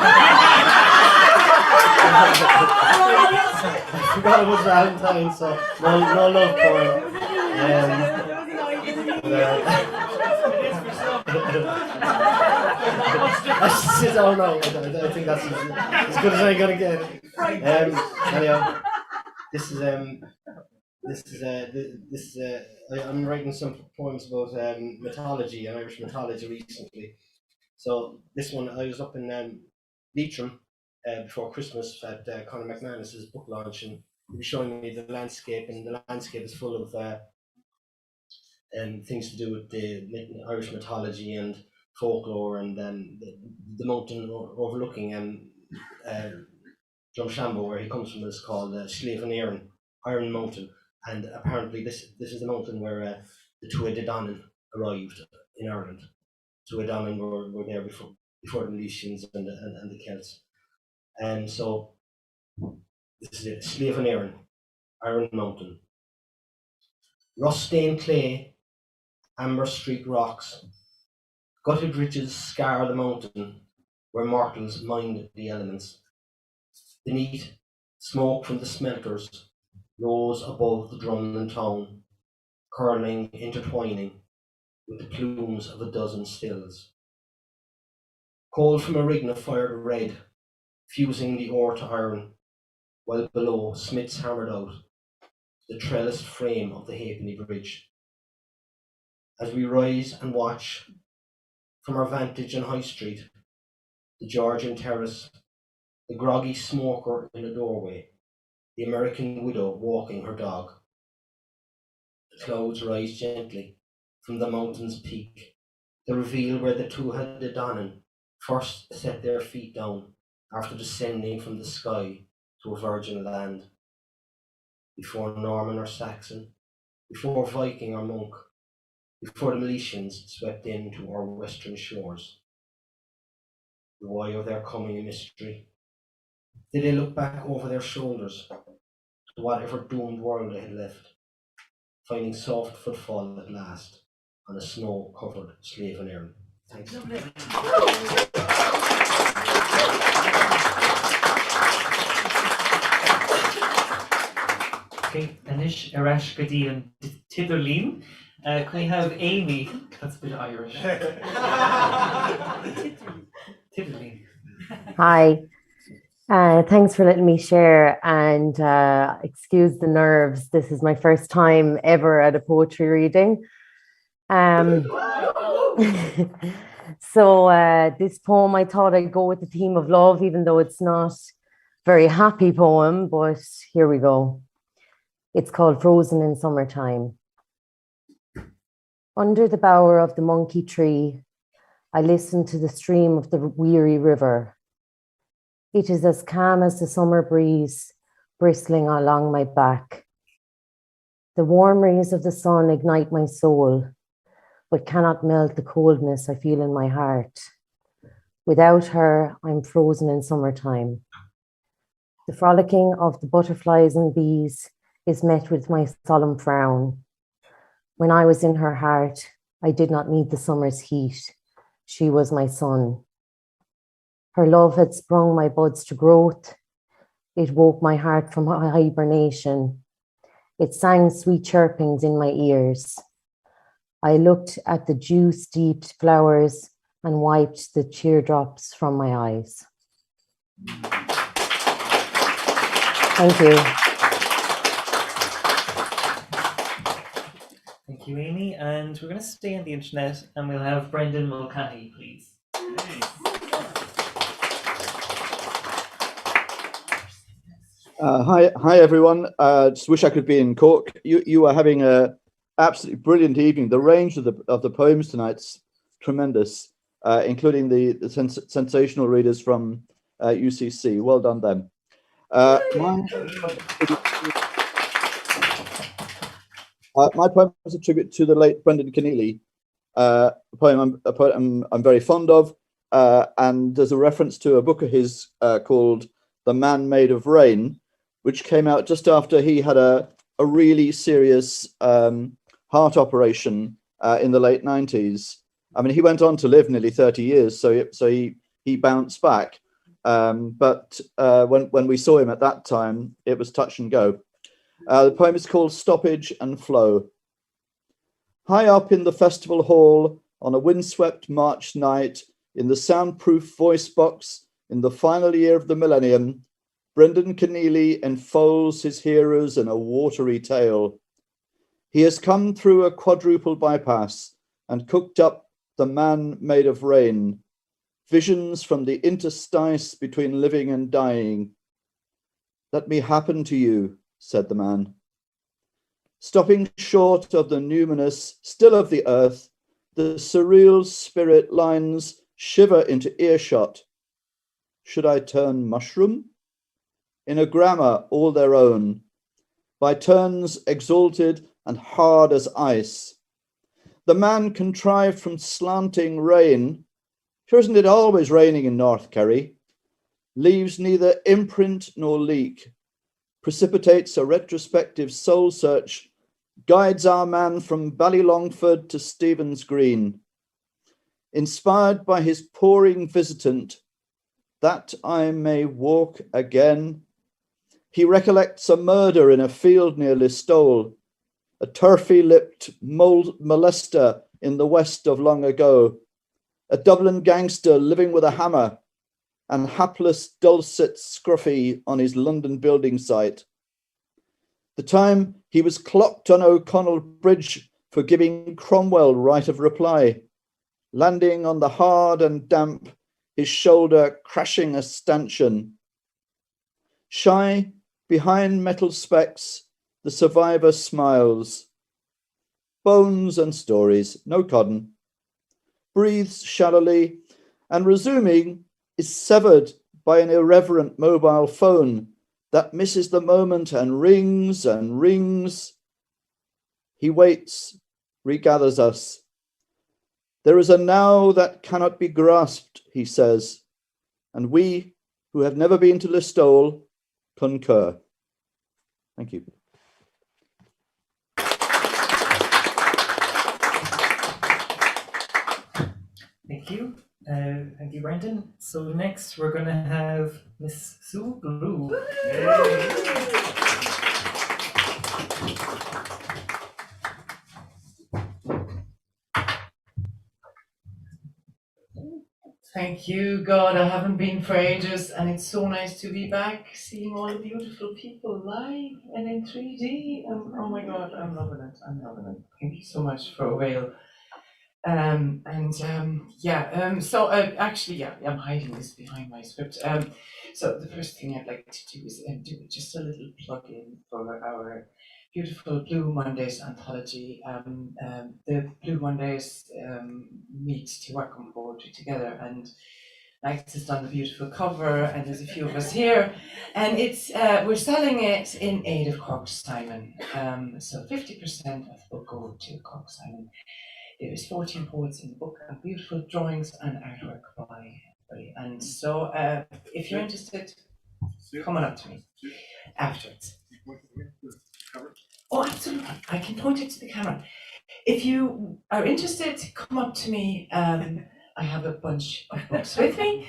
forgot it was Valentine's, so no love for him. Oh no, I think that's as good as I'm gonna get. Anyhow, I'm writing some poems about mythology and Irish mythology recently. So this one, I was up in Leitrim before Christmas at Conor McGuiness's book launch, and he was showing me the landscape, and the landscape is full of things to do with the Irish mythology and folklore, and the mountain overlooking Drumshanbo, where he comes from, is called Slave Iron Mountain, and apparently this is the mountain where the Tuatha De Danann arrived in Ireland. Tuatha De Danann were there before the Milesians and the Celts, and so this is it. Slave Iron Mountain. Rust-stained clay, amber streaked rocks, gutted ridges scar the mountain where mortals mined the elements. Beneath, smoke from the smelters rose above the Drumlin town, curling, intertwining with the plumes of a dozen stills. Coal from a rigna fired red, fusing the ore to iron, while below smiths hammered out the trellised frame of the Halfpenny Bridge. As we rise and watch from our vantage on High Street, the Georgian terrace, the groggy smoker in a doorway, the American widow walking her dog. The clouds rise gently from the mountain's peak to reveal where the Tuatha De Danann first set their feet down after descending from the sky to a virgin land. Before Norman or Saxon, before Viking or monk, before the Milesians swept into our western shores. Why of their coming a mystery? Did they look back over their shoulders to whatever doomed world they had left, finding soft footfall at last on a snow-covered slave Iron? Thanks.
Okay, Anish, Arash, Gadi, and Tidderleen. Can we have Amy? That's a bit Irish. Tidderleen.
Hi. Thanks for letting me share, and excuse the nerves. This is my first time ever at a poetry reading. So this poem, I thought I'd go with the theme of love, even though it's not a very happy poem, but here we go. It's called Frozen in Summertime. Under the bower of the monkey tree, I listen to the stream of the weary river. It is as calm as the summer breeze bristling along my back. The warm rays of the sun ignite my soul, but cannot melt the coldness I feel in my heart. Without her, I'm frozen in summertime. The frolicking of the butterflies and bees is met with my solemn frown. When I was in her heart, I did not need the summer's heat. She was my sun. Her love had sprung my buds to growth. It woke my heart from hibernation. It sang sweet chirpings in my ears. I looked at the dew-steeped flowers and wiped the teardrops from my eyes. Thank you.
Thank you, Amy. And we're going to stay on the internet and we'll have Brendan Mulcahy, please.
Hi everyone. Just wish I could be in Cork. You are having a absolutely brilliant evening. The range of the poems tonight's tremendous, including the sensational readers from UCC. Well done them. My poem is a tribute to the late Brendan Keneally, a poem I'm very fond of, and there's a reference to a book of his called The Man Made of Rain, which came out just after he had a really serious heart operation in the late 90s. I mean, he went on to live nearly 30 years, so he bounced back. But when we saw him at that time, it was touch and go. The poem is called Stoppage and Flow. High up in the festival hall, on a windswept March night, in the soundproof voice box, in the final year of the millennium, Brendan Keneally enfolds his hearers in a watery tale. He has come through a quadruple bypass and cooked up the man made of rain, visions from the interstice between living and dying. Let me happen to you, said the man. Stopping short of the numinous, still of the earth, the surreal spirit lines shiver into earshot. Should I turn mushroom? In a grammar all their own, by turns exalted and hard as ice. The man contrived from slanting rain, sure isn't it always raining in North Kerry, leaves neither imprint nor leak, precipitates a retrospective soul search, guides our man from Ballylongford to Stephen's Green. Inspired by his pouring visitant, that I may walk again, he recollects a murder in a field near Listowel, a turfy-lipped molester in the west of long ago, a Dublin gangster living with a hammer, and hapless dulcet scruffy on his London building site. The time he was clocked on O'Connell Bridge for giving Cromwell right of reply, landing on the hard and damp, his shoulder crashing a stanchion. Shy behind metal specs, the survivor smiles. Bones and stories, no cotton. Breathes shallowly and resuming is severed by an irreverent mobile phone that misses the moment and rings and rings. He waits, regathers us. There is a now that cannot be grasped, he says, and we who have never been to Listowel concur. Thank you.
Thank you. Thank you, Brendan. So next we're going to have Miss Sue Blue.
Thank you, God. I haven't been for ages, and it's so nice to be back, seeing all the beautiful people live and in 3D. Oh my God, I'm loving it. I'm loving it. Thank you so much for a whale. Actually, I'm hiding this behind my script. So the first thing I'd like to do is do just a little plug-in for our beautiful Blue Mondays anthology. The Blue Mondays meet to work on poetry together, and Max has done a beautiful cover, and there's a few of us here, and it's we're selling it in aid of Cork Simon. So 50% of the book go to Cork Simon. There is 14 poets in the book and beautiful drawings and artwork by everybody. And so if you're interested, come on up to me afterwards. Oh, absolutely. I can point it to the camera. If you are interested, come up to me. I have a bunch of books with me.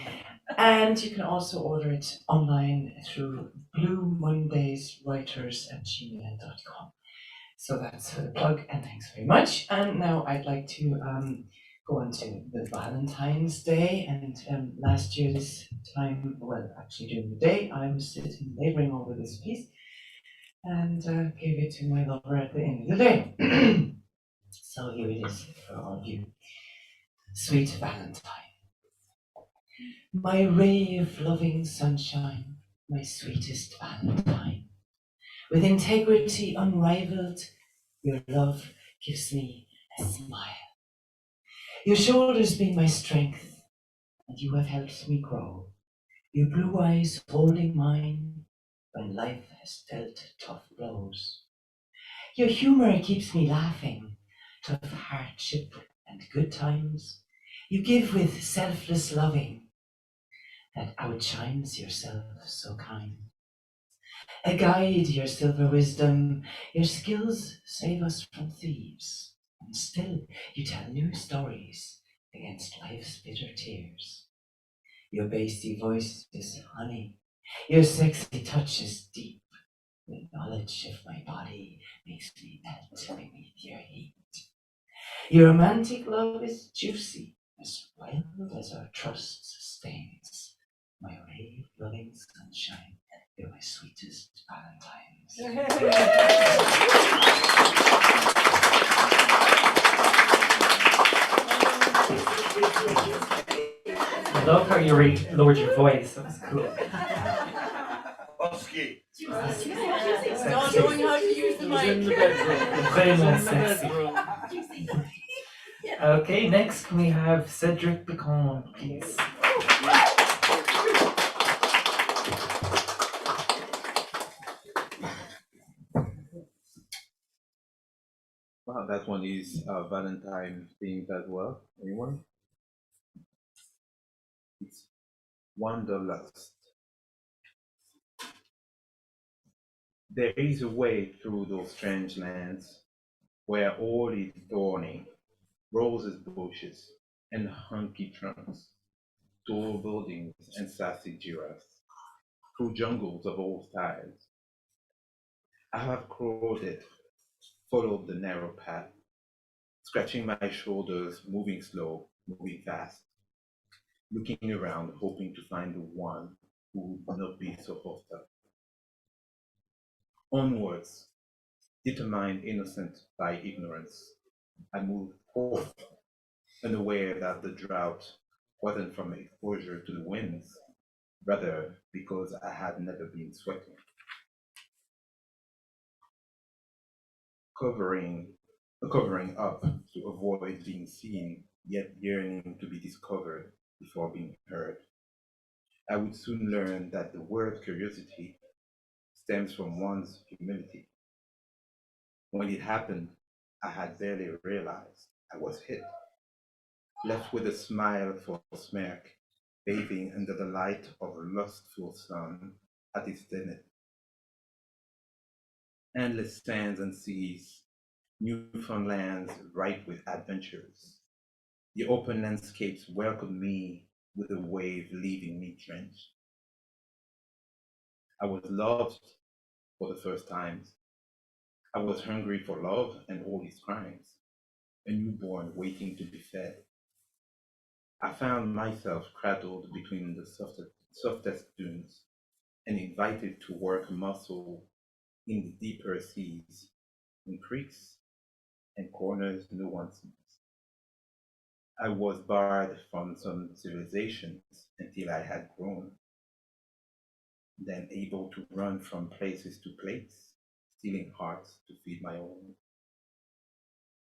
And you can also order it online through bluemondayswriters@gmail.com. So that's for the plug, and thanks very much. And now I'd like to go on to the Valentine's Day. And last year this time, well, actually during the day, I was sitting laboring over this piece and gave it to my lover at the end of the day. So here it is for all of you. Sweet Valentine, my ray of loving sunshine, my sweetest Valentine. With integrity unrivaled, your love gives me a smile. Your shoulders been my strength, and you have helped me grow. Your blue eyes holding mine when life has dealt tough blows. Your humor keeps me laughing, tough hardship and good times. You give with selfless loving that outshines yourself so kind. A guide, your silver wisdom, your skills save us from thieves, and still you tell new stories against life's bitter tears. Your bassy voice is honey, your sexy touch is deep. The knowledge of my body makes me melt beneath your heat. Your romantic love is juicy, as wild as our trust sustains. My ray of loving sunshine, you're my sweetest Valentines.
I love how you lowered your voice. That was cool.
Husky.
Not knowing how to use the mic.
Very sexy. Okay, next we have Cedric Bacon, please.
Wow, that one is Valentine themed as well. Anyone? It's Wanderlust. There is a way through those strange lands where all is thorny, roses bushes and hunky trunks, tall buildings and sassy giraffes, through jungles of all styles. I have crawled it, followed the narrow path, scratching my shoulders, moving slow, moving fast, looking around, hoping to find the one who would not be so hostile. Onwards, determined innocent by ignorance, I moved forth, unaware that the drought wasn't from exposure to the winds, rather because I had never been sweating. Covering up to avoid being seen, yet yearning to be discovered before being heard. I would soon learn that the word curiosity stems from one's humility. When it happened, I had barely realized I was hit, left with a smile for a smirk, bathing under the light of a lustful sun at its zenith. Endless sands and seas, newfound lands ripe with adventures. The open landscapes welcomed me with a wave leaving me drenched. I was loved for the first time. I was hungry for love and all its crimes, a newborn waiting to be fed. I found myself cradled between the softest dunes and invited to work muscle in the deeper seas, in creeks and corners no one sees. I was barred from some civilizations until I had grown, then able to run from places to place, stealing hearts to feed my own.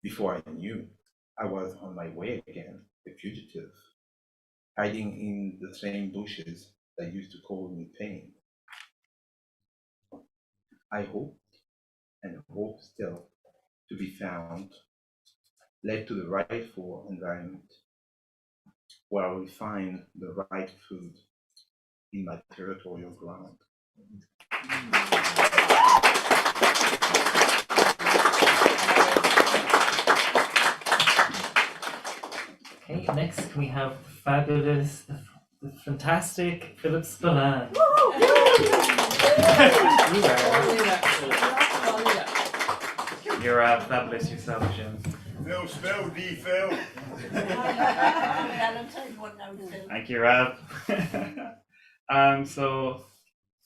Before I knew, I was on my way again, a fugitive, hiding in the same bushes that used to cause me pain. I hoped and hope still to be found, led to the rightful environment, where I will find the right food in my territorial ground.
Okay, next we have the fabulous, the fantastic Philip Spillane.
You're fabulous yourself, Jim.
Phil, spell D, Phil.
Thank you, Rav. So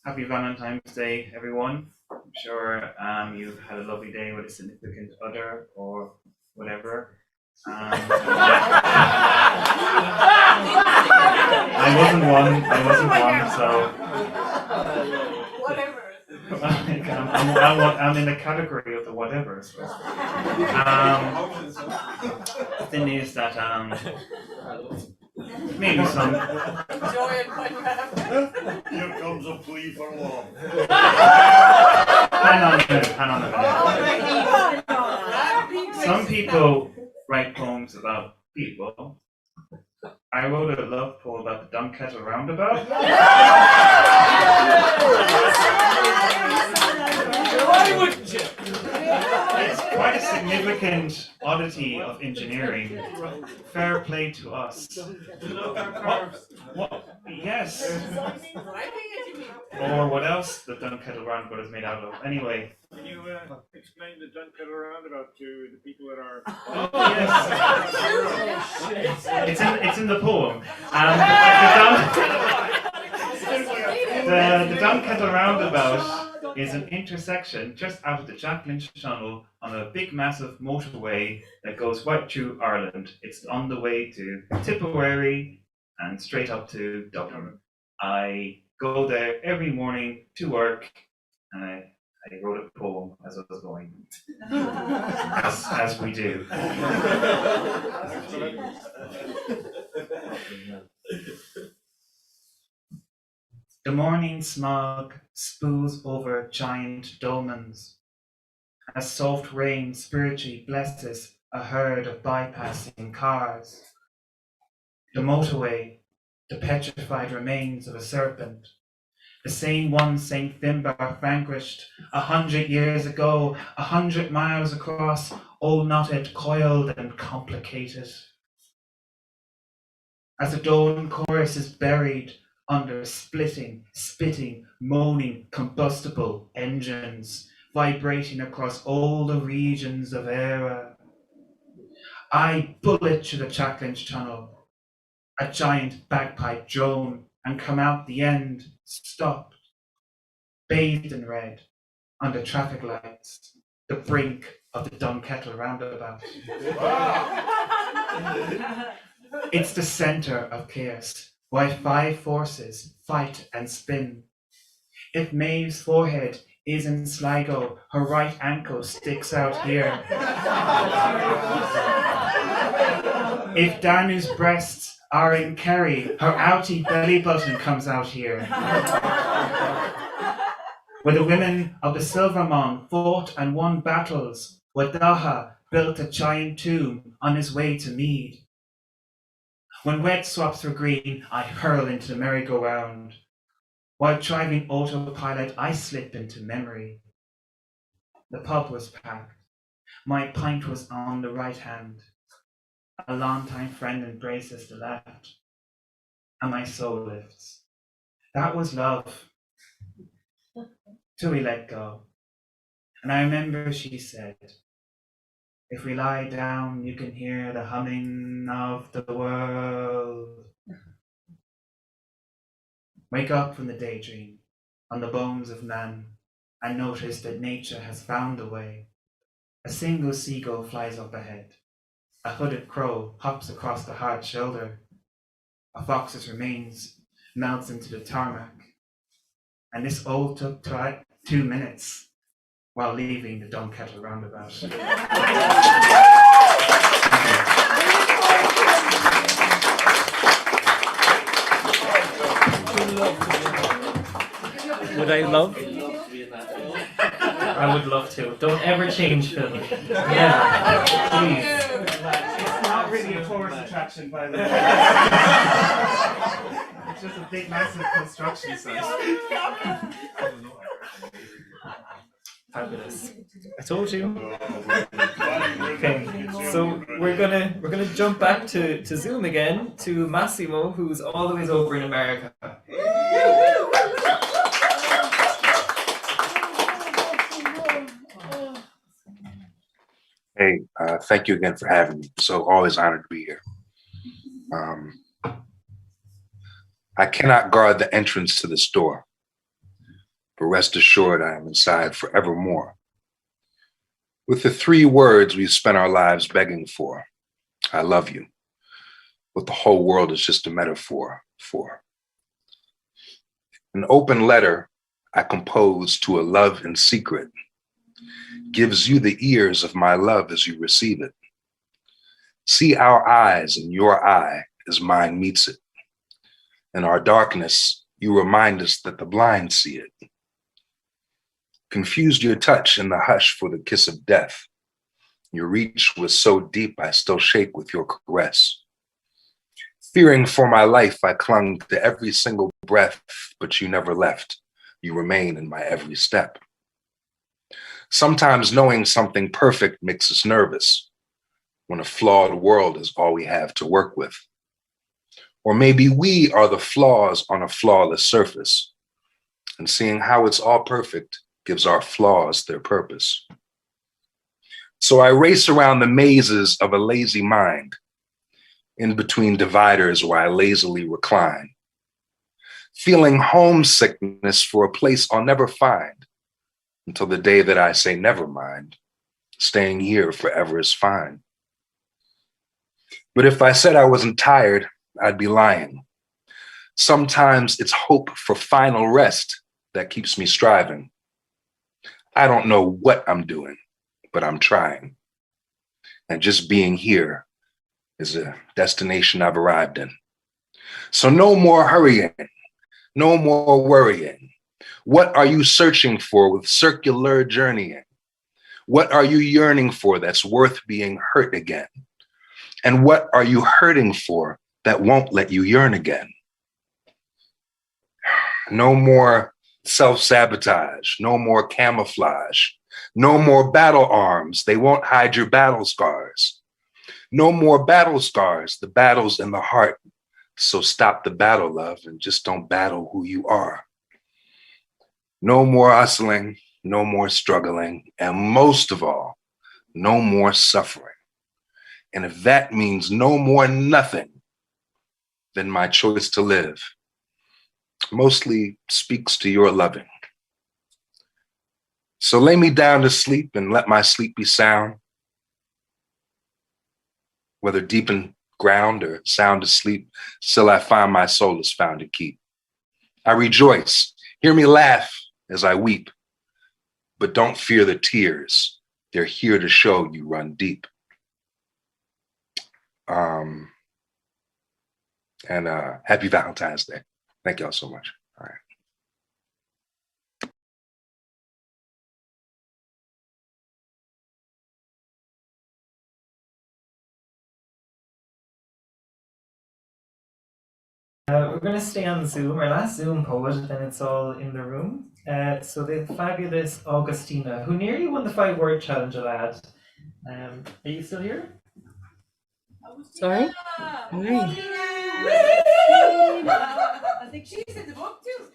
happy Valentine's Day, everyone. I'm sure you've had a lovely day with a significant other or whatever. I wasn't one, so.
Whatever.
I'm in the category of the whatever. So. The thing is that maybe some.
Here comes a plea for law.
Hang on a minute. Some people write poems about people. I wrote a love poem about the Kettle Roundabout.
Why wouldn't you?
It's quite a significant oddity of engineering. Fair play to us. What? Yes. Or what else the Kettle Roundabout is made out of. Anyway.
Can you explain the Kettle Roundabout to the people that are...
Oh, yes. It's in the poem. The Kettle Roundabout is an intersection just out of the Chaplin Tunnel on a big massive motorway that goes right through Ireland. It's on the way to Tipperary and straight up to Dublin. I go there every morning to work and I wrote a poem as I was going, as we do. The morning smog spoos over giant dolmens, as soft rain spiritually blesses a herd of bypassing cars. The motorway, the petrified remains of a serpent, the same one St. Finbar vanquished 100 years ago, 100 miles across, all knotted, coiled, and complicated. As the dawn chorus is buried under splitting, spitting, moaning, combustible engines, vibrating across all the regions of era, I bullet to the Chaplain's Tunnel, a giant bagpipe drone, and come out the end, stopped, bathed in red, under traffic lights, the brink of the Kettle Roundabout. It's the center of chaos, why 5 forces fight and spin. If Maeve's forehead is in Sligo, her right ankle sticks out here. If Danu's breasts are in Kerry, her outie belly button comes out here. Where the women of the Silvermont fought and won battles, where Daha built a giant tomb on his way to Meath. When wet swaps were green, I hurl into the merry-go-round. While driving autopilot, I slip into memory. The pub was packed. My pint was on the right hand. A long-time friend embraces the left. And my soul lifts. That was love. Till we let go. And I remember she said, if we lie down, you can hear the humming of the world. Wake up from the daydream on the bones of man and notice that nature has found a way. A single seagull flies up ahead. A hooded crow hops across the hard shoulder. A fox's remains melts into the tarmac. And this all took 2 minutes while leaving the Kettle Roundabout.
Would I love?
I would love to. Don't ever change film. Yeah, please.
It's not really a tourist attraction, by the way. It's just a big, massive construction site.
Fabulous. I told you. Okay, so we're gonna jump back to Zoom again to Massimo, who's all the way over in America.
Hey, thank you again for having me. So always honored to be here. I cannot guard the entrance to the store, but rest assured I am inside forevermore. With the 3 words we've spent our lives begging for, I love you, what the whole world is just a metaphor for. An open letter I compose to a love in secret gives you the ears of my love as you receive it. See our eyes in your eye as mine meets it. In our darkness, you remind us that the blind see it. Confused your touch in the hush for the kiss of death. Your reach was so deep I still shake with your caress. Fearing for my life, I clung to every single breath, but you never left. You remain in my every step. Sometimes knowing something perfect makes us nervous when a flawed world is all we have to work with. Or maybe we are the flaws on a flawless surface, and seeing how it's all perfect gives our flaws their purpose. So I race around the mazes of a lazy mind, in between dividers where I lazily recline, feeling homesickness for a place I'll never find until the day that I say never mind, staying here forever is fine. But if I said I wasn't tired, I'd be lying. Sometimes it's hope for final rest that keeps me striving. I don't know what I'm doing, but I'm trying. And just being here is a destination I've arrived in. So no more hurrying, no more worrying. What are you searching for with circular journeying? What are you yearning for that's worth being hurt again? And what are you hurting for that won't let you yearn again? No more self-sabotage, no more camouflage, no more battle arms, they won't hide your battle scars. No more battle scars, the battle's in the heart. So stop the battle, love, and just don't battle who you are. No more hustling, no more struggling, and most of all, no more suffering. And if that means no more nothing, then my choice to live mostly speaks to your loving. So lay me down to sleep and let my sleep be sound. Whether deep in ground or sound asleep, still I find my soul is found to keep. I rejoice, hear me laugh as I weep, but don't fear the tears. They're here to show you run deep. Happy Valentine's Day. Thank y'all so much. All right.
We're going to stay on Zoom, our last Zoom poet, and then it's all in the room. So the fabulous Augustina, who nearly won the 5-word challenge, lad. Are you still here?
Sorry?
I think she's in the book too.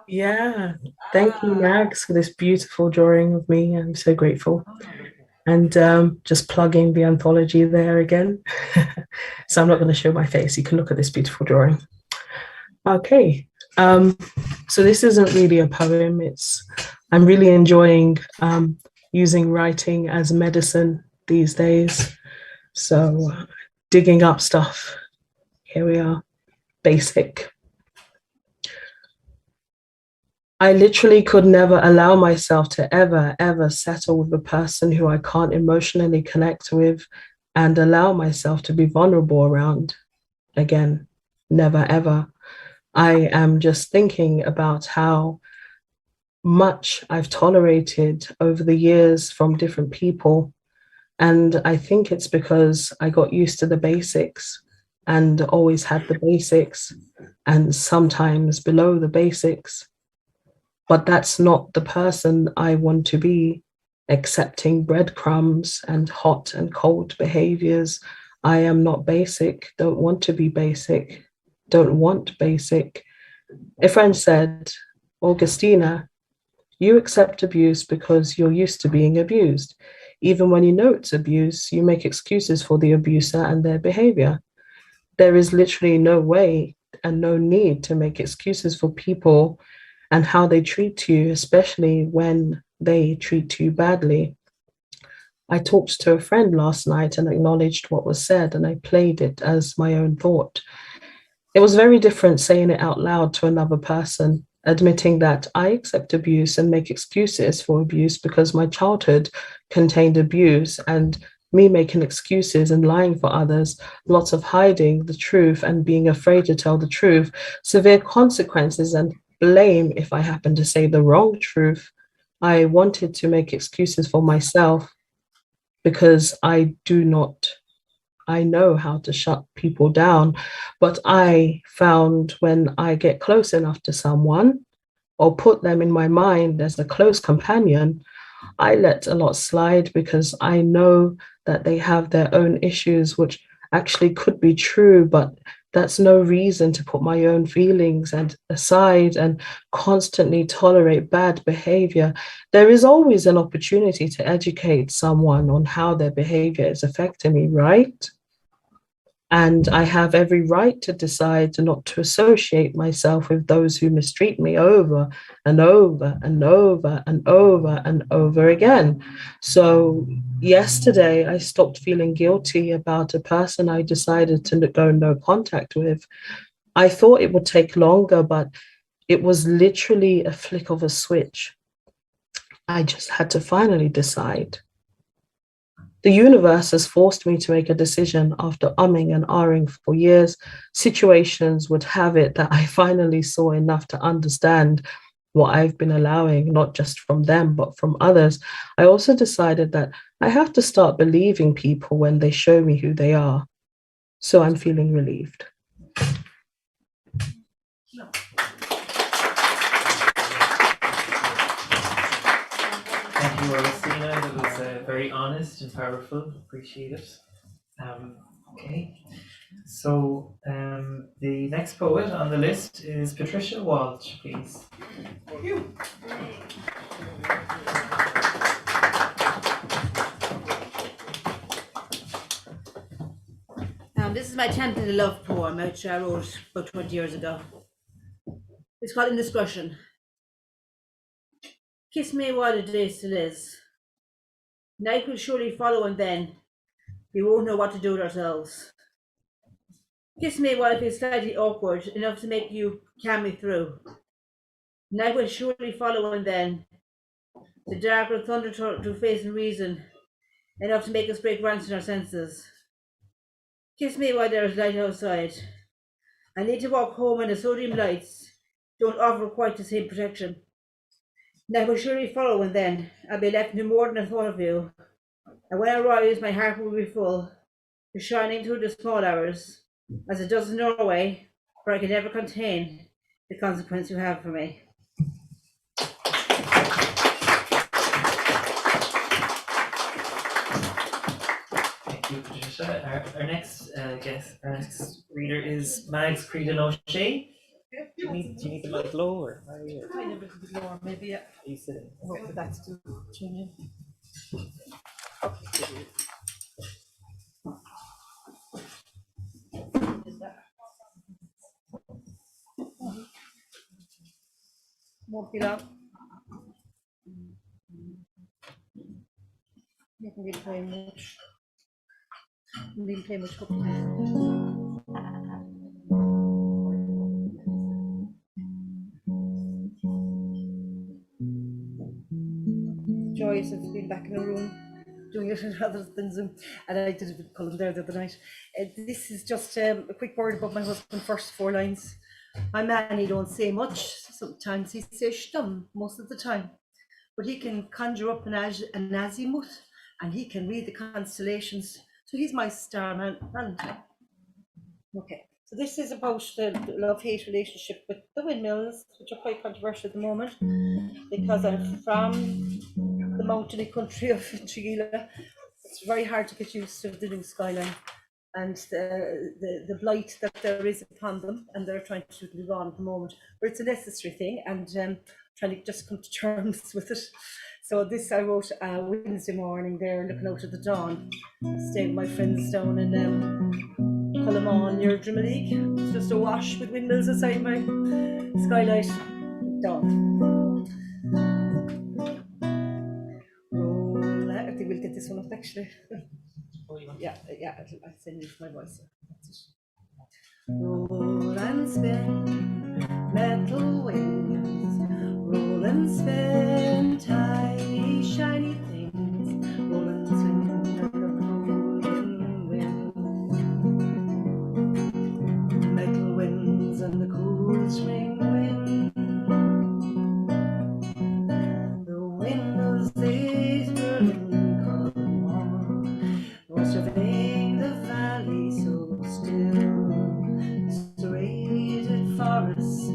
Yeah. Thank you, Max, for this beautiful drawing of me. I'm so grateful. And just plugging the anthology there again. So I'm not going to show my face. You can look at this beautiful drawing. Okay. So this isn't really a poem. I'm really enjoying using writing as medicine these days. So digging up stuff. Here we are. Basic. I literally could never allow myself to ever settle with a person who I can't emotionally connect with and allow myself to be vulnerable around. Again, never ever. I am just thinking about how much I've tolerated over the years from different people. And I think it's because I got used to the basics and always had the basics and sometimes below the basics. But that's not the person I want to be, accepting breadcrumbs and hot and cold behaviors. I am not basic, don't want to be basic, don't want basic. A friend said, Augustina, you accept abuse because you're used to being abused. Even when you know it's abuse, you make excuses for the abuser and their behavior. There is literally no way and no need to make excuses for people and how they treat you, especially when they treat you badly. I talked to a friend last night and acknowledged what was said, and I played it as my own thought. It was very different saying it out loud to another person, admitting that I accept abuse and make excuses for abuse because my childhood contained abuse, and me making excuses and lying for others, lots of hiding the truth and being afraid to tell the truth, severe consequences and blame if I happen to say the wrong truth. I wanted to make excuses for myself because I know how to shut people down. But I found when I get close enough to someone or put them in my mind as a close companion, I let a lot slide because I know that they have their own issues, which actually could be true, but that's no reason to put my own feelings and aside and constantly tolerate bad behavior. There is always an opportunity to educate someone on how their behavior is affecting me, right? And I have every right to decide not to associate myself with those who mistreat me over and over and over and over and over again. So yesterday, I stopped feeling guilty about a person I decided to go no contact with. I thought it would take longer, but it was literally a flick of a switch. I just had to finally decide. The universe has forced me to make a decision after umming and ahhing for years. Situations would have it that I finally saw enough to understand what I've been allowing, not just from them, but from others. I also decided that I have to start believing people when they show me who they are. So I'm feeling relieved.
Thank you, Augustina. That was very honest and powerful. Appreciate it. Okay, so the next poet on the list is Patricia Walsh, please.
This is my Tenderness love poem, which I wrote about 20 years ago. It's called Indiscretion. Kiss me while the day still is. Night will surely follow, and then we won't know what to do with ourselves. Kiss me while it feels slightly awkward, enough to make you calm me through. Night will surely follow, and then the dark will thunder to face and reason, enough to make us break ranks in our senses. Kiss me while there is light outside. I need to walk home when the sodium lights don't offer quite the same protection. Night will surely follow, and then I'll be left no more than a thought of you. And when I rise, my heart will be full, shining through the small hours, as it does in Norway, where I can never contain the consequence you have for me.
Thank you, Patricia. Our next next reader is Mags Creedon O'Shea. Do you need the mic low, or are you?
Kind of a bit lower, maybe, yeah.
Are you sitting?
Oh, but that's too changing. Won't be long. You can be playing much. You can play much. Joyous of being back in the room, doing it rather than Zoom. And I did it with Colin there the other night. This is just a quick word about my husband, first 4 lines. My man, he don't say much. Sometimes he says stum, most of the time. But he can conjure up an azimuth, and he can read the constellations. So he's my starman Valentine. Okay, so this is about the love-hate relationship with the windmills, which are quite controversial at the moment, because I'm from the mountainy country of Tregeela. It's very hard to get used to the new skyline and the blight that there is upon them, and they're trying to move on at the moment. But it's a necessary thing, and trying to just come to terms with it. So this I wrote Wednesday morning there, looking out at the dawn, staying with my friends down in Cullimon near Drimoleague. It's just awash with windmills outside my skylight. Dawn. Roll, I think we'll get this
this one up actually. Yeah, I'll send you my voice. Roll and spin, metal wings. Roll and spin, tiny shiny things. Roll and spin, metal winds and the cool spring wind. The windows they swirling come on, surveying the valley so still. Serrated forests,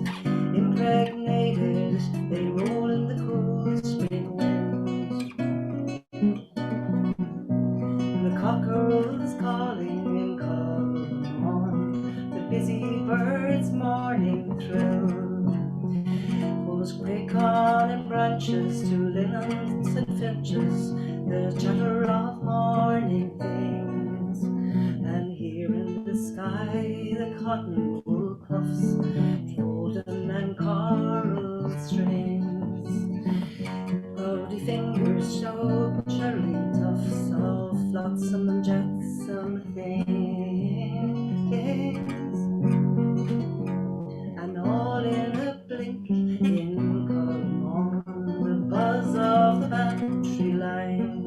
impregnated, they roll in the cool spring wind. The cockerels calling in come on, the busy birds' morning thrill. Pulls greycorn and branches to linens and finches, the chatter of morning things. And here in the sky, the cotton wool puffs, golden and coral strings. Cloudy fingers show churning tufts of flotsam and jetsam things. And all in a blink in Colmore, the buzz of the battery line.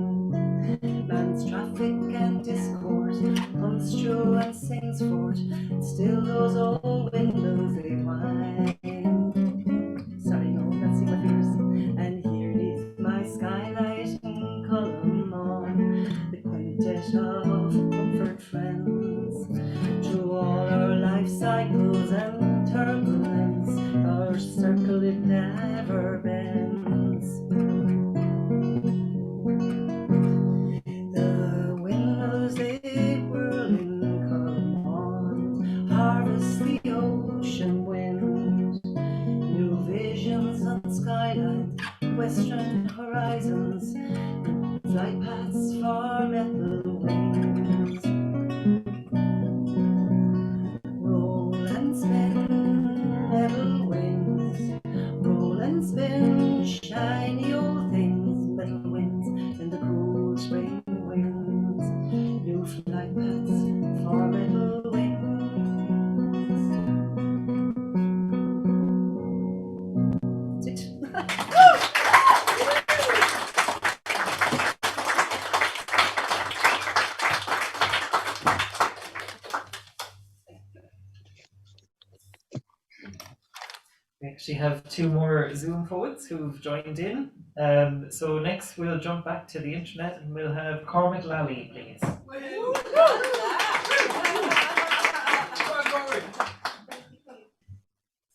Man's traffic and discord comes through and sings forth, and still those old windows they whine. Sorry, no, that's in my fingers. And here neath my skylight in Colmore, the quintet of comfort friends. Through all our life cycles and turbulence, our circle it never bends. The windows they whirl in come on, harvest the ocean wind. New visions on skylines, western horizons, flight paths for metal wings. Roll and spin, metal wings. Roll and spin, shiny old things, metal winds in the cool spring winds. New flight paths for metal wings. That's it.
We actually have two more Zoom poets who've joined in. So next we'll jump back to the internet and we'll have Cormac Lally, please.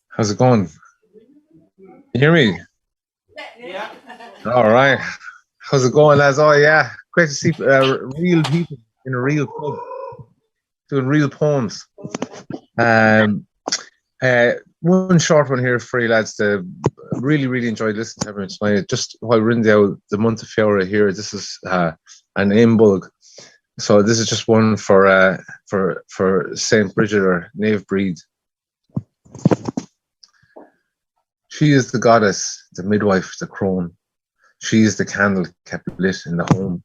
How's it going? You hear me?
Yeah.
All right. How's it going, lads? Oh, yeah. Great to see real people in a real pub doing real poems. One short one here for you, lads. Really enjoyed listening to everyone tonight. Just while we're in the month of February here, this is an Imbolg. So this is just one for Saint Bridget or Nave Breed. She is the goddess, the midwife, the crone. She is the candle kept lit in the home.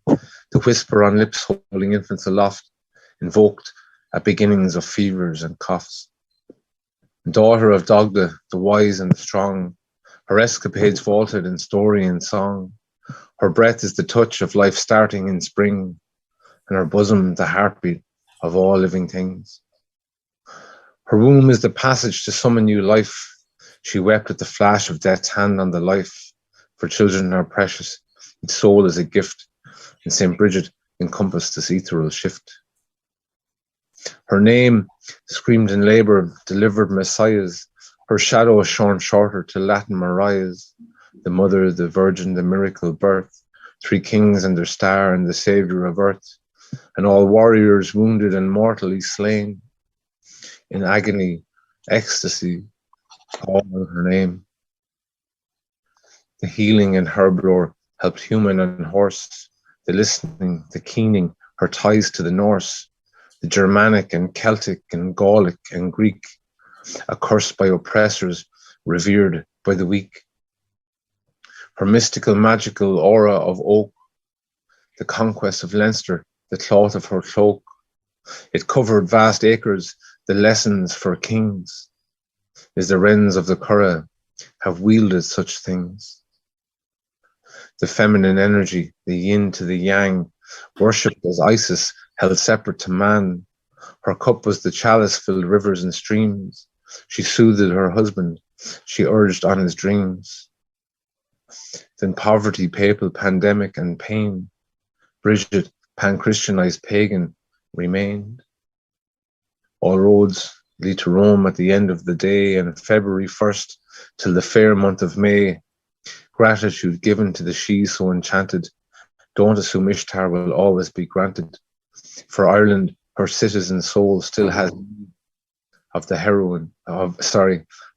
The whisper on lips holding infants aloft, invoked at beginnings of fevers and coughs. Daughter of Dogda, the wise and the strong, her escapades vaulted in story and song. Her breath is the touch of life starting in spring, and her bosom the heartbeat of all living things. Her womb is the passage to some new life. She wept at the flash of death's hand on the life, for children are precious, each soul is a gift, and St. Bridget encompassed this ethereal shift. Her name, screamed in labour, delivered messiahs, her shadow is shorn shorter to Latin Mariahs, the mother, the virgin, the miracle birth, three kings and their star and the saviour of earth, and all warriors wounded and mortally slain, in agony, ecstasy, all in her name. The healing in her lore helped human and horse, the listening, the keening, her ties to the Norse, the Germanic and Celtic and Gallic and Greek, accursed by oppressors, revered by the weak. Her mystical, magical aura of oak, the conquest of Leinster, the cloth of her cloak. It covered vast acres, the lessons for kings. Is the wrens of the Curragh have wielded such things. The feminine energy, the yin to the yang, worshipped as Isis, held separate to man. Her cup was the chalice filled rivers and streams. She soothed her husband, she urged on his dreams. Then poverty, papal, pandemic, and pain. Bridget, pan-Christianized pagan, remained. All roads lead to Rome at the end of the day, and February 1st till the fair month of May. Gratitude given to the she so enchanted. Don't assume Ishtar will always be granted. For Ireland, her citizen soul still has need of the heroine of,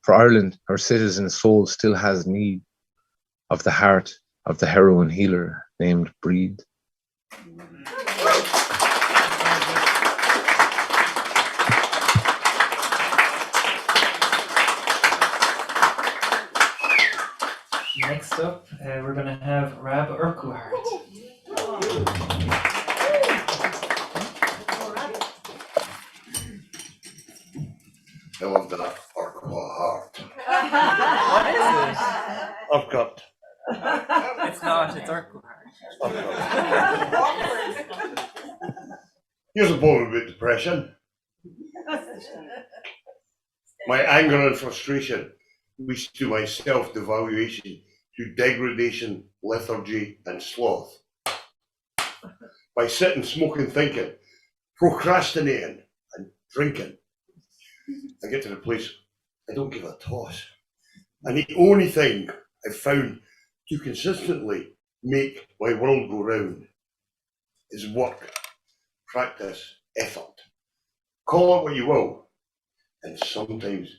for Ireland, her citizen soul still has need of the heart of the heroine healer named Breed.
Next up, we're going to have Rab Urquhart.
I love that Urquhart.
What is it?
Urquhart.
It's not, it's Urquhart.
Here's a poem about depression. My anger and frustration leads to my self-devaluation, to degradation, lethargy, and sloth. By sitting, smoking, thinking, procrastinating, and drinking, I get to the place I don't give a toss. And the only thing I've found to consistently make my world go round is work, practice, effort. Call it what you will, and sometimes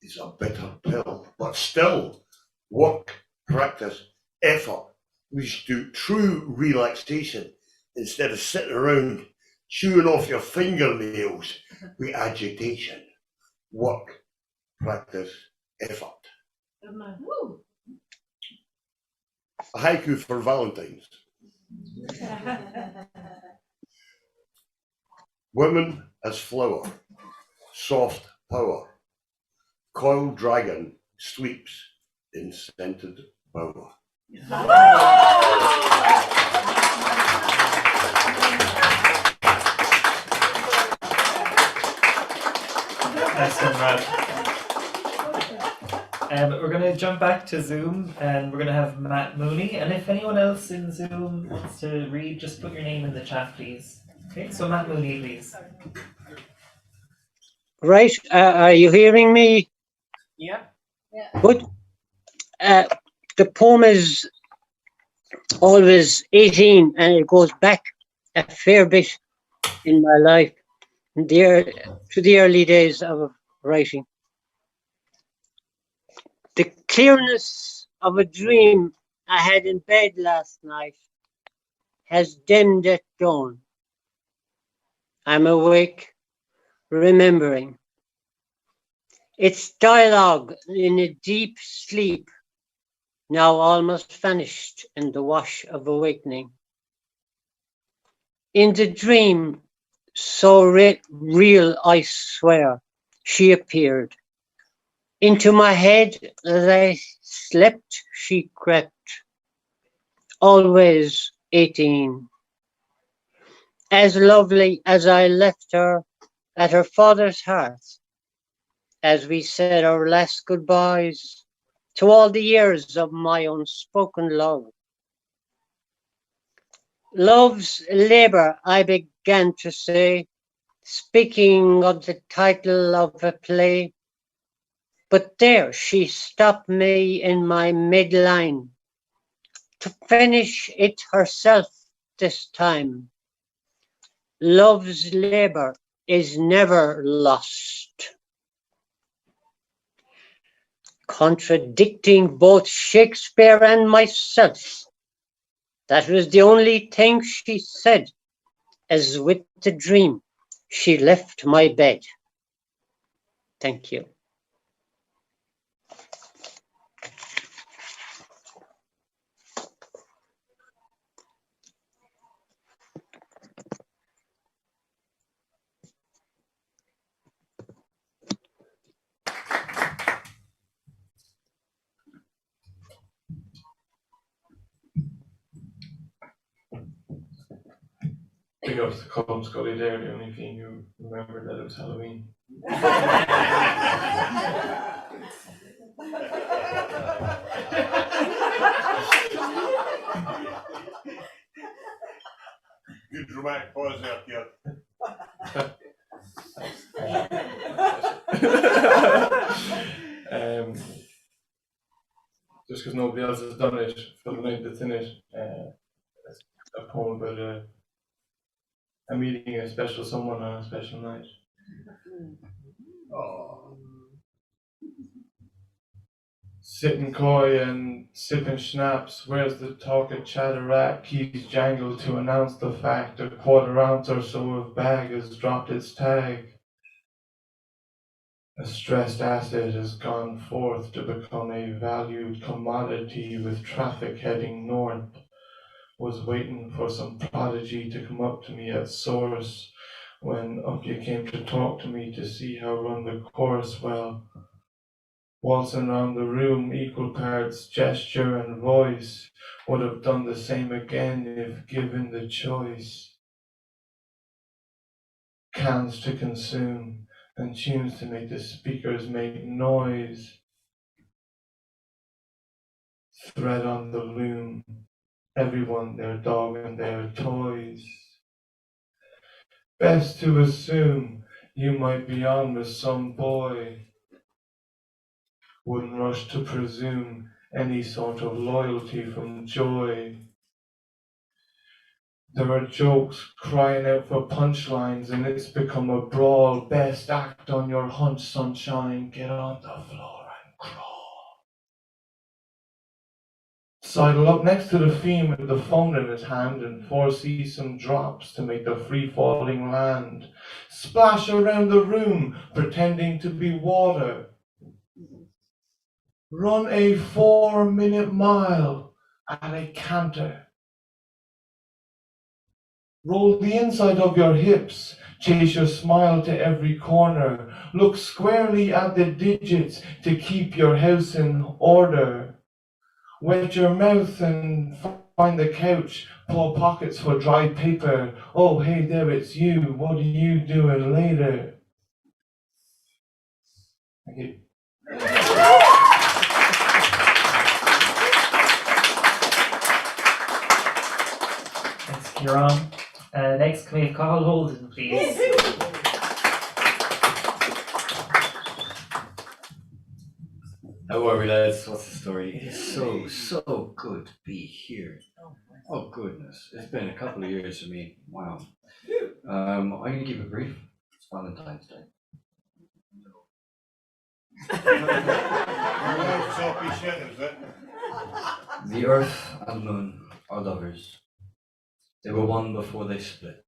it's a bitter pill, but still, work, practice, effort leads to true relaxation instead of sitting around chewing off your fingernails with agitation. Work, practice, effort. A haiku for Valentine's. Women as flower, soft power. Coiled dragon sleeps in scented bower.
Excellent, Rab. We're going to jump back to Zoom and we're going to have Matt Mooney. And if anyone else in Zoom wants to read, just put your name in the chat, please. Okay, so Matt Mooney, please.
Right, are you hearing me?
Yeah.
Good. The poem is always 18 and it goes back a fair bit in my life, to the early days of writing. The clearness of a dream I had in bed last night has dimmed at dawn. I'm awake, remembering. It's dialogue in a deep sleep, now almost vanished in the wash of awakening. In the dream, so real I swear, she appeared. Into my head as I slept, she crept. Always 18. As lovely as I left her at her father's hearth, as we said our last goodbyes to all the years of my unspoken love. Love's labour, I began to say, speaking of the title of a play. But there she stopped me in my midline to finish it herself this time. Love's labour is never lost. Contradicting both Shakespeare and myself. That was the only thing she said, as with the dream, she left my bed. Thank you.
big ups to Colin Scully there, the only thing who remembered that it was Halloween.
Good dramatic pause there, Kieran.
Just because nobody else has done it for the night that's in it, a poem about a meeting a special someone on a special night. Sitting coy and sipping schnapps, where's the talk of chatter at? Keys jangle to announce the fact a quarter ounce or so of bag has dropped its tag. A stressed asset has gone forth to become a valued commodity with traffic heading north. Was waiting for some prodigy to come up to me at source when up you came to talk to me to see how run the course. Well, waltzing round the room, equal parts gesture and voice, would have done the same again if given the choice. Cans to consume and tunes to make the speakers make noise. Thread on the loom, everyone their dog and their toys. Best to assume you might be on with some boy. Wouldn't rush to presume any sort of loyalty from joy. There are jokes crying out for punchlines and it's become a brawl. Best act on your hunch, sunshine, get on the floor and crawl. Sidle up next to the Fion with the phone in his hand and foresee some drops to make the free-falling land. Splash around the room, pretending to be water. Run a 4-minute mile at a canter. Roll the inside of your hips, chase your smile to every corner. Look squarely at the digits to keep your house in order. Wet your mouth and find the couch, pull pockets for dry paper. Oh, hey, there it's you, what are you doing later? Thank you.
Thanks, Kieran. Next, can we have Colin Holden, please?
How are we, lads? What's the story? It is so good to be here. Oh, goodness. It's been a couple of years for me. Wow. I'm going to keep it brief. It's Valentine's Day. The earth and moon are lovers. They were one before they split.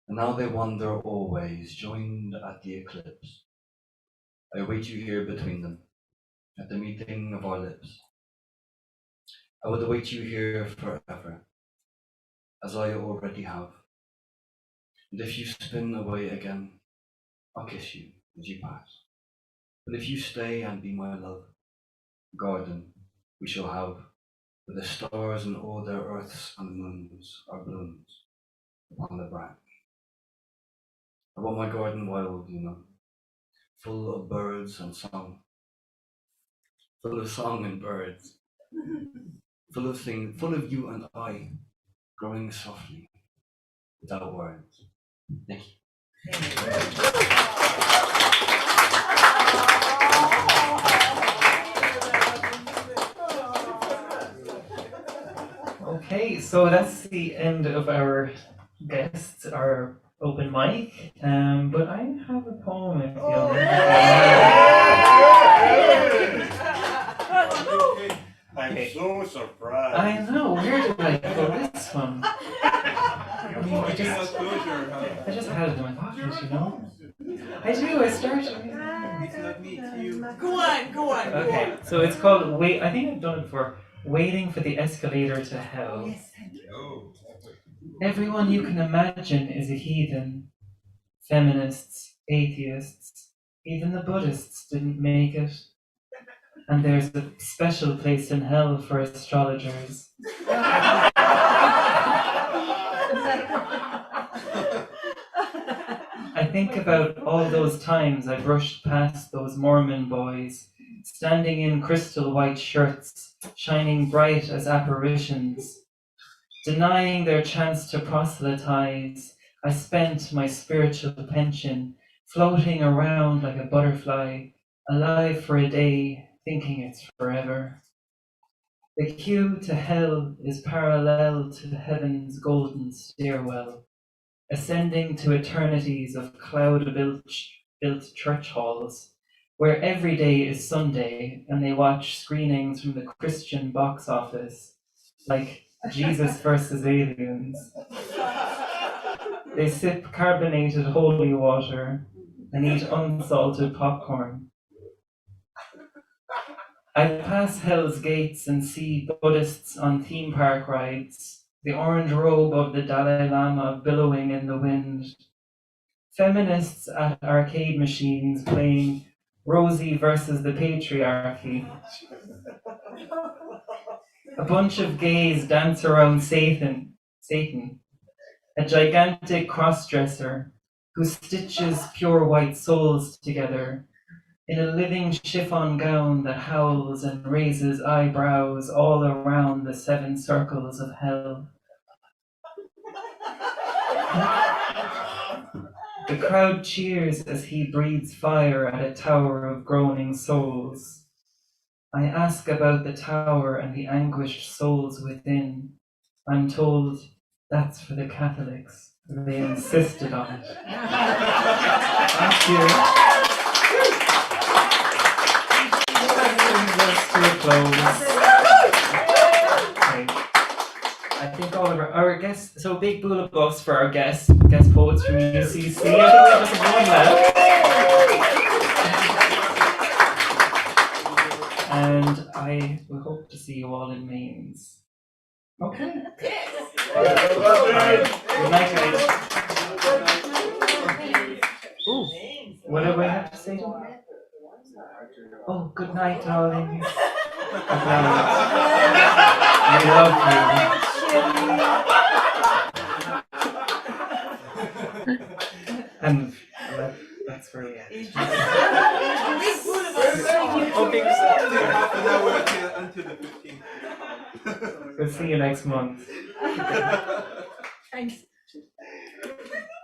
And now they wander always, joined at the eclipse. I await you here between them, at the meeting of our lips. I would await you here forever, as I already have. And if you spin away again, I'll kiss you as you pass. But if you stay and be my love, a garden we shall have, where the stars and all their earths and moons are blooms upon the branch. I want my garden wild, you know, full of birds and song, full of song and birds, full of things, full of you and I, growing softly, without words. Thank you.
Okay, so that's the end of our guests, our open mic. But I have a poem if you
I'm so surprised.
I know, where did I go this one? I just had it in my pocket, you know? I do, I started.
Go on.
Okay, so it's called Wait. I think I've done it before. Waiting for the escalator to hell.
Yes, thank you.
Everyone you can imagine is a heathen. Feminists, atheists, even the Buddhists didn't make it. And there's a special place in hell for astrologers.
think about all those times I brushed past those Mormon boys, standing in crystal white shirts, shining bright as apparitions. Denying their chance to proselytize, I spent my spiritual pension floating around like a butterfly, alive for a day, thinking it's forever. The queue to hell is parallel to heaven's golden stairwell, ascending to eternities of cloud-built church halls, where every day is Sunday and they watch screenings from the Christian box office, like Jesus versus Aliens. They sip carbonated holy water and eat unsalted popcorn. I pass Hell's Gates and see Buddhists on theme park rides, the orange robe of the Dalai Lama billowing in the wind. Feminists at arcade machines playing Rosie versus the Patriarchy. A bunch of gays dance around Satan, a gigantic cross-dresser who stitches pure white souls together in a living chiffon gown that howls and raises eyebrows all around the 7 circles of hell. The crowd cheers as he breathes fire at a tower of groaning souls. I ask about the tower and the anguished souls within. I'm told that's for the Catholics. They insisted on it. Thank you. To a close. Okay. I think all of our guests, so big bull of buffs for our guest poets from UCC. I think we have just one left. And I will hope to see you all in Mainz. Okay. Right. Good night, guys. Ooh, what do I have to say to them? Oh, good night, darling. Good night. I love you. And that's where we end.
Until the 15th.
We'll see you next month.
Thanks.